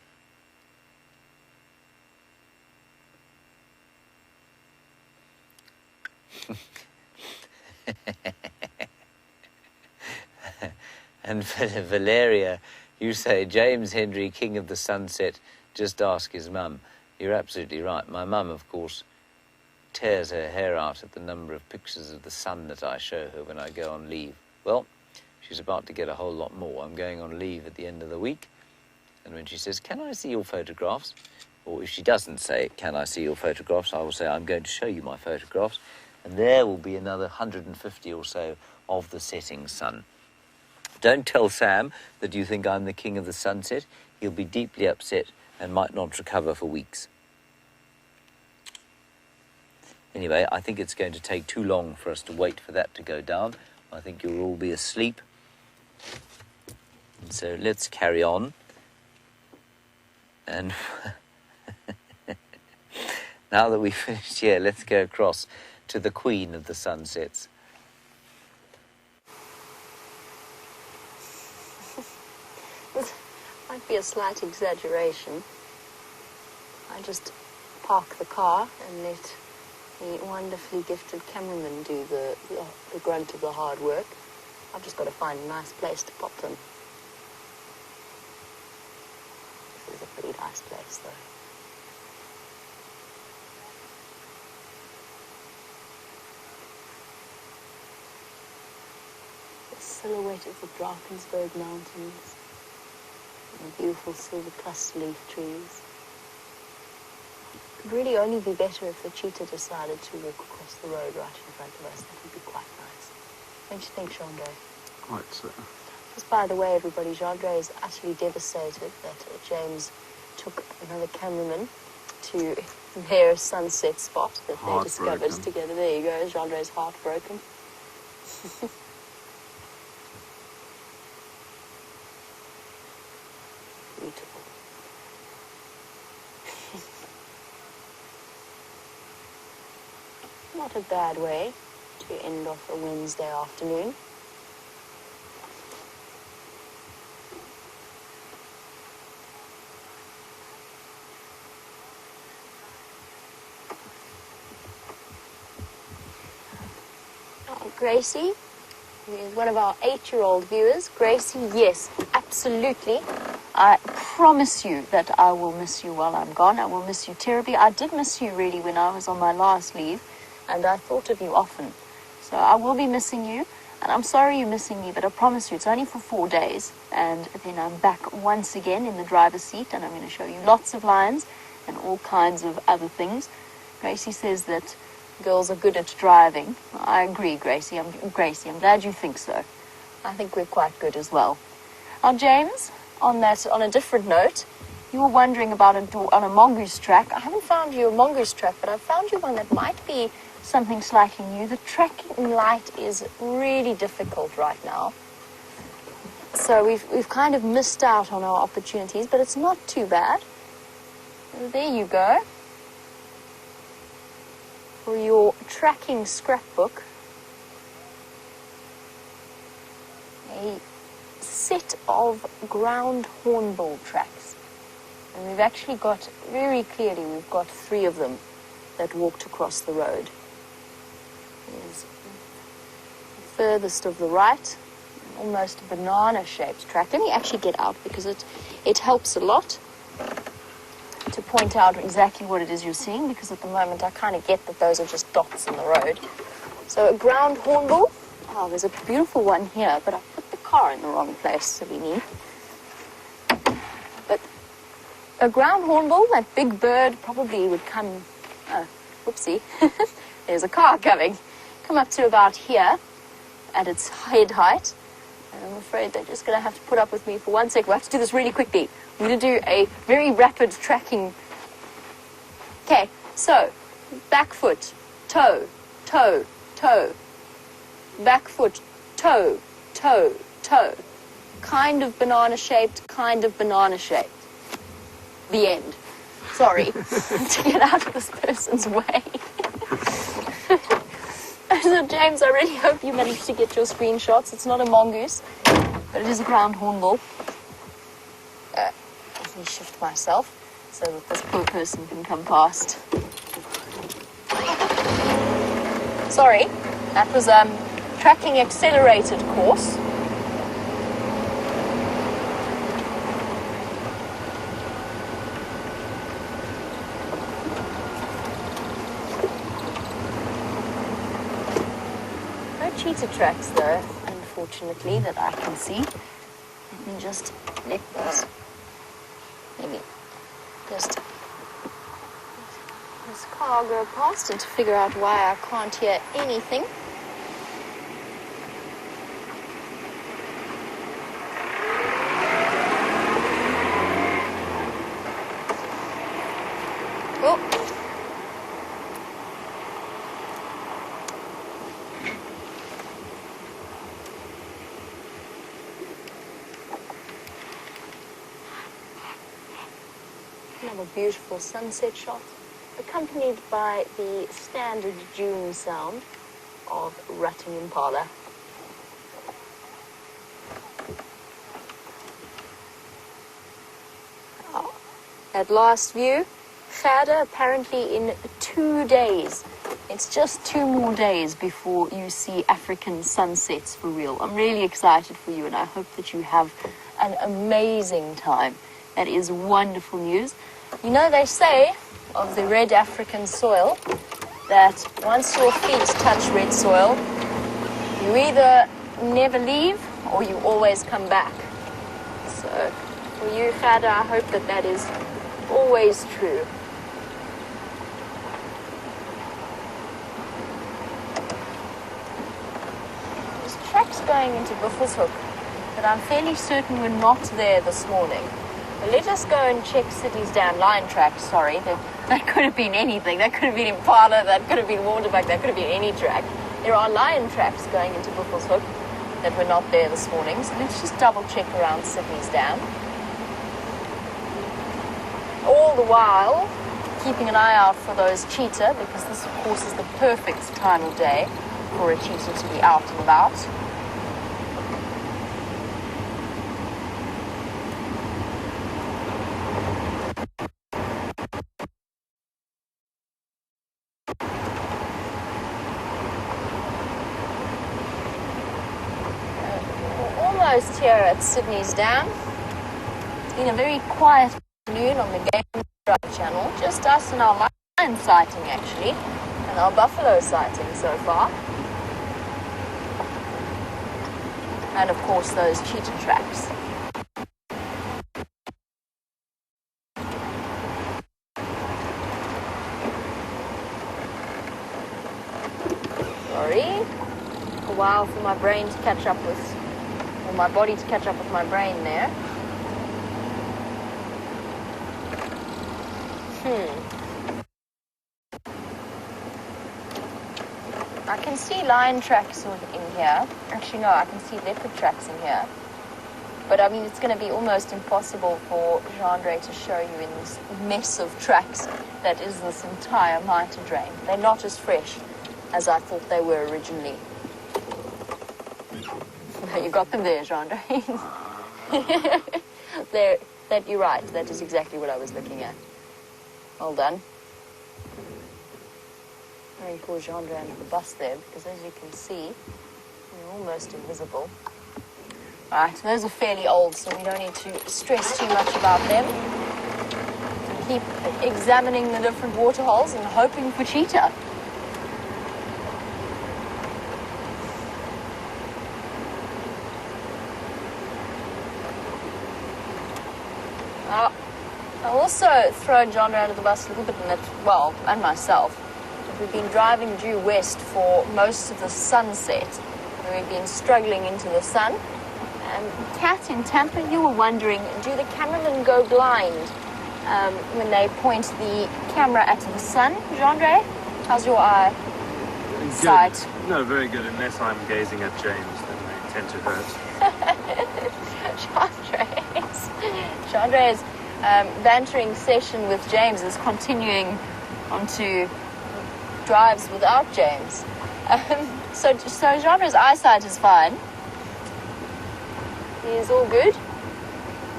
And Valeria, you say, James Henry, King of the Sunset, just ask his mum. You're absolutely right. My mum, of course, tears her hair out at the number of pictures of the sun that I show her when I go on leave. Well, she's about to get a whole lot more. I'm going on leave at the end of the week, and when she says, can I see your photographs? Or if she doesn't say, can I see your photographs, I will say, I'm going to show you my photographs, and there will be another 150 or so of the setting sun. Don't tell Sam that you think I'm the king of the sunset. He'll be deeply upset and might not recover for weeks. Anyway, I think it's going to take too long for us to wait for that to go down. I think you'll all be asleep. And so let's carry on. And now that we've finished here, let's go across to the queen of the sunsets. This might be a slight exaggeration. I just park the car and let the wonderfully gifted cameraman do the grunt of the hard work. I've just got to find a nice place to pop them. This is a pretty nice place, though. The silhouette of the Drakensberg Mountains and the beautiful silver cluster leaf trees. It would really only be better if the cheetah decided to walk across the road right in front of us. That would be quite nice. Don't you think, Chandra? Quite so. Just by the way, everybody, Chandra is utterly devastated that James took another cameraman to their sunset spot that they discovered together. There you go, Chandra is heartbroken. Beautiful. Not a bad way to end off a Wednesday afternoon. Gracie, who is one of our 8-year-old viewers. Gracie, yes, absolutely. I promise you that I will miss you while I'm gone. I will miss you terribly. I did miss you really when I was on my last leave, and I thought of you often. So I will be missing you, and I'm sorry you're missing me, but I promise you it's only for 4 days, and then I'm back once again in the driver's seat, and I'm going to show you lots of lions and all kinds of other things. Gracie says that girls are good at driving. I agree, Gracie. I'm glad you think so. I think we're quite good as well. Now, James, on a different note, you were wondering about on a mongoose track. I haven't found you a mongoose track, but I've found you one that might be something slightly new. The tracking light is really difficult right now. So we've kind of missed out on our opportunities, but it's not too bad. There you go. For your tracking scrapbook, a set of ground hornbill tracks. And we've actually got, very clearly, we've got 3 of them that walked across the road. There's the furthest of the right, almost a banana-shaped track. Let me actually get out because it helps a lot to point out exactly what it is you're seeing, because at the moment I kind of get that those are just dots in the road. So a ground hornbill. Oh, there's a beautiful one here, but I put the car in the wrong place, silly me. But a ground hornbill, that big bird, probably would come, oh, whoopsie, there's a car coming, come up to about here at its head height. And I'm afraid they're just going to have to put up with me for 1 second. We have to do this really quickly. I'm going to do a very rapid tracking. Okay, so back foot, toe, toe, toe. Back foot, toe, toe, toe. Kind of banana shaped, kind of banana shaped. The end. Sorry to get out of this person's way. So James, I really hope you managed to get your screenshots. It's not a mongoose, but it is a ground hornbill. Let me shift myself so that this poor person can come past. Sorry, that was tracking accelerated course. No cheetah tracks though, unfortunately, that I can see. Let me just let this. Maybe just this car go past and to figure out why I can't hear anything. Oh. Another beautiful sunset shot, accompanied by the standard June sound of rutting impala. Oh. At last view, Gerda apparently in 2 days. It's just 2 more days before you see African sunsets for real. I'm really excited for you and I hope that you have an amazing time. That is wonderful news. You know, they say of the red African soil that once your feet touch red soil, you either never leave or you always come back. So for you, Gerda, I hope that that is always true. There's tracks going into Buffelshoek, but I'm fairly certain we're not there this morning. Let us go and check Sydney's Dam line tracks. Sorry, that could have been anything. That could have been impala, that could have been waterbuck, that could have been any track. There are lion tracks going into Buffelshoek that were not there this morning. So let's just double check around Sydney's Dam. All the while, keeping an eye out for those cheetah, because this, of course, is the perfect time of day for a cheetah to be out and about. Almost here at Sydney's Dam. It's been a very quiet afternoon on the Game Drive channel. Just us and our lion sighting, actually, and our buffalo sighting so far. And of course, those cheetah tracks. Sorry. A while for my brain to catch up with, or my body to catch up with my brain there. I can see lion tracks in here. Actually, no, I can see leopard tracks in here. But I mean, it's going to be almost impossible for Jean-Andre to show you in this mess of tracks that is this entire mitre drain. They're not as fresh as I thought they were originally. You got them there, Jean-Andre. You're right, that is exactly what I was looking at. Well done. I mean, poor Jean-Andre under the bus there, because as you can see, they're almost invisible. Right, those are fairly old, so we don't need to stress too much about them. Keep examining the different water holes and hoping for cheetah. I'll also throw John under the bus a little bit in that, well, and myself. We've been driving due west for most of the sunset, and we've been struggling into the sun. Kat in Tampa, you were wondering, do the cameramen go blind when they point the camera at the sun? Jean-Andre, how's your eye sight? No, very good, unless I'm gazing at James, then they tend to hurt. Jean-Andre's bantering session with James is continuing onto drives without James. So Jean-Andre's eyesight is fine. He is all good.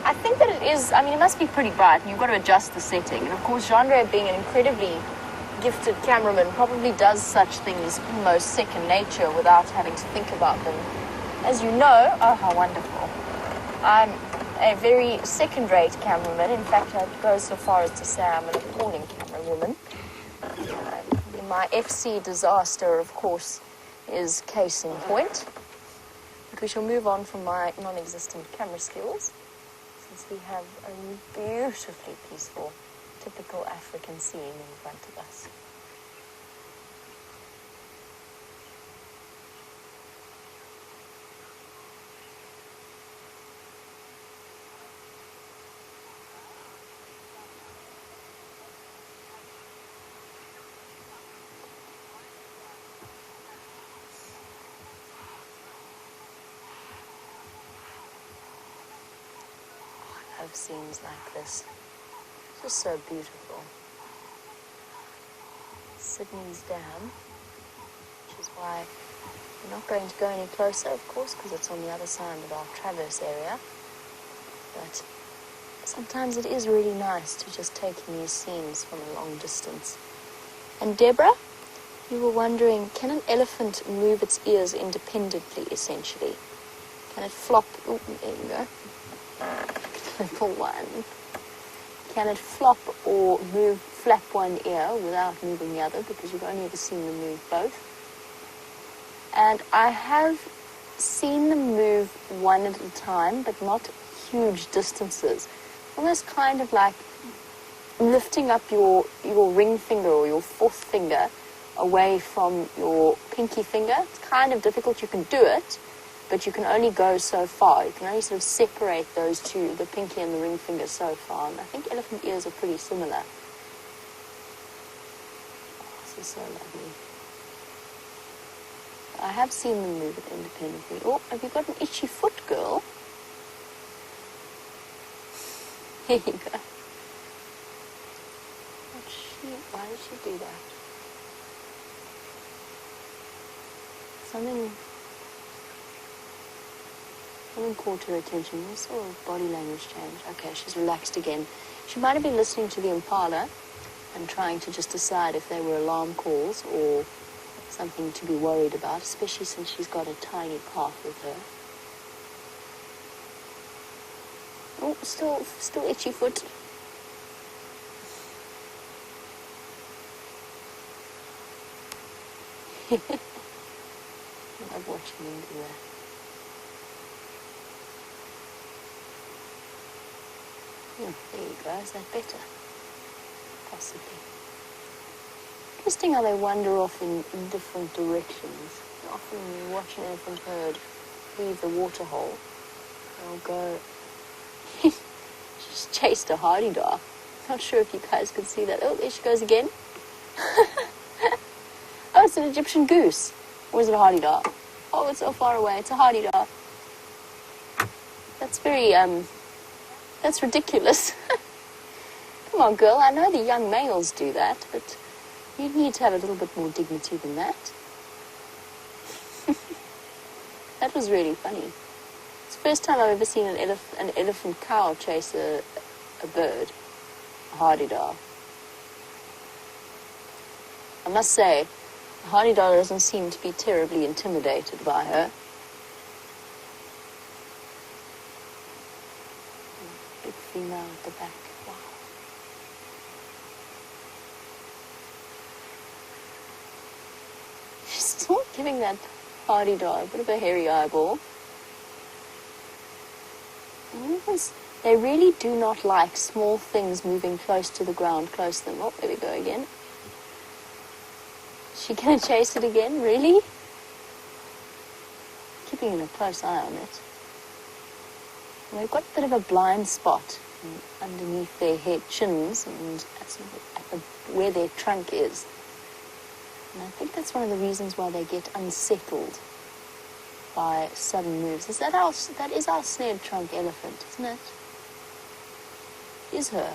I think that it is, I mean, it must be pretty bright, and you've got to adjust the setting. And of course, Jean-Andre, being an incredibly gifted cameraman, probably does such things almost second nature without having to think about them. As you know, oh, how wonderful. I'm a very second-rate cameraman. In fact, I'd go so far as to say I'm an appalling camerawoman. My FC disaster, of course, is case in point. But we shall move on from my non-existent camera skills, since we have a beautifully peaceful, typical African scene in front of us. Scenes like this, just so beautiful. Sydney's Dam, which is why we're not going to go any closer, of course, because it's on the other side of our traverse area. But sometimes it is really nice to just take in these scenes from a long distance. And Deborah, you were wondering, can an elephant move its ears independently, essentially? Can it flop? Oh, there you go. Little one. Can it flop or flap one ear without moving the other, because you've only ever seen them move both? And I have seen them move one at a time, but not huge distances. Almost kind of like lifting up your ring finger or your fourth finger away from your pinky finger. It's kind of difficult. You can do it, but you can only go so far. You can only sort of separate those two, the pinky and the ring finger, so far. And I think elephant ears are pretty similar. This is so lovely. I have seen them move it independently. Oh, have you got an itchy foot, girl? Here you go. Why did she do that? Something caught her attention. We saw her body language change. Okay, she's relaxed again. She might have been listening to the impala and trying to just decide if they were alarm calls or something to be worried about, especially since she's got a tiny calf with her. Oh, still itchy foot. I love watching them do that. There you go. Is that better? Possibly. Interesting how they wander off in different directions. Often when you watch an elephant herd leave the water hole, they'll go... She just chased a hardy-dar. Not sure if you guys could see that. Oh, there she goes again. Oh, it's an Egyptian goose. Or is it a hardy-dar? Oh, it's so far away. It's a hardy-dar. That's very, that's ridiculous. Come on, girl, I know the young males do that, but you need to have a little bit more dignity than that. That was really funny. It's the first time I've ever seen an elephant cow chase a bird, a hardy-dar. I must say, the hardy-dar doesn't seem to be terribly intimidated by her. Big female at the back. Wow. She's still giving that hardy-dar a bit of a hairy eyeball. Elephants, they really do not like small things moving close to the ground, close to them. Oh, there we go again. Is she going to chase it again? Really? Keeping a close eye on it. And they've got a bit of a blind spot underneath their head chins and where their trunk is. And I think that's one of the reasons why they get unsettled by sudden moves. That is our snared trunk elephant, isn't it? Is her.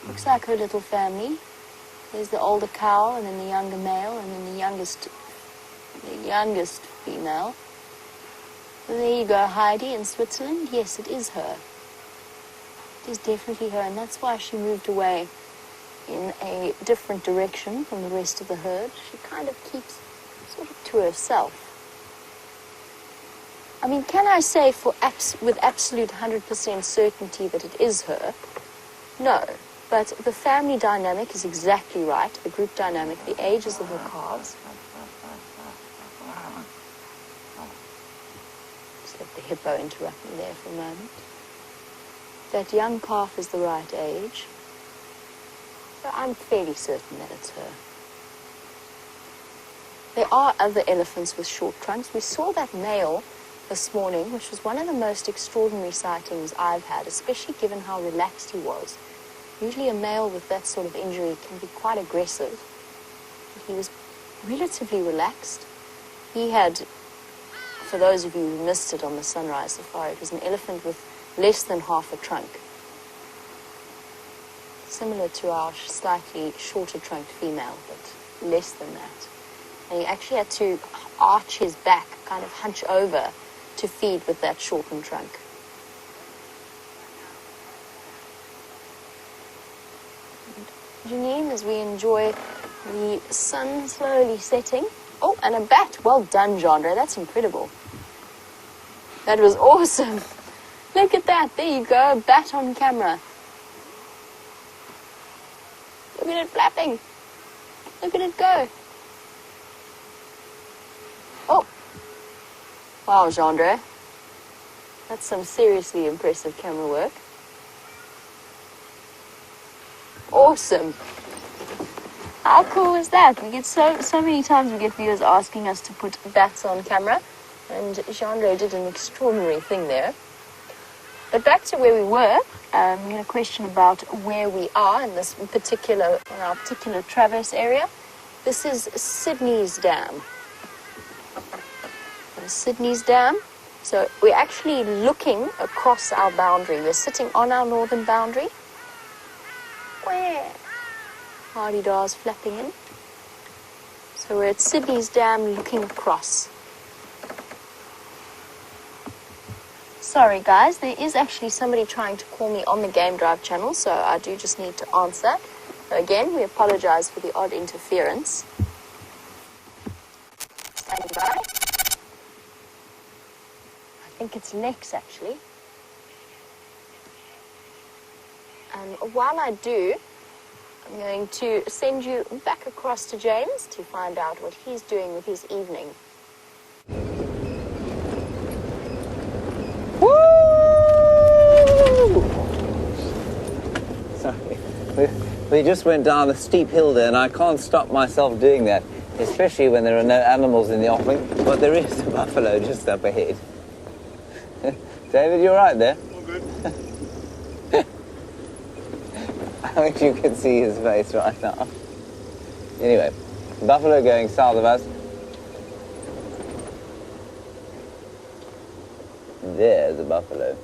Looks like her little family. There's the older cow, and then the younger male, and then the youngest female. And there you go, Heidi in Switzerland. Yes, it is her. It is definitely her, and that's why she moved away in a different direction from the rest of the herd. She kind of keeps sort of to herself. I mean, can I say with absolute 100% certainty that it is her? No. But the family dynamic is exactly right. The group dynamic, the ages of the calves. Just let the hippo interrupt me there for a moment. That young calf is the right age. So I'm fairly certain that it's her. There are other elephants with short trunks. We saw that male this morning, which was one of the most extraordinary sightings I've had, especially given how relaxed he was. Usually a male with that sort of injury can be quite aggressive. But he was relatively relaxed. He had, for those of you who missed it on the sunrise safari, it was an elephant with less than half a trunk. Similar to our slightly shorter trunked female, but less than that. And he actually had to arch his back, kind of hunch over, to feed with that shortened trunk. Janine, as we enjoy the sun slowly setting. Oh, and a bat. Well done, Jandre. That's incredible. That was awesome. Look at that. There you go. Bat on camera. Look at it flapping. Look at it go. Oh. Wow, Jandre. That's some seriously impressive camera work. Awesome. How cool is that? We get so many times we get viewers asking us to put bats on camera, and Jandre did an extraordinary thing there. But back to where we were, I'm going to question about where we are in this particular, in our particular traverse area. This is Sydney's Dam. Sydney's Dam. So we're actually looking across our boundary. We're sitting on our northern boundary. Where? Hardy-dars flapping in. So we're at Sydney's Dam looking across. Sorry guys, there is actually somebody trying to call me on the Game Drive channel, so I do just need to answer. So again, we apologize for the odd interference. Standing by. I think it's Lex actually. And while I do, I'm going to send you back across to James to find out what he's doing with his evening. Woo! Sorry. We just went down a steep hill there, and I can't stop myself doing that, especially when there are no animals in the offing, but there is a buffalo just up ahead. David, you all right there? All good. I wish you could see his face right now. Anyway, buffalo going south of us. There's a buffalo.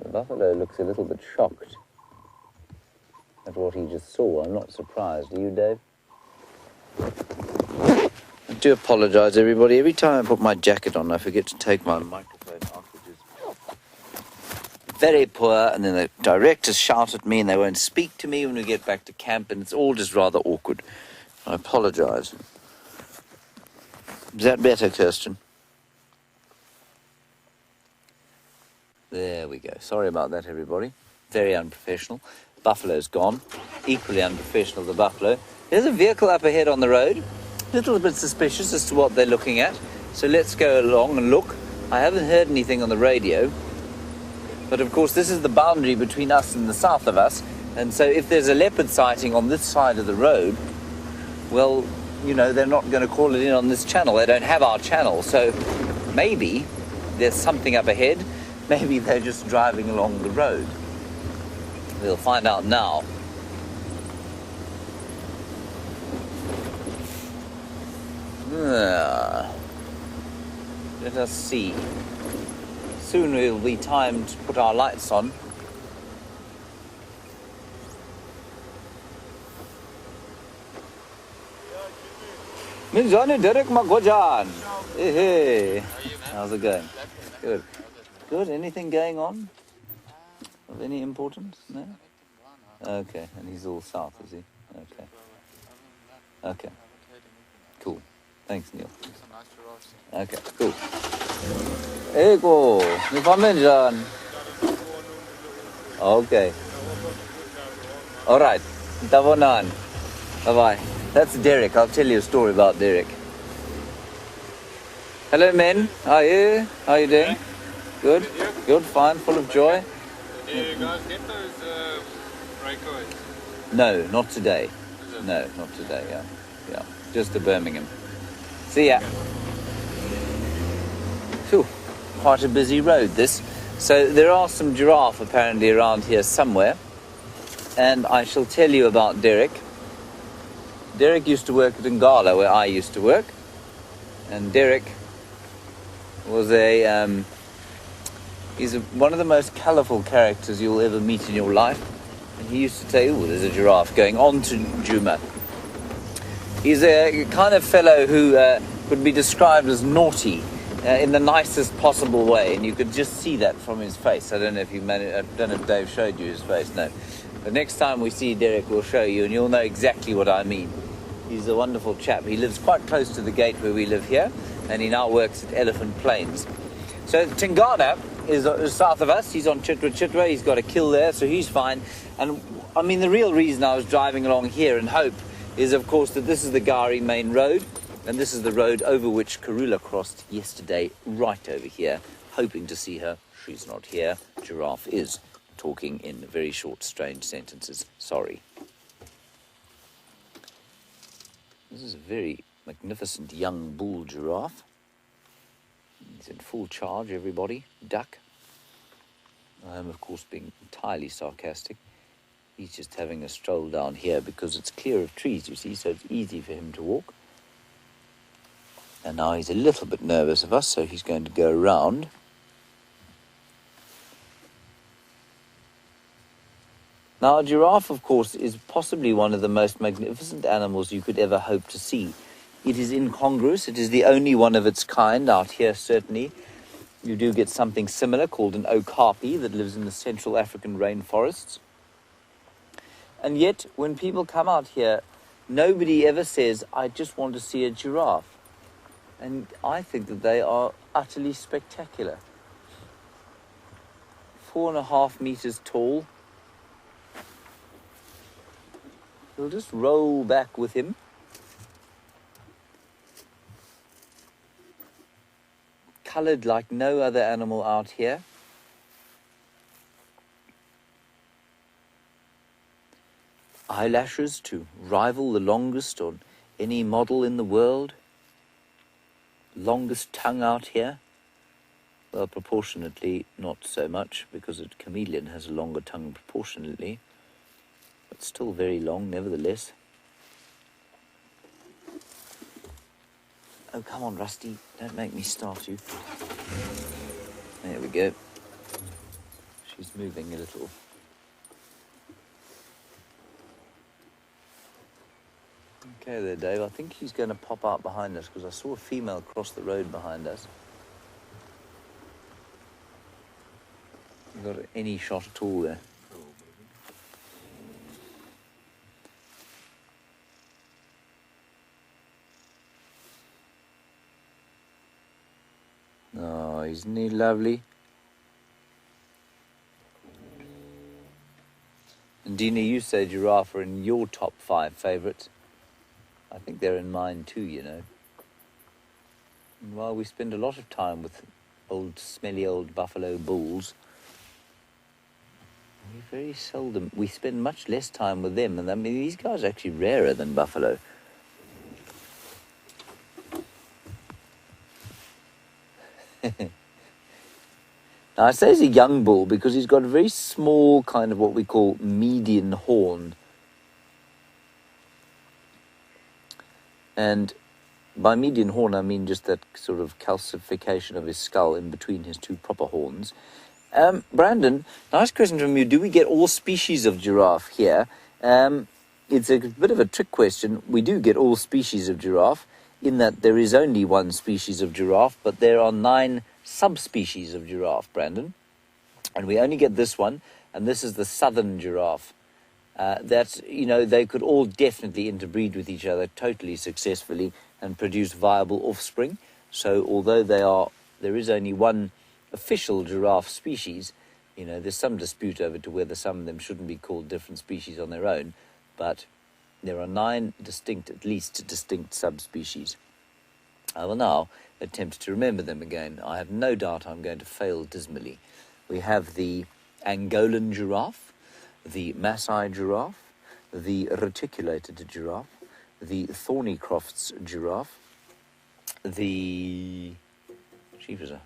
The buffalo looks a little bit shocked at what he just saw. I'm not surprised. Are you, Dave? I do apologise, everybody. Every time I put my jacket on, I forget to take my microphone off, which is very poor, and then the directors shout at me and they won't speak to me when we get back to camp, and it's all just rather awkward. I apologise. Is that better, Kirsten? There we go. Sorry about that, everybody. Very unprofessional. Buffalo's gone. Equally unprofessional, the buffalo. There's a vehicle up ahead on the road. A little bit suspicious as to what they're looking at. So let's go along and look. I haven't heard anything on the radio. But of course, this is the boundary between us and the south of us. And so if there's a leopard sighting on this side of the road, well, you know, they're not going to call it in on this channel. They don't have our channel. So maybe there's something up ahead. Maybe they're just driving along the road. We'll find out now. Let us see. Soon it will be time to put our lights on. Minjani Derek Magojan. Hey. How's it going? Good. Good. Anything going on? Of any importance? No? Okay. And he's all south, is he? Okay. Okay. Cool. Thanks, Neil. Okay, cool. Ego. Nifaminjan. Okay. All right. Tavonan. Bye-bye. That's Derek. I'll tell you a story about Derek. Hello, men. How are you? How are you doing? Good? Good, fine, full of joy? Do you guys get those breakaways? No, not today. No, not today, yeah. Just to Birmingham. See ya. Phew, quite a busy road, this. So there are some giraffe apparently around here somewhere. And I shall tell you about Derek. Derek used to work at Ngala, where I used to work. And Derek was he's one of the most colourful characters you'll ever meet in your life. And he used to say, oh, there's a giraffe going on to Juma. He's a kind of fellow who could be described as naughty in the nicest possible way. And you could just see that from his face. I don't know if I don't know if Dave showed you his face, no. But next time we see Derek, we'll show you, and you'll know exactly what I mean. He's a wonderful chap. He lives quite close to the gate where we live here, and he now works at Elephant Plains. So Tingana is south of us. He's on Chitwa. He's got a kill there, so he's fine. And I mean, the real reason I was driving along here in hope is, of course, that this is the Gari main road, and this is the road over which Karula crossed yesterday, right over here, hoping to see her. She's not here. Giraffe is talking in very short, strange sentences. Sorry. This is a very magnificent young bull giraffe. He's in full charge, everybody. Duck. I am, of course, being entirely sarcastic. He's just having a stroll down here because it's clear of trees, you see, so it's easy for him to walk. And now he's a little bit nervous of us, so he's going to go around. Now, a giraffe, of course, is possibly one of the most magnificent animals you could ever hope to see. It is incongruous. It is the only one of its kind out here, certainly. You do get something similar called an okapi that lives in the Central African rainforests. And yet, when people come out here, nobody ever says, I just want to see a giraffe. And I think that they are utterly spectacular. 4.5 meters tall. We'll just roll back with him. Coloured like no other animal out here. Eyelashes to rival the longest on any model in the world. Longest tongue out here. Well, proportionately not so much, because a chameleon has a longer tongue proportionately. But still very long, nevertheless. Oh, come on, Rusty. Don't make me start you. There we go. She's moving a little. Okay there, Dave. I think she's going to pop out behind us because I saw a female cross the road behind us. You got any shot at all there? Oh, isn't he lovely? And Dina, you say Giraffe are in your top 5 favourites. I think they're in mine too, you know. And while we spend a lot of time with smelly old buffalo bulls, we spend much less time with them. And I mean, these guys are actually rarer than buffalo. Now, I say he's a young bull because he's got a very small kind of what we call median horn. And by median horn, I mean just that sort of calcification of his skull in between his 2 proper horns. Brandon, nice question from you. Do we get all species of giraffe here? It's a bit of a trick question. We do get all species of giraffe in that there is only 1 species of giraffe, but there are 9 subspecies of giraffe, Brandon. And we only get this one, and this is the southern giraffe. That, you know, they could all definitely interbreed with each other totally successfully and produce viable offspring. So although there is only 1 official giraffe species, you know, there's some dispute over to whether some of them shouldn't be called different species on their own, but there are 9 at least distinct subspecies. I will now attempt to remember them again. I have no doubt I'm going to fail dismally. We have the Angolan giraffe, the Maasai giraffe, the reticulated giraffe, the Thornycroft's giraffe, the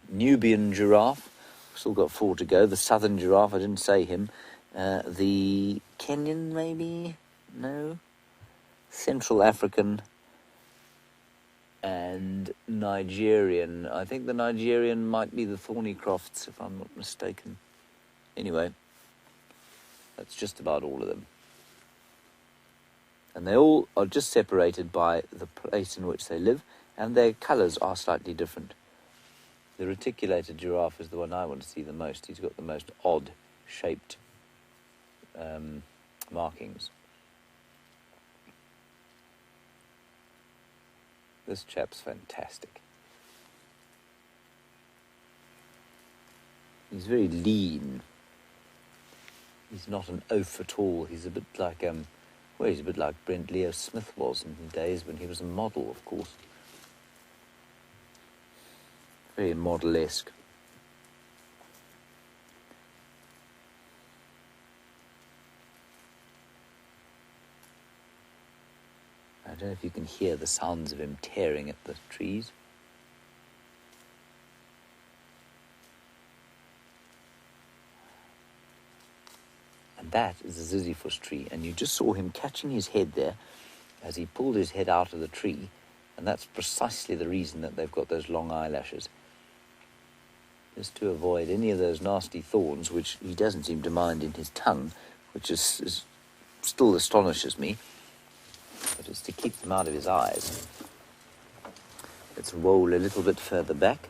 Nubian giraffe, still got 4 to go, the southern giraffe, I didn't say him, the Kenyan maybe, no, Central African, and Nigerian. I think the Nigerian might be the Thornycrofts, if I'm not mistaken. Anyway, that's just about all of them. And they all are just separated by the place in which they live, and their colours are slightly different. The reticulated giraffe is the one I want to see the most. He's got the most odd-shaped markings. This chap's fantastic. He's very lean. He's not an oaf at all. He's a bit like, he's a bit like Brent Leo Smith was in the days when he was a model, of course. Very model-esque. I don't know if you can hear the sounds of him tearing at the trees. And that is a ziziphus tree, and you just saw him catching his head there as he pulled his head out of the tree, and that's precisely the reason that they've got those long eyelashes. Just to avoid any of those nasty thorns, which he doesn't seem to mind in his tongue, which is still astonishes me. But it's to keep them out of his eyes. Let's roll a little bit further back.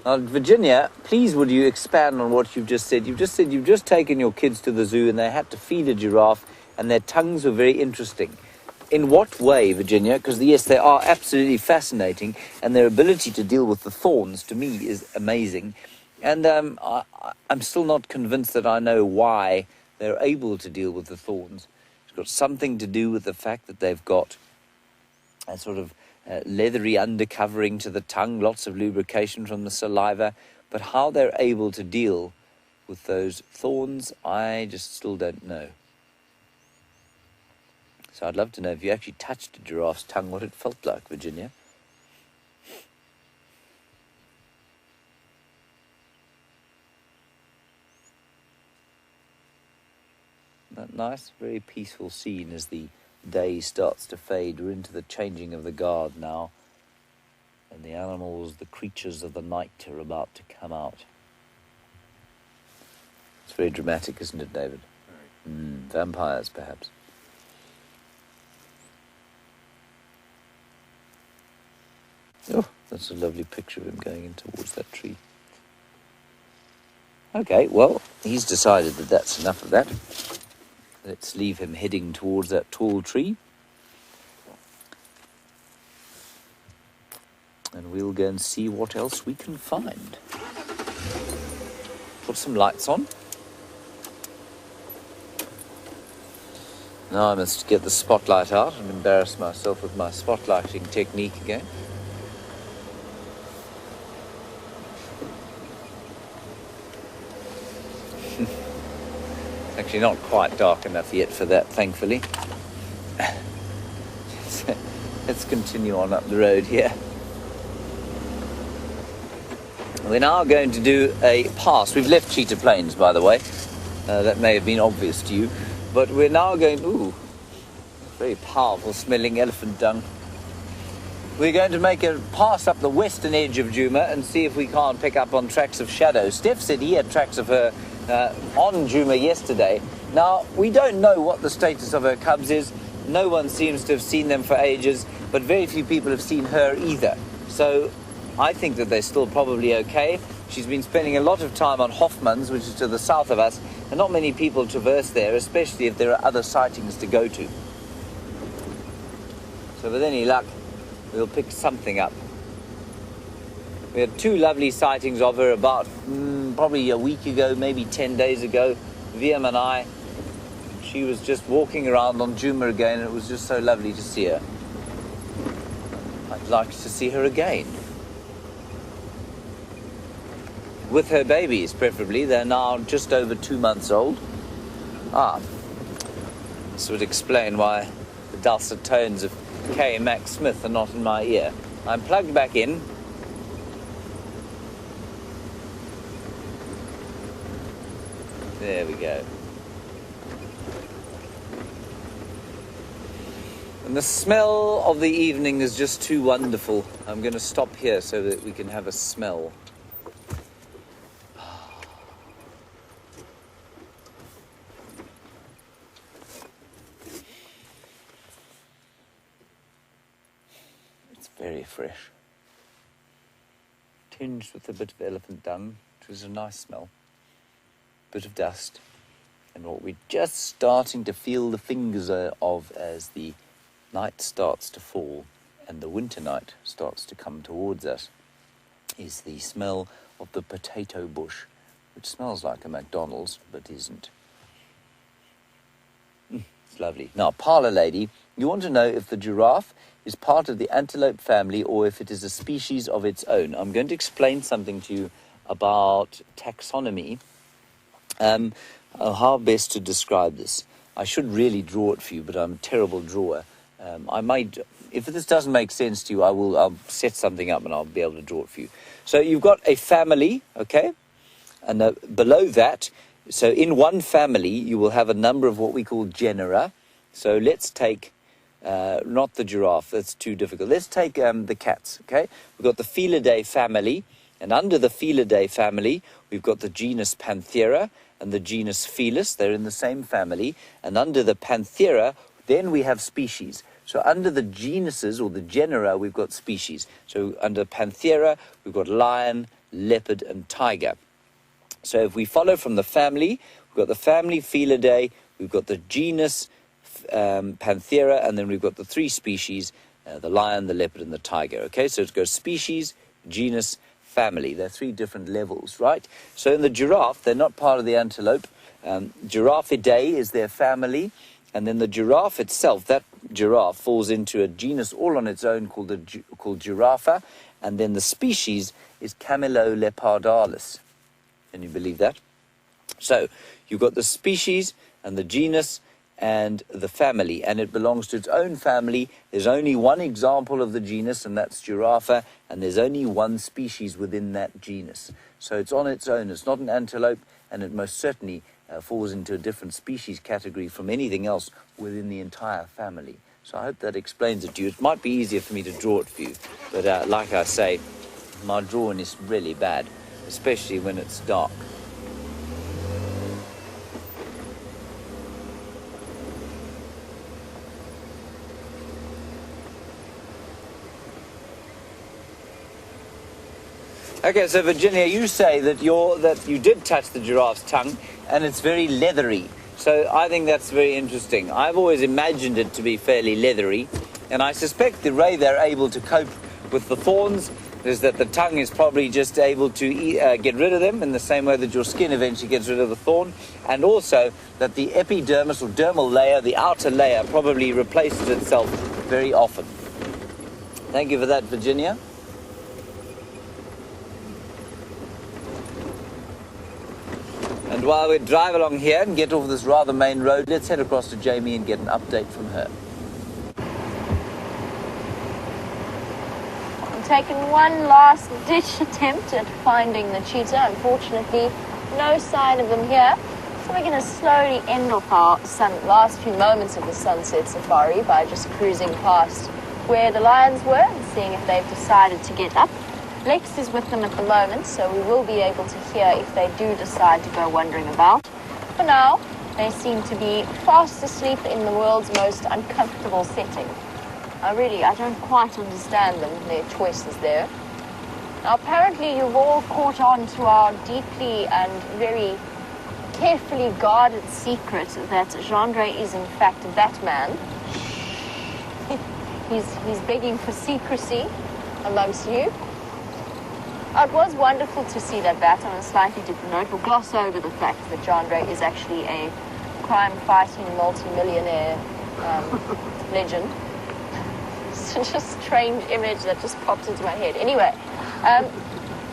Now, Virginia, please would you expand on what you've just said? You've just said you've just taken your kids to the zoo and they had to feed a giraffe and their tongues were very interesting. In what way, Virginia? Because, yes, they are absolutely fascinating and their ability to deal with the thorns, to me, is amazing. And I'm still not convinced that I know why they're able to deal with the thorns. It's got something to do with the fact that they've got a sort of leathery undercovering to the tongue, lots of lubrication from the saliva. But how they're able to deal with those thorns, I just still don't know. So I'd love to know if you actually touched a giraffe's tongue, what it felt like, Virginia. Nice, very peaceful scene as the day starts to fade. We're into the changing of the guard now. And the animals, the creatures of the night are about to come out. It's very dramatic, isn't it, David? Vampires, perhaps. Oh, that's a lovely picture of him going in towards that tree. Okay, well, he's decided that that's enough of that. Let's leave him heading towards that tall tree. And we'll go and see what else we can find. Put some lights on. Now I must get the spotlight out and embarrass myself with my spotlighting technique again. It's actually not quite dark enough yet for that, thankfully. Let's continue on up the road here. We're now going to do a pass. We've left Cheetah Plains, by the way. That may have been obvious to you. But we're now going... Ooh, very powerful smelling elephant dung. We're going to make a pass up the western edge of Djuma and see if we can't pick up on tracks of Shadow. Steph said he had tracks of her on Djuma yesterday. Now, we don't know what the status of her cubs is. No one seems to have seen them for ages, but very few people have seen her either. So I think that they're still probably okay. She's been spending a lot of time on Hofmans, which is to the south of us, and not many people traverse there, especially if there are other sightings to go to. So with any luck, we'll pick something up. We had 2 lovely sightings of her about probably a week ago, maybe 10 days ago. Viam and I. She was just walking around on Djuma again, and it was just so lovely to see her. I'd like to see her again. With her babies, preferably. They're now just over 2 months old. This would explain why the dulcet tones of K. Mac Smith are not in my ear. I'm plugged back in. There we go. And the smell of the evening is just too wonderful. I'm going to stop here so that we can have a smell. It's very fresh. Tinged with a bit of elephant dung, which was a nice smell. Bit of dust. And what we're just starting to feel the fingers of as the night starts to fall and the winter night starts to come towards us is the smell of the potato bush, which smells like a McDonald's but isn't. It's lovely. Now, parlour lady, you want to know if the giraffe is part of the antelope family or if it is a species of its own. I'm going to explain something to you about taxonomy. How best to describe this. I should really draw it for you, but I'm a terrible drawer. I might, if this doesn't make sense to you, I'll set something up and I'll be able to draw it for you. So you've got a family, okay? And below that, so in one family, you will have a number of what we call genera. So let's take, not the giraffe, that's too difficult. Let's take the cats, okay? We've got the Felidae family, and under the Felidae family, we've got the genus Panthera and the genus Felis. They're in the same family. And under the Panthera, then we have species. So under the genuses or the genera, we've got species. So under Panthera, we've got lion, leopard, and tiger. So if we follow from the family, we've got the family Felidae, we've got the genus Panthera, and then we've got the 3 species, the lion, the leopard, and the tiger. Okay, so it goes species, genus, family. They're 3 different levels, right? So in the giraffe, they're not part of the antelope. Giraffidae is their family. And then the giraffe itself, that giraffe falls into a genus all on its own called Giraffa. And then the species is Camelolepardalis. Can you believe that? So you've got the species and the genus and the family, and it belongs to its own family. There's only one example of the genus, and that's Giraffa, and there's only one species within that genus. So it's on its own. It's not an antelope, and it most certainly falls into a different species category from anything else within the entire family. So I hope that explains it to you. It might be easier for me to draw it for you, but like I say, my drawing is really bad, especially when it's dark. Okay, so Virginia, you say that you did touch the giraffe's tongue, and it's very leathery. So I think that's very interesting. I've always imagined it to be fairly leathery, and I suspect the way they're able to cope with the thorns is that the tongue is probably just able to get rid of them in the same way that your skin eventually gets rid of the thorn, and also that the epidermis or dermal layer, the outer layer, probably replaces itself very often. Thank you for that, Virginia. And while we drive along here and get off this rather main road, let's head across to Jamie and get an update from her. I'm taking one last ditch attempt at finding the cheetah. Unfortunately, no sign of them here. So we're going to slowly end off our last few moments of the sunset safari by just cruising past where the lions were and seeing if they've decided to get up. Lex is with them at the moment, so we will be able to hear if they do decide to go wandering about. For now, they seem to be fast asleep in the world's most uncomfortable setting. I don't quite understand their choices there. Now, apparently you've all caught on to our deeply and very carefully guarded secret that Gendre is in fact that man. He's begging for secrecy amongst you. It was wonderful to see that bat. On a slightly different note, we'll gloss over the fact that Gendre is actually a crime-fighting multi-millionaire legend. It's just a strange image that just popped into my head. Anyway,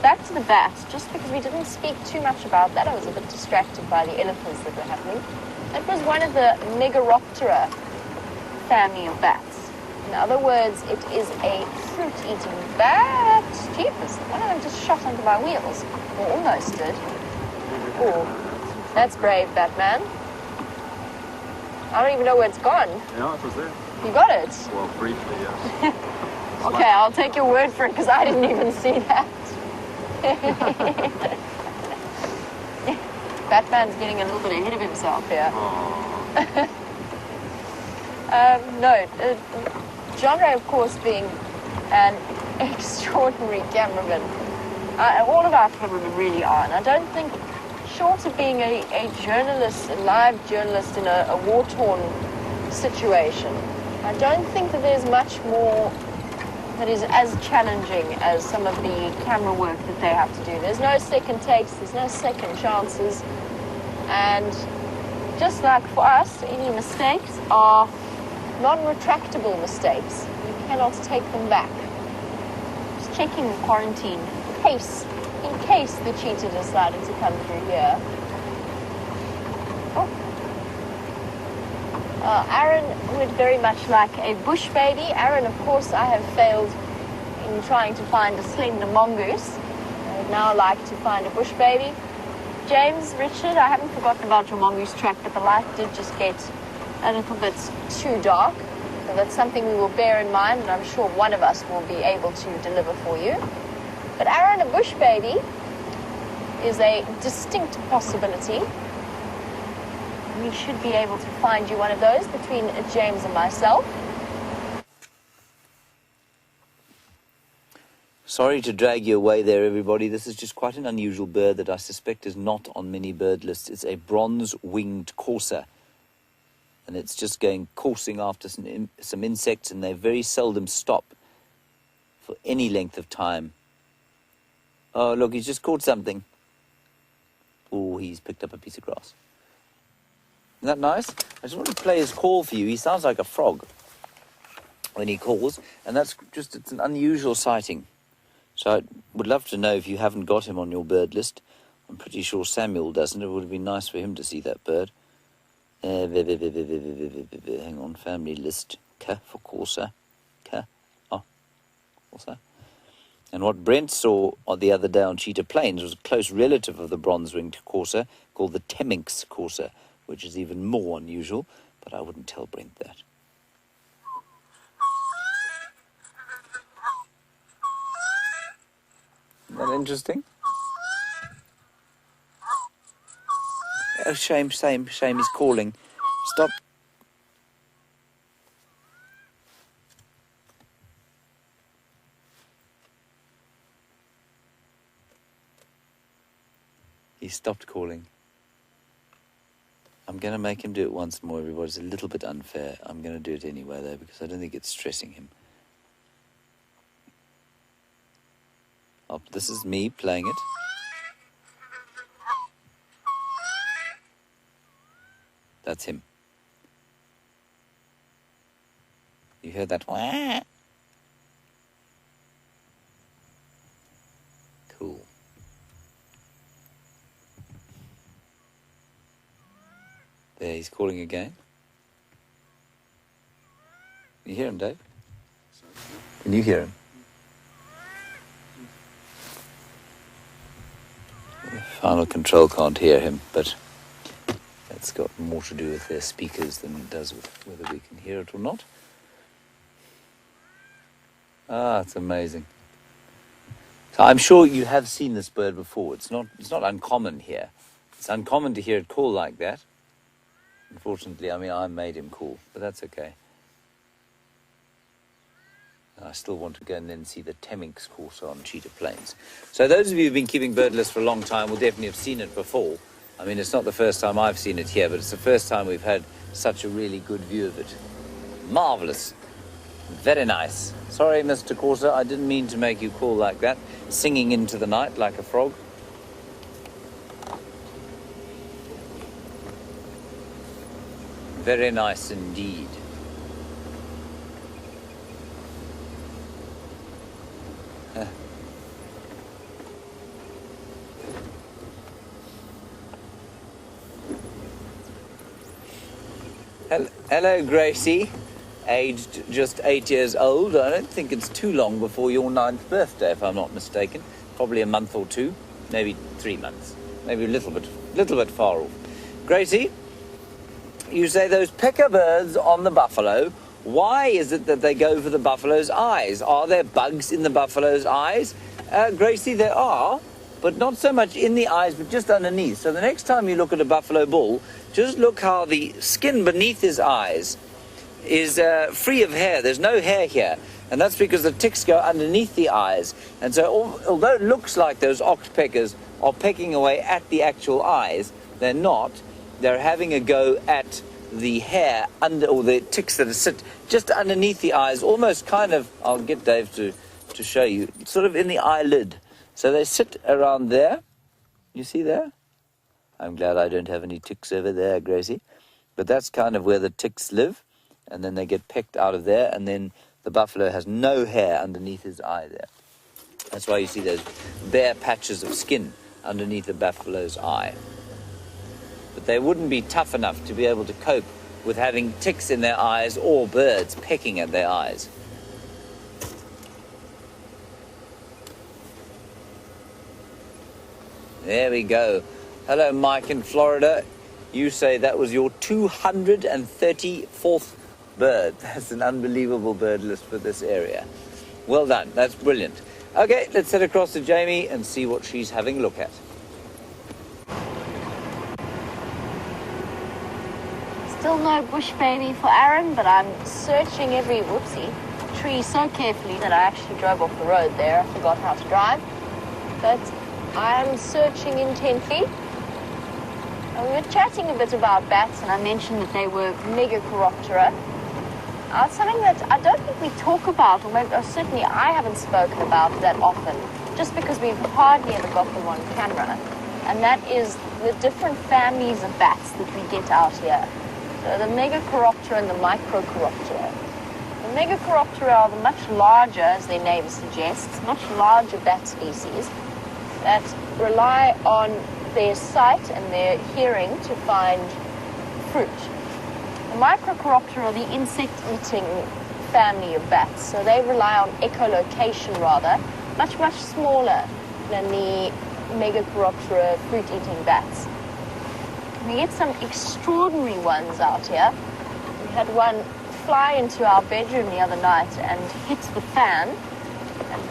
back to the bat. Just because we didn't speak too much about that, I was a bit distracted by the elephants that were happening. It was one of the Megaroptera family of bats. In other words, it is a fruit-eating bat. Jeepers, one of them just shot under my wheels. Or almost did. Oh, that's brave, Batman. I don't even know where it's gone. Yeah, it was there. You got it? Well, briefly, yes. Okay, I'll take your word for it because I didn't even see that. Batman's getting a little bit ahead of himself here. Gendre, of course, being an extraordinary cameraman. All of our cameramen really are. And I don't think, short of being a journalist, a live journalist in a war-torn situation, I don't think that there's much more that is as challenging as some of the camera work that they have to do. There's no second takes, there's no second chances. And just like for us, any mistakes are non-retractable mistakes. You cannot take them back. Just checking the quarantine in case the cheetah decided to come through here. Aaron would very much like a bush baby. Aaron, of course, I have failed in trying to find a slender mongoose. I would now like to find a bush baby. James, Richard, I haven't forgotten about your mongoose track, but the light did just get a little bit too dark. So that's something we will bear in mind, and I'm sure one of us will be able to deliver for you. But Aaron, a bush baby, is a distinct possibility. We should be able to find you one of those between James and myself. Sorry to drag you away there, everybody. This is just quite an unusual bird that I suspect is not on many bird lists. It's a bronze-winged courser. And it's just going coursing after some insects, and they very seldom stop for any length of time. Oh, look, he's just caught something. Oh, he's picked up a piece of grass. Isn't that nice? I just want to play his call for you. He sounds like a frog when he calls, and it's an unusual sighting. So I would love to know if you haven't got him on your bird list. I'm pretty sure Samuel doesn't. It would have been nice for him to see that bird. Hang on, family list. K for courser. K. Oh, what's that? And what Brent saw on the other day on Cheetah Plains was a close relative of the bronze-winged courser called the Temminck's courser, which is even more unusual, but I wouldn't tell Brent that. Isn't that interesting? Oh, shame, he's calling. Stop. He stopped calling. I'm going to make him do it once more, everybody. It's a little bit unfair. I'm going to do it anyway, though, because I don't think it's stressing him. Oh, this is me playing it. That's him. You heard that? Cool. There, he's calling again. Can you hear him, Dave? Can you hear him? Final control can't hear him, but that's got more to do with their speakers than it does with whether we can hear it or not. Ah, it's amazing. So I'm sure you have seen this bird before. It's not uncommon here. It's uncommon to hear it call like that. Unfortunately, I made him call, but that's okay. I still want to go and then see the Temminck's course on Cheetah Plains. So those of you who've been keeping bird lists for a long time will definitely have seen it before. It's not the first time I've seen it here, but it's the first time we've had such a really good view of it. Marvellous. Very nice. Sorry, Mr. Corsa, I didn't mean to make you call like that, singing into the night like a frog. Very nice indeed. Hello, Gracie. Aged just 8 years old. I don't think it's too long before your 9th birthday, if I'm not mistaken. Probably a month or two, maybe 3 months, maybe a little bit far off. Gracie, you say those pecker birds on the buffalo. Why is it that they go for the buffalo's eyes? Are there bugs in the buffalo's eyes? Gracie, there are, but not so much in the eyes, but just underneath. So the next time you look at a buffalo bull, just look how the skin beneath his eyes is free of hair. There's no hair here, and that's because the ticks go underneath the eyes. And so although it looks like those oxpeckers are pecking away at the actual eyes, they're not. They're having a go at the hair under, or the ticks that sit just underneath the eyes, almost kind of, I'll get Dave to show you, sort of in the eyelid. So they sit around there. You see there? I'm glad I don't have any ticks over there, Gracie. But that's kind of where the ticks live. And then they get pecked out of there, and then the buffalo has no hair underneath his eye there. That's why you see those bare patches of skin underneath the buffalo's eye. But they wouldn't be tough enough to be able to cope with having ticks in their eyes or birds pecking at their eyes. There we go. Hello, Mike in Florida. You say that was your 234th bird. That's an unbelievable bird list for this area. Well done. That's brilliant. Okay, let's head across to Jamie and see what she's having a look at. Still no bush baby for Aaron, but I'm searching every tree so carefully that I actually drove off the road there. I forgot how to drive. But I'm searching intently. And we were chatting a bit about bats, and I mentioned that they were Megacoroptera. It's something that I don't think we talk about, or certainly I haven't spoken about that often, just because we've hardly ever got them on camera. And that is the different families of bats that we get out here. So the Megacoroptera and the Microcoroptera. The Megacoroptera are the much larger, as their name suggests, much larger bat species that rely on their sight and their hearing to find fruit. The Microcoroptera are the insect-eating family of bats, so they rely on echolocation rather, much, much smaller than the Megacoroptera fruit-eating bats. We get some extraordinary ones out here. We had one fly into our bedroom the other night and hit the fan and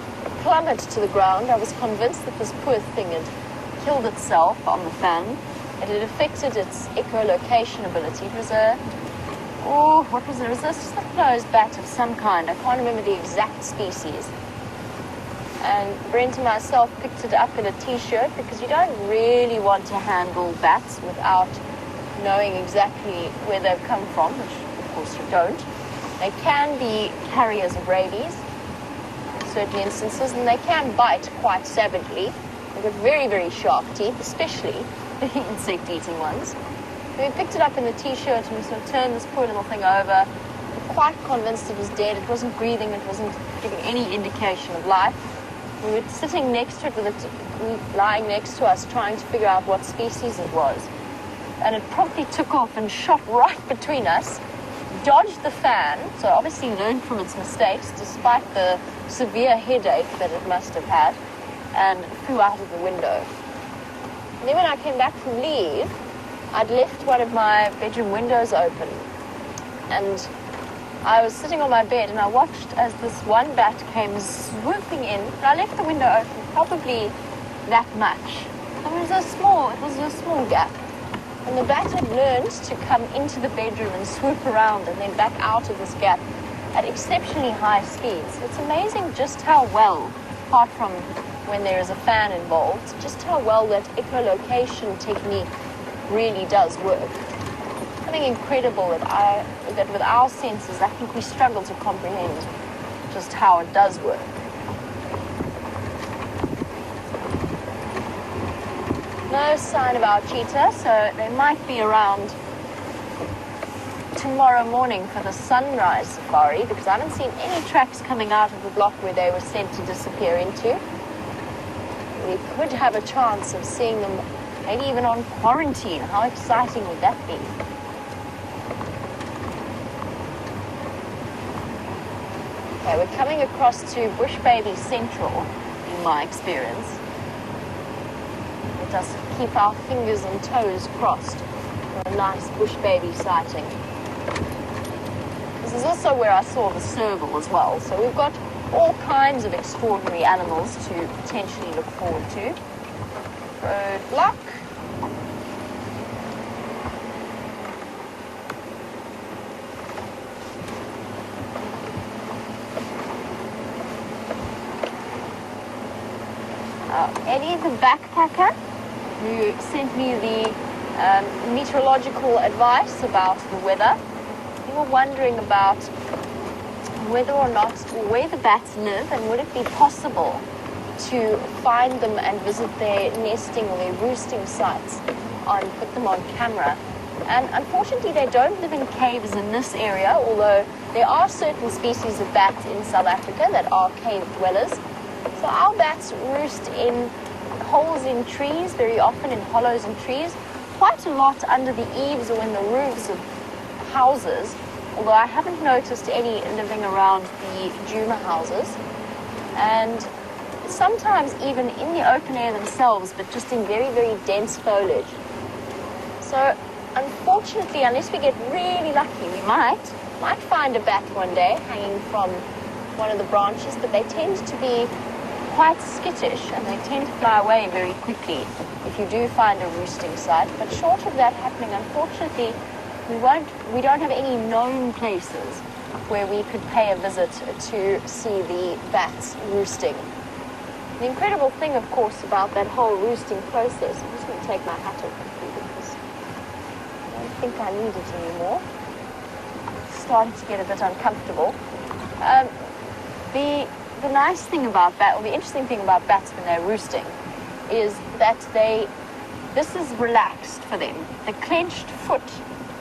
plummet to the ground. I was convinced that this poor thing had killed itself on the fan. It had affected its echolocation ability. It was what was it? It was a snub-nosed bat of some kind. I can't remember the exact species. And Brent and myself picked it up in a t-shirt because you don't really want to handle bats without knowing exactly where they've come from, which of course you don't. They can be carriers of rabies in certain instances, and they can bite quite savagely. They've got very, very sharp teeth, especially the insect-eating ones. So we picked it up in the t-shirt and we sort of turned this poor little thing over. We're quite convinced it was dead. It wasn't breathing. It wasn't giving any indication of life. We were sitting next to it with it lying next to us, trying to figure out what species it was. And it promptly took off and shot right between us, dodged the fan, so obviously learned from its mistakes, despite the severe headache that it must have had, and flew out of the window. And then when I came back from leave, I'd left one of my bedroom windows open, and I was sitting on my bed and I watched as this one bat came swooping in. And I left the window open probably that much. It was a small gap. And the bat had learned to come into the bedroom and swoop around and then back out of this gap at exceptionally high speeds. It's amazing just how well, apart from when there is a fan involved, just how well that echolocation technique really does work. Something incredible that with our senses, I think we struggle to comprehend just how it does work. No sign of our cheetah, so they might be around tomorrow morning for the sunrise safari, because I haven't seen any tracks coming out of the block where they were sent to disappear into. We could have a chance of seeing them maybe even on quarantine. How exciting would that be? Okay, we're coming across to Bush Baby Central, in my experience. Let us keep our fingers and toes crossed for a nice Bush Baby sighting. This is also where I saw the serval as well, so we've got all kinds of extraordinary animals to potentially look forward to. Roadblock. Eddie, the backpacker, who sent me the meteorological advice about the weather. We were wondering about whether or not, where the bats live, and would it be possible to find them and visit their nesting or their roosting sites and put them on camera. And unfortunately, they don't live in caves in this area, although there are certain species of bats in South Africa that are cave dwellers. So our bats roost in holes in trees, very often in hollows in trees, quite a lot under the eaves or in the roofs of houses, although I haven't noticed any living around the Juma houses, and sometimes even in the open air themselves, but just in very, very dense foliage. So unfortunately, unless we get really lucky, we might find a bat one day hanging from one of the branches, but they tend to be quite skittish and they tend to fly away very quickly if you do find a roosting site. But short of that happening, unfortunately, we don't have any known places where we could pay a visit to see the bats roosting. The incredible thing, of course, about that whole roosting process, I'm just going to take my hat off because I don't think I need it anymore. It's starting to get a bit uncomfortable. The nice thing about bats, or the interesting thing about bats when they're roosting, is that this is relaxed for them. The clenched foot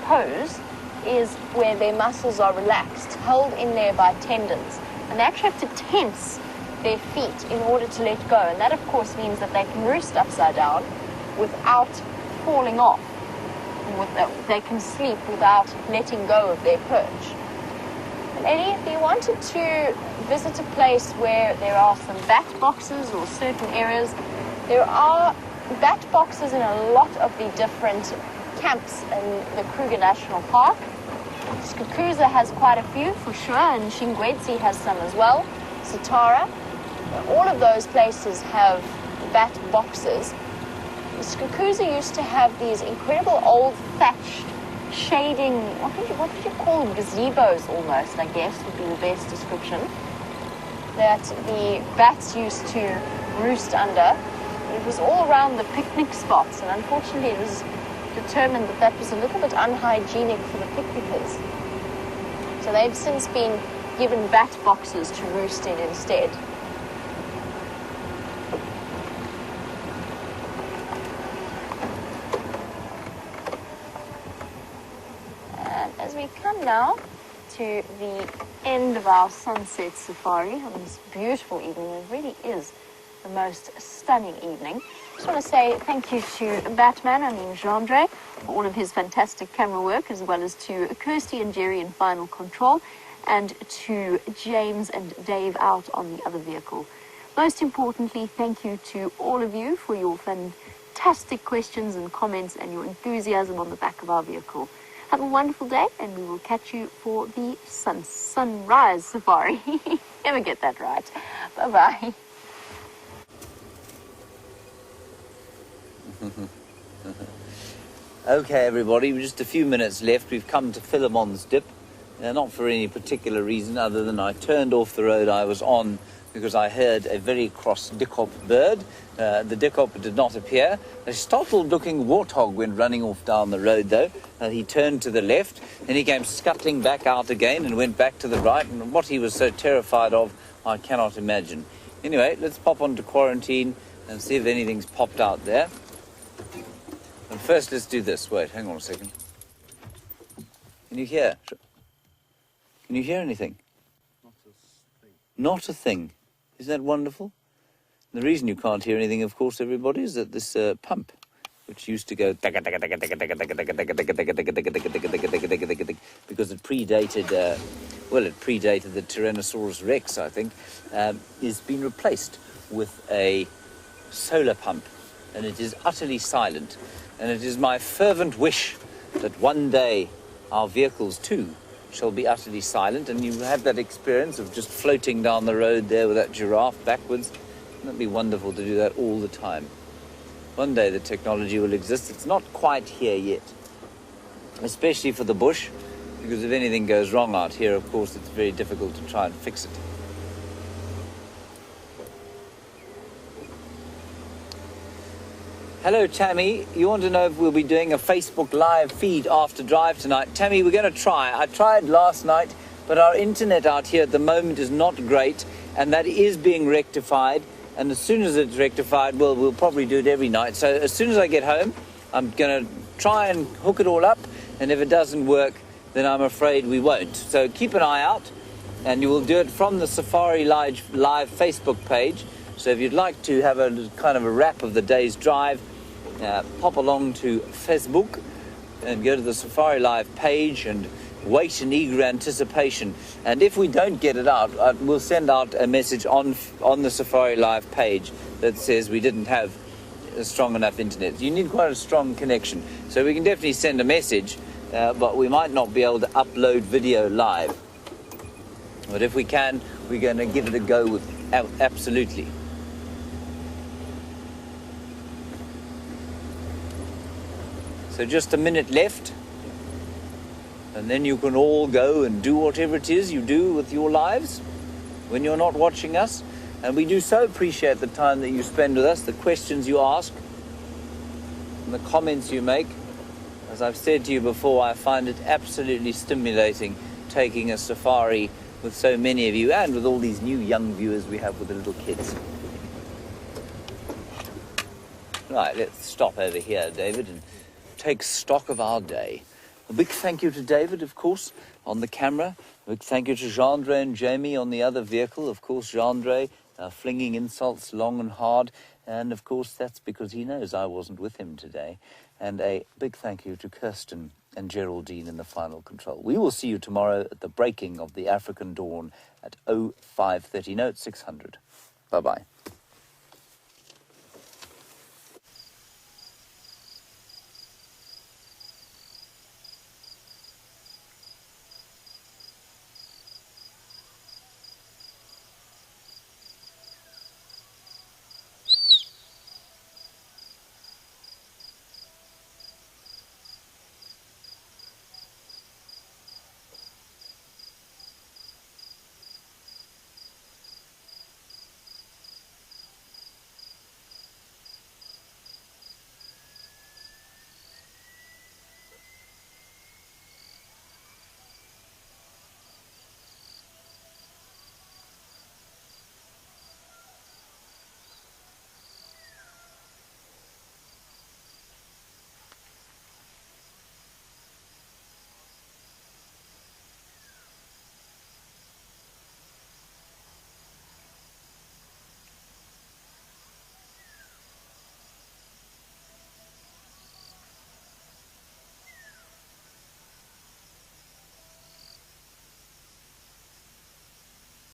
pose is where their muscles are relaxed, held in there by tendons, and they actually have to tense their feet in order to let go, and that of course means that they can roost upside down without falling off, and they can sleep without letting go of their perch. Eddie, if you wanted to visit a place where there are some bat boxes or certain areas, there are bat boxes in a lot of the different camps in the Kruger National Park. Skukuza has quite a few for sure, and Shingwedzi has some as well. Satara. All of those places have bat boxes. Skukuza used to have these incredible old thatched shading, what would you call them? Gazebos almost, I guess, would be the best description, that the bats used to roost under. It was all around the picnic spots, and unfortunately it was determined that that was a little bit unhygienic for the picnickers. So they've since been given bat boxes to roost in instead. And as we come now to the end of our sunset safari on this beautiful evening, it really is the most stunning evening. I just want to say thank you to Batman, Jean-Andre, for all of his fantastic camera work, as well as to Kirsty and Jerry in Final Control, and to James and Dave out on the other vehicle. Most importantly, thank you to all of you for your fantastic questions and comments and your enthusiasm on the back of our vehicle. Have a wonderful day, and we will catch you for the sunrise safari. Never get that right. Bye-bye. Okay, everybody, just a few minutes left. We've come to Philemon's Dip, not for any particular reason other than I turned off the road I was on because I heard a very cross dikop bird. The dikop did not appear. A startled-looking warthog went running off down the road, though. He turned to the left, and he came scuttling back out again and went back to the right, and what he was so terrified of, I cannot imagine. Anyway, let's pop onto quarantine and see if anything's popped out there. And first, let's do this. Wait, hang on a second. Can you hear? Can you hear anything? Not a thing. Not a thing. Isn't that wonderful? The reason you can't hear anything, of course, everybody, is that this pump, which used to go because it predated, well, it predated the Tyrannosaurus Rex, I think, is being replaced with a solar pump, and it is utterly silent. And it is my fervent wish that one day our vehicles too shall be utterly silent, and you have that experience of just floating down the road there with that giraffe backwards. That'd be wonderful to do that all the time. One day the technology will exist. It's not quite here yet, especially for the bush, because if anything goes wrong out here, of course, it's very difficult to try and fix it. Hello, Tammy. You want to know if we'll be doing a Facebook Live feed after drive tonight? Tammy, we're going to try. I tried last night, but our internet out here at the moment is not great, and that is being rectified. And as soon as it's rectified, well, we'll probably do it every night. So as soon as I get home, I'm going to try and hook it all up, and if it doesn't work, then I'm afraid we won't. So keep an eye out, and you will do it from the SafariLIVE Facebook page. So if you'd like to have a kind of a wrap of the day's drive, pop along to Facebook and go to the SafariLIVE page and wait in eager anticipation. And if we don't get it out, we'll send out a message on the SafariLIVE page that says we didn't have a strong enough internet. You need quite a strong connection. So we can definitely send a message, but we might not be able to upload video live. But if we can, we're going to give it a go with absolutely. So just a minute left, and then you can all go and do whatever it is you do with your lives when you're not watching us. And we do so appreciate the time that you spend with us, the questions you ask, and the comments you make. As I've said to you before, I find it absolutely stimulating taking a safari with so many of you, and with all these new young viewers we have with the little kids. Right, let's stop over here, David, and take stock of our day. A big thank you to David, of course, on the camera. A big thank you to Jean-Andre and Jamie on the other vehicle. Of course, Jean-Andre flinging insults long and hard. And, of course, that's because he knows I wasn't with him today. And a big thank you to Kirsten and Geraldine in the final control. We will see you tomorrow at the breaking of the African dawn at 0530. Note 600. Bye-bye.